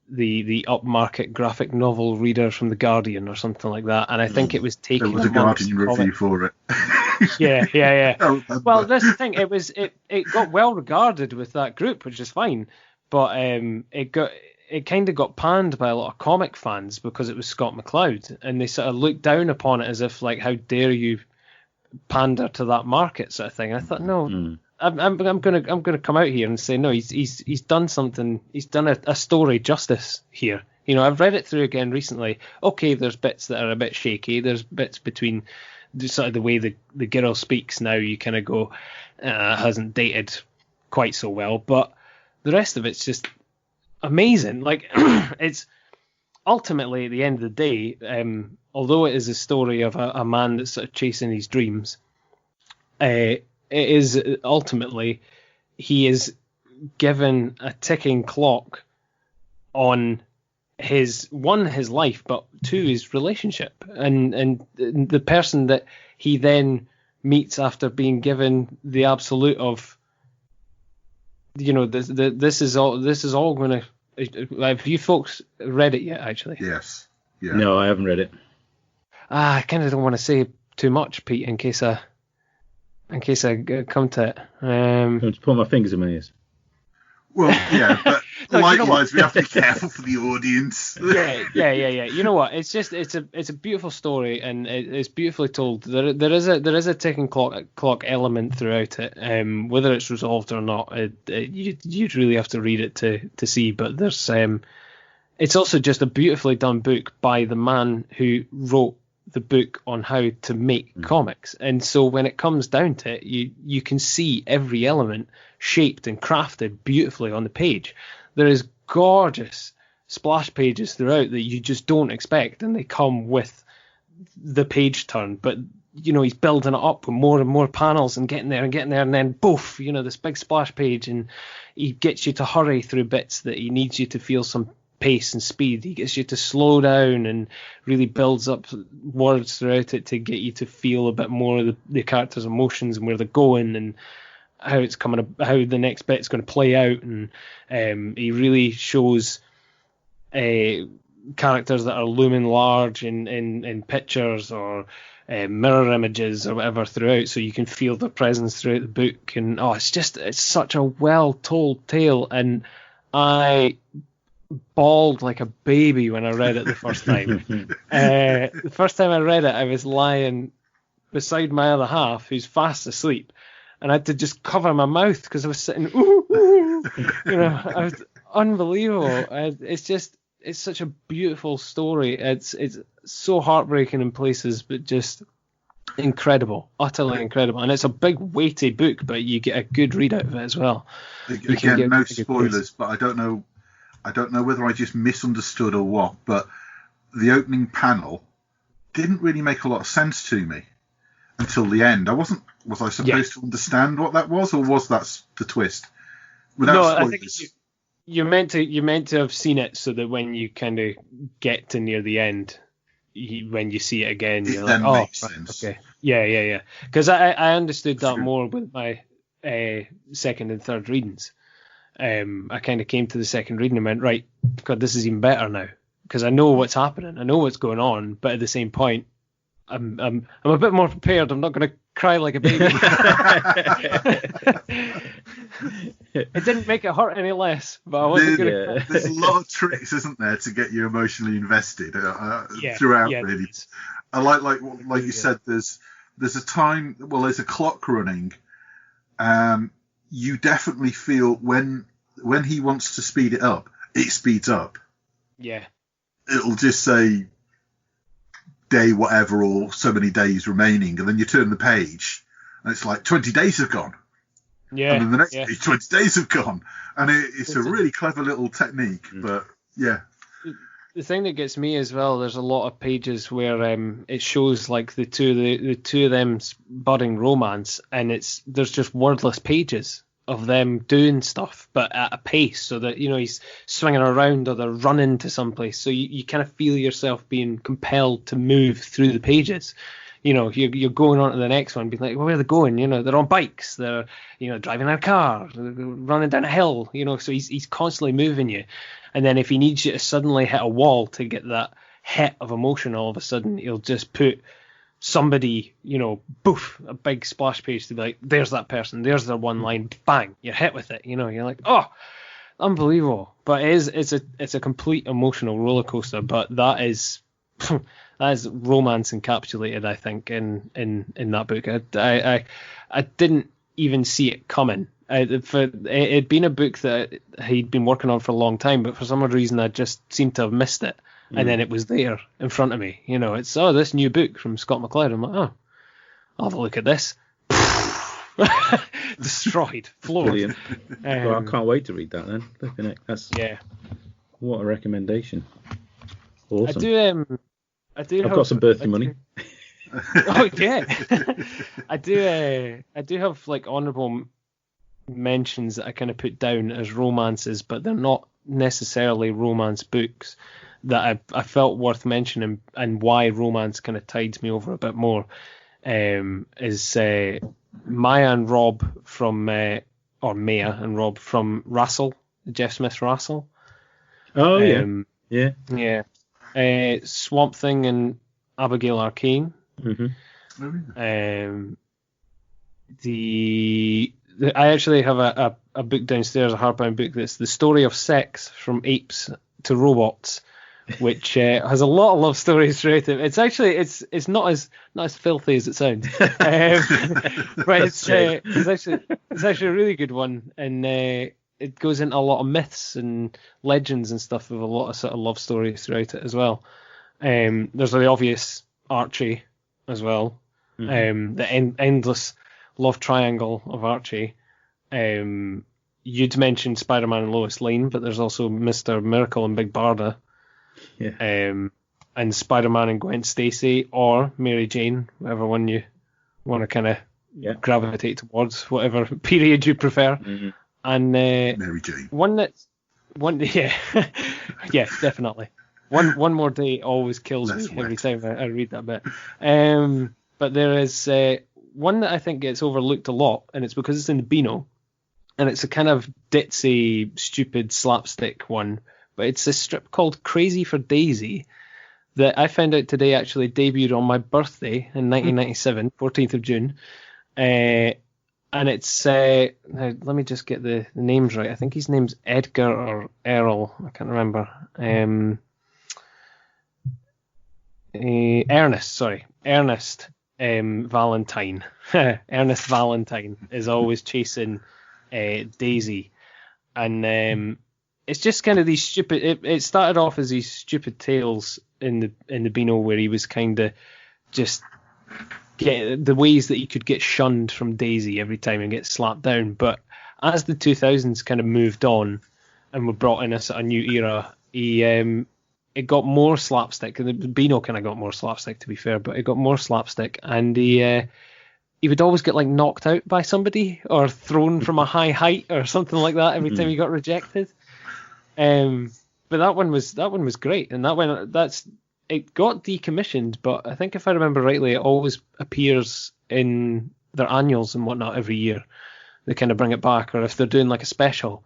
the upmarket graphic novel reader from The Guardian or something like that, and I think it was taken. There was a Guardian review for it. Yeah. Well, that's the thing. It got well regarded with that group, which is fine, but it kind of got panned by a lot of comic fans because it was Scott McCloud, and they sort of looked down upon it as if like, how dare you pander to that market, sort of thing. And I thought, no. I'm gonna come out here and say no. He's done something. He's done a story justice here. I've read it through again recently. Okay, there's bits that are a bit shaky. There's bits between sort of the way the girl speaks now. You kind of go, hasn't dated quite so well. But the rest of it's just amazing. Like it's ultimately at the end of the day, although it is a story of a man that's sort of chasing his dreams. It is ultimately, he is given a ticking clock on his life, but two, his relationship, and the person that he then meets after being given the absolute of, this is all going to. Have you folks read it yet? Actually, yes. Yeah. No, I haven't read it. I kind of don't want to say too much, Pete, in case I come to it. I'm to put my fingers in my ears. Well, yeah, but likewise, we have to be careful for the audience. Yeah. You know what? It's a beautiful story, and it's beautifully told. There is a ticking clock element throughout it. Whether it's resolved or not, you'd really have to read it to see. But there's it's also just a beautifully done book by the man who wrote the book on how to make comics, and so when it comes down to it, you can see every element shaped and crafted beautifully on the page. There is gorgeous splash pages throughout that you just don't expect, and they come with the page turn, but he's building it up with more and more panels and getting there, and then boof, this big splash page, and he gets you to hurry through bits that he needs you to feel some pace and speed. He gets you to slow down and really builds up words throughout it to get you to feel a bit more of the characters' emotions and where they're going and how it's coming, how the next bit's going to play out. And he really shows characters that are looming large in pictures or mirror images or whatever throughout, so you can feel their presence throughout the book. And it's such a well told tale, and I bawled like a baby when I read it the first time. The first time I read it, I was lying beside my other half, who's fast asleep, and I had to just cover my mouth because I was sitting, I was unbelievable. It's such a beautiful story. It's so heartbreaking in places, but just incredible, utterly incredible, and it's a big weighty book, but you get a good read out of it as well. Again, no spoilers, but I don't know whether I just misunderstood or what, but the opening panel didn't really make a lot of sense to me until the end. Was I supposed to understand what that was, or was that the twist? Without spoilers. I think you're meant to have seen it, so that when you kind of get to near the end, when you see it again, you're like, oh, makes sense. Okay, yeah. Because I understood that more with my second and third readings. I kind of came to the second reading and went, right, God, this is even better now, because I know what's happening, I know what's going on, but at the same point, I'm a bit more prepared. I'm not going to cry like a baby. It didn't make it hurt any less, but I wasn't going to. There's a lot of tricks, isn't there, to get you emotionally invested throughout. Yeah, really, I like you said. There's a time. Well, there's a clock running. You definitely feel when he wants to speed it up, it speeds up. Yeah. It'll just say day whatever or so many days remaining, and then you turn the page and it's like 20 days have gone. Yeah. And then the next page, 20 days have gone. And it's a really clever little technique, but yeah. The thing that gets me as well, there's a lot of pages where it shows like the two of them's budding romance, and there's just wordless pages of them doing stuff, but at a pace, so that, you know, he's swinging around or they're running to someplace, so you kind of feel yourself being compelled to move through the pages. You know, you're going on to the next one, being like, well, where are they going? You know, they're on bikes, they're, you know, driving a car, they're running down a hill, you know, so he's constantly moving you. And then if he needs you to suddenly hit a wall to get that hit of emotion, all of a sudden he'll just put somebody, you know, boof, a big splash page to be like, there's that person, there's their one line, bang, you're hit with it, you know, you're like, oh, unbelievable. But it's a complete emotional roller coaster, but that is romance encapsulated, I think, in that book. I didn't even see it coming. It'd been a book that he'd been working on for a long time, but for some odd reason I just seemed to have missed it. And then it was there in front of me. You know, it's, this new book from Scott McCloud. I'm like, oh, I'll have a look at this. Destroyed, floored. Brilliant. Well, I can't wait to read that then. Look at it. What a recommendation. Awesome. I've got some birthday money. Oh yeah. I do have like honourable mentions that I kind of put down as romances, but they're not necessarily romance books, that I felt worth mentioning, and why romance kind of tides me over a bit more, is Maya and Rob from Maya and Rob from Rassle, Jeff Smith's Rassle. Oh yeah. Swamp Thing and Abigail Arcane. Mm-hmm. I actually have a book downstairs, a hardbound book, that's The Story of Sex from Apes to Robots, which has a lot of love stories throughout it. It's actually it's not as filthy as it sounds, but it's actually a really good one, and it goes into a lot of myths and legends and stuff with a lot of sort of love stories throughout it as well. There's the obvious Archie as well, the endless love triangle of Archie. You'd mentioned Spider-Man and Lois Lane, but there's also Mr. Miracle and Big Barda. Yeah. And Spider-Man and Gwen Stacy, or Mary Jane, whatever one you want to kind of gravitate towards, whatever period you prefer. Mm-hmm. And Mary Jane. Yeah, definitely. One More Day always kills me every time I read that bit. But there is one that I think gets overlooked a lot, and it's because it's in the Beano, and it's a kind of ditzy, stupid slapstick one. But it's a strip called Crazy for Daisy that I found out today actually debuted on my birthday in 1997, 14th of June. And it's, let me just get the names right. I think his name's Edgar or Errol. I can't remember. Ernest Valentine. Ernest Valentine is always chasing Daisy. And it's just kind of these stupid. It started off as these stupid tales in the Beano, where he was kind of just get the ways that he could get shunned from Daisy every time and get slapped down. But as the 2000s kind of moved on and were brought in a sort of new era, it got more slapstick. Beano kind of got more slapstick, to be fair, but it got more slapstick, and he would always get like knocked out by somebody or thrown from a high height or something like that every time he got rejected. But that one was great, and it got decommissioned. But I think if I remember rightly, it always appears in their annuals and whatnot every year. They kind of bring it back, or if they're doing like a special,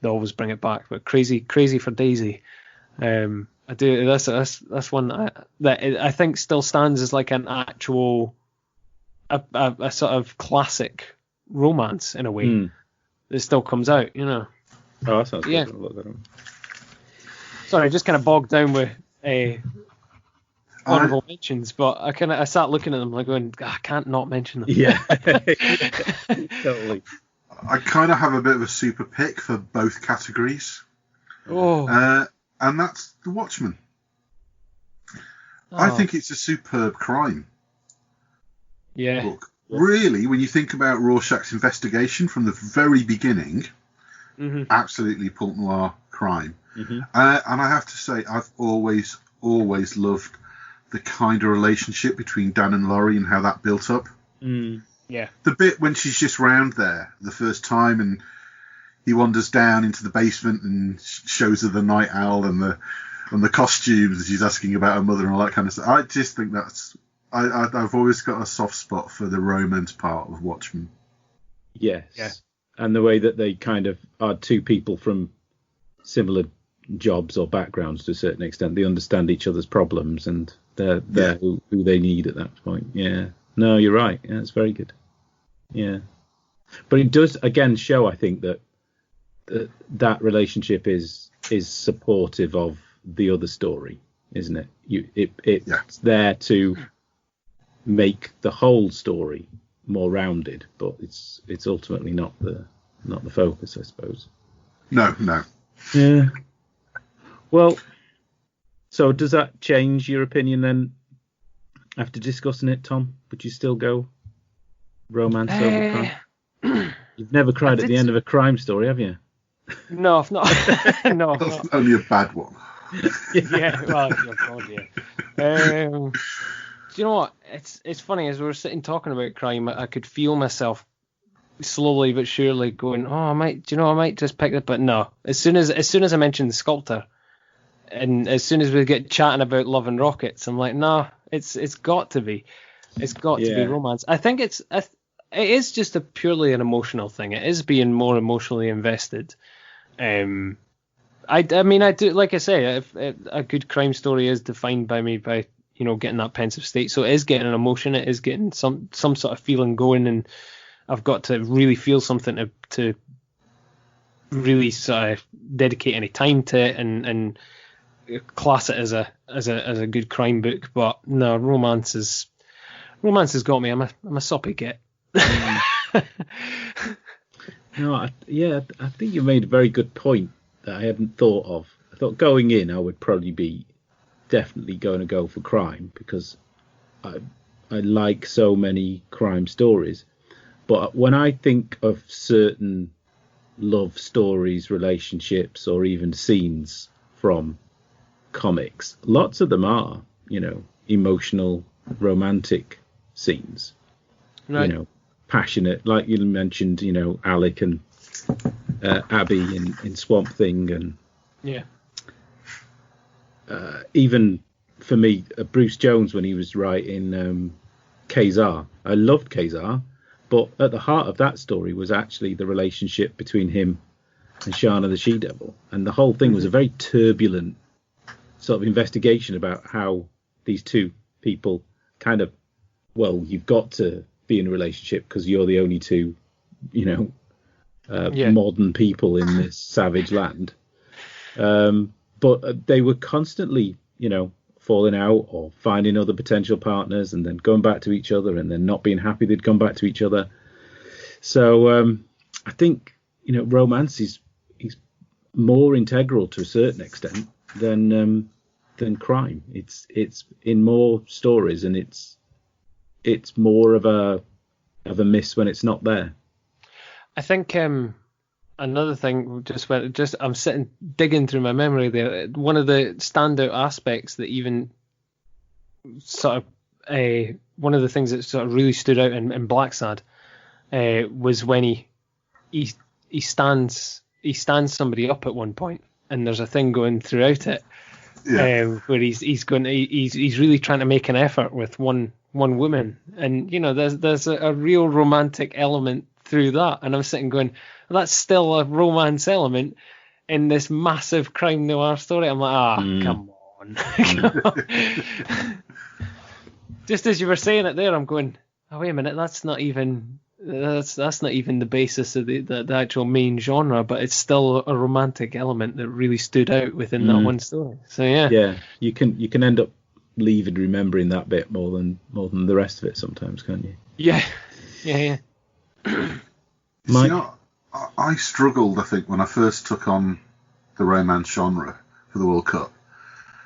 they always bring it back. But crazy for Daisy. I do. That's one that I think still stands as like an actual a sort of classic romance in a way. It still comes out, you know. Oh, that sounds yeah. good. I'll look that up. Sorry, I just kind of bogged down with honourable mentions, but I sat looking at them like going, I can't not mention them. Yeah, totally. I kind of have a bit of a super pick for both categories. Oh. And that's The Watchmen. I think it's a superb crime book. Really, when you think about Rorschach's investigation from the very beginning, absolutely Pop Noir crime. And I have to say, I've always loved the kind of relationship between Dan and Laurie and how that built up. Yeah. The bit when she's just round there the first time and he wanders down into the basement and shows her the night owl and the costumes, and she's asking about her mother and all that kind of stuff. I just think that's... I've always got a soft spot for the romance part of Watchmen. Yes. Yeah. And the way that they kind of are two people from similar jobs or backgrounds to a certain extent. They understand each other's problems and they're who they need at that point. Yeah. No, you're right. Yeah, it's very good. Yeah. But it does, again, show, I think, that that relationship is supportive of the other story, isn't it? It's there to make the whole story more rounded, but it's ultimately not the focus, I suppose. No. Yeah. Well, so does that change your opinion then after discussing it, Tom? Would you still go romance over crime? You've never cried at the end of a crime story, have you? No, I've not. No, I've That's not. only a bad one. Yeah, well, oh God, yeah. Do you know what? It's funny, as we were sitting talking about crime, I could feel myself slowly but surely going, I might just pick it, but no. As soon as I mentioned the sculptor, and as soon as we get chatting about Love and Rockets, I'm like, no, it's got to be romance. I think it is just a purely an emotional thing. It is being more emotionally invested. I mean, I do, like I say, a good crime story is defined by getting that pensive state. So it is getting an emotion. It is getting some sort of feeling going, and I've got to really feel something to really sort of dedicate any time to it and class it as a good crime book. But no, romance has got me. I'm a soppy git. No, I think you made a very good point that I hadn't thought of. I thought going in, I would probably be definitely going to go for crime because I like so many crime stories. But when I think of certain love stories, relationships, or even scenes from comics, lots of them are, emotional, romantic scenes. Right. Passionate, like you mentioned, Alec and Abby in Swamp Thing, and even for me, Bruce Jones when he was writing Kazar. I loved Kazar, but at the heart of that story was actually the relationship between him and Shana the She-Devil, and the whole thing was a very turbulent sort of investigation about how these two people kind of, you've got to be in a relationship because you're the only two, modern people in this savage land. But they were constantly, falling out or finding other potential partners and then going back to each other and then not being happy they'd come back to each other. So I think, romance is more integral to a certain extent than crime. It's in more stories, and it's it's more of a miss when it's not there. I think another thing I'm sitting digging through my memory there. One of the standout aspects that even sort of one of the things that sort of really stood out in Black Sad was when he stands somebody up at one point, and there's a thing going throughout it where he's really trying to make an effort with one woman, and there's a real romantic element through that, and I'm sitting going, well, that's still a romance element in this massive crime noir story. I'm like, come on. Just as you were saying it there, I'm going, oh wait a minute, that's not even the basis of the actual main genre, but it's still a romantic element that really stood out within that one story. So yeah, you can end up remembering that bit more than the rest of it sometimes, can't you? Yeah. See, I struggled, I think, when I first took on the romance genre for the World Cup,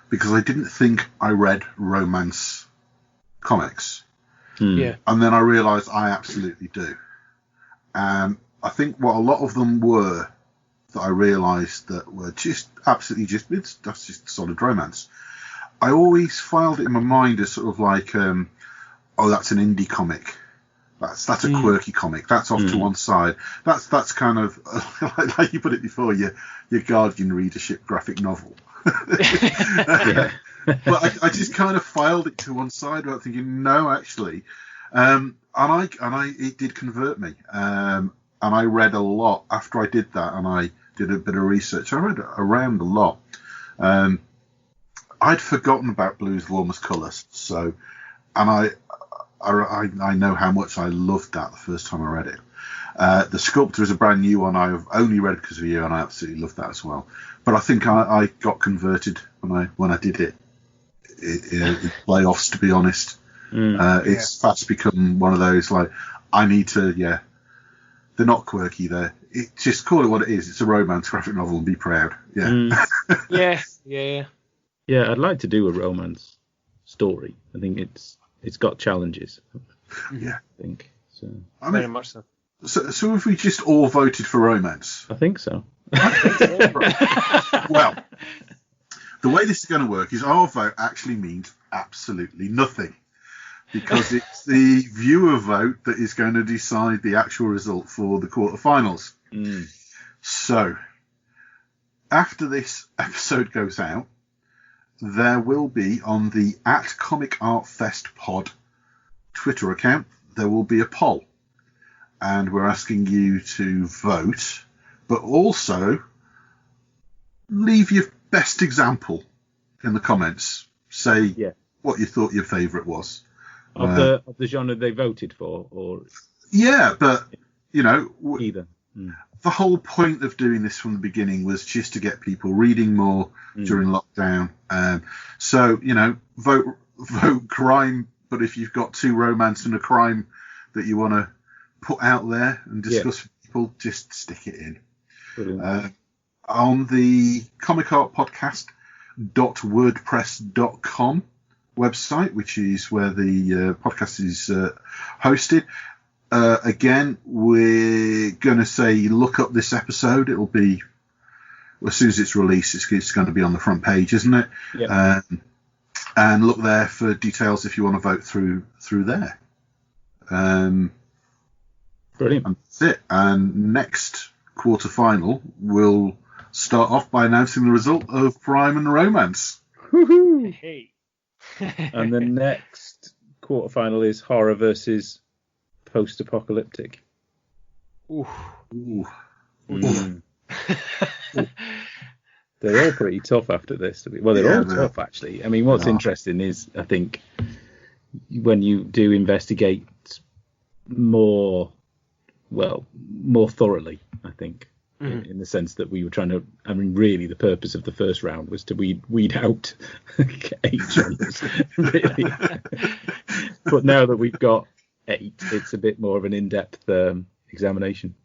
because I didn't think I read romance comics. Yeah. And then I realised I absolutely do. And I think what a lot of them were that I realised that were just absolutely that's just solid romance. I always filed it in my mind as sort of like, that's an indie comic. That's a quirky comic. That's off to one side. That's kind of like you put it before, your Guardian readership graphic novel. But I just kind of filed it to one side without thinking, no, actually, and it did convert me. And I read a lot after I did that, and I did a bit of research. I read around a lot. I'd forgotten about Blue's Warmest Colours, and I know how much I loved that the first time I read it. The Sculptor is a brand new one I've only read because of you, and I absolutely loved that as well. But I think I got converted when I did it in playoffs, to be honest. It's fast become one of those, like, I need to, they're not quirky, just call it what it is. It's a romance graphic novel and be proud. Yeah. Yeah, I'd like to do a romance story. I think it's got challenges. Yeah. I think so. Very much so. So have we just all voted for romance? I think so. Well, the way this is going to work is our vote actually means absolutely nothing, because it's the viewer vote that is going to decide the actual result for the quarterfinals. So, after this episode goes out, there will be on the @ComicArtFestPod Twitter account, there will be a poll, and we're asking you to vote, but also leave your best example in the comments. Say what you thought your favourite was. Of the genre they voted for, or... Yeah, but, either. The whole point of doing this from the beginning was just to get people reading more during lockdown. So, vote crime, but if you've got two romance and a crime that you want to put out there and discuss with people, just stick it in. On the comicartpodcast.wordpress.com website, which is where the podcast is hosted. Again, we're going to say look up this episode. It'll be, as soon as it's released, it's going to be on the front page, isn't it? Yeah. And look there for details if you want to vote through there. Brilliant. And that's it. And next quarterfinal, we'll start off by announcing the result of Crime and Romance. Woohoo! Hey. And the next quarterfinal is horror versus post-apocalyptic. Ooh. They're all pretty tough after this. Well, they're all tough, actually. I mean, what's interesting is, I think, when you do investigate more thoroughly, I think, in the sense that we were trying to, I mean, really the purpose of the first round was to weed out 8 genres, really. But now that we've got 8, it's a bit more of an in-depth examination.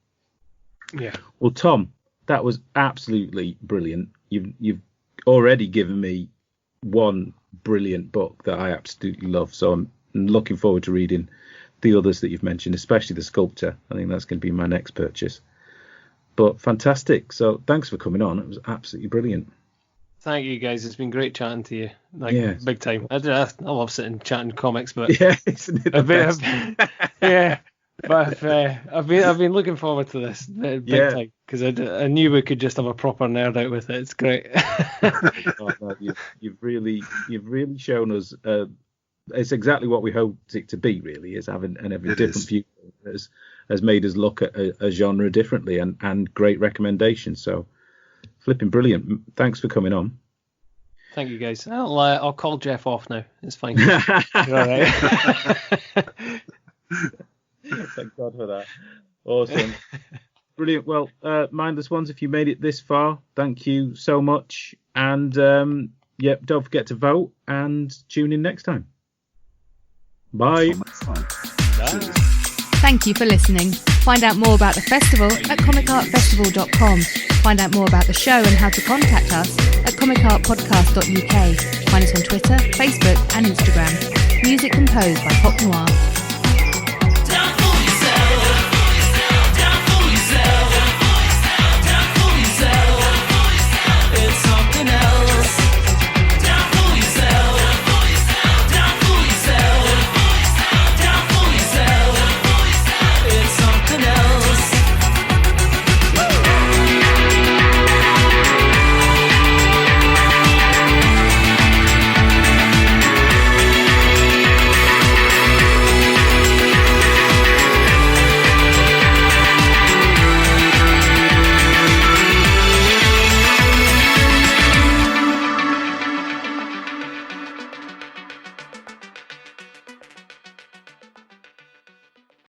Yeah. Well, Tom, that was absolutely brilliant. You've already given me one brilliant book that I absolutely love, so I'm And looking forward to reading the others that you've mentioned, especially the Sculptor. I think that's going to be my next purchase. But fantastic. So thanks for coming on. It was absolutely brilliant. Thank you, guys. It's been great chatting to you. Big time. I love sitting chatting comics, but isn't it the best? But I've been looking forward to this big time because I knew we could just have a proper nerd out with it. It's great. You've really shown us. It's exactly what we hoped it to be. Really, is having every different view has made us look at a genre differently, and great recommendations. So. Flipping brilliant. Thanks for coming on. Thank you, guys. I'll call Jeff off now. It's fine. You're all right. Thank God for that. Awesome. Brilliant. Well, Mindless Ones, if you made it this far, thank you so much. And, don't forget to vote and tune in next time. Bye. Bye. Thank you for listening. Find out more about the festival at comicartfestival.com. Find out more about the show and how to contact us at comicartpodcast.uk. Find us on Twitter, Facebook and Instagram. Music composed by Pop Noir.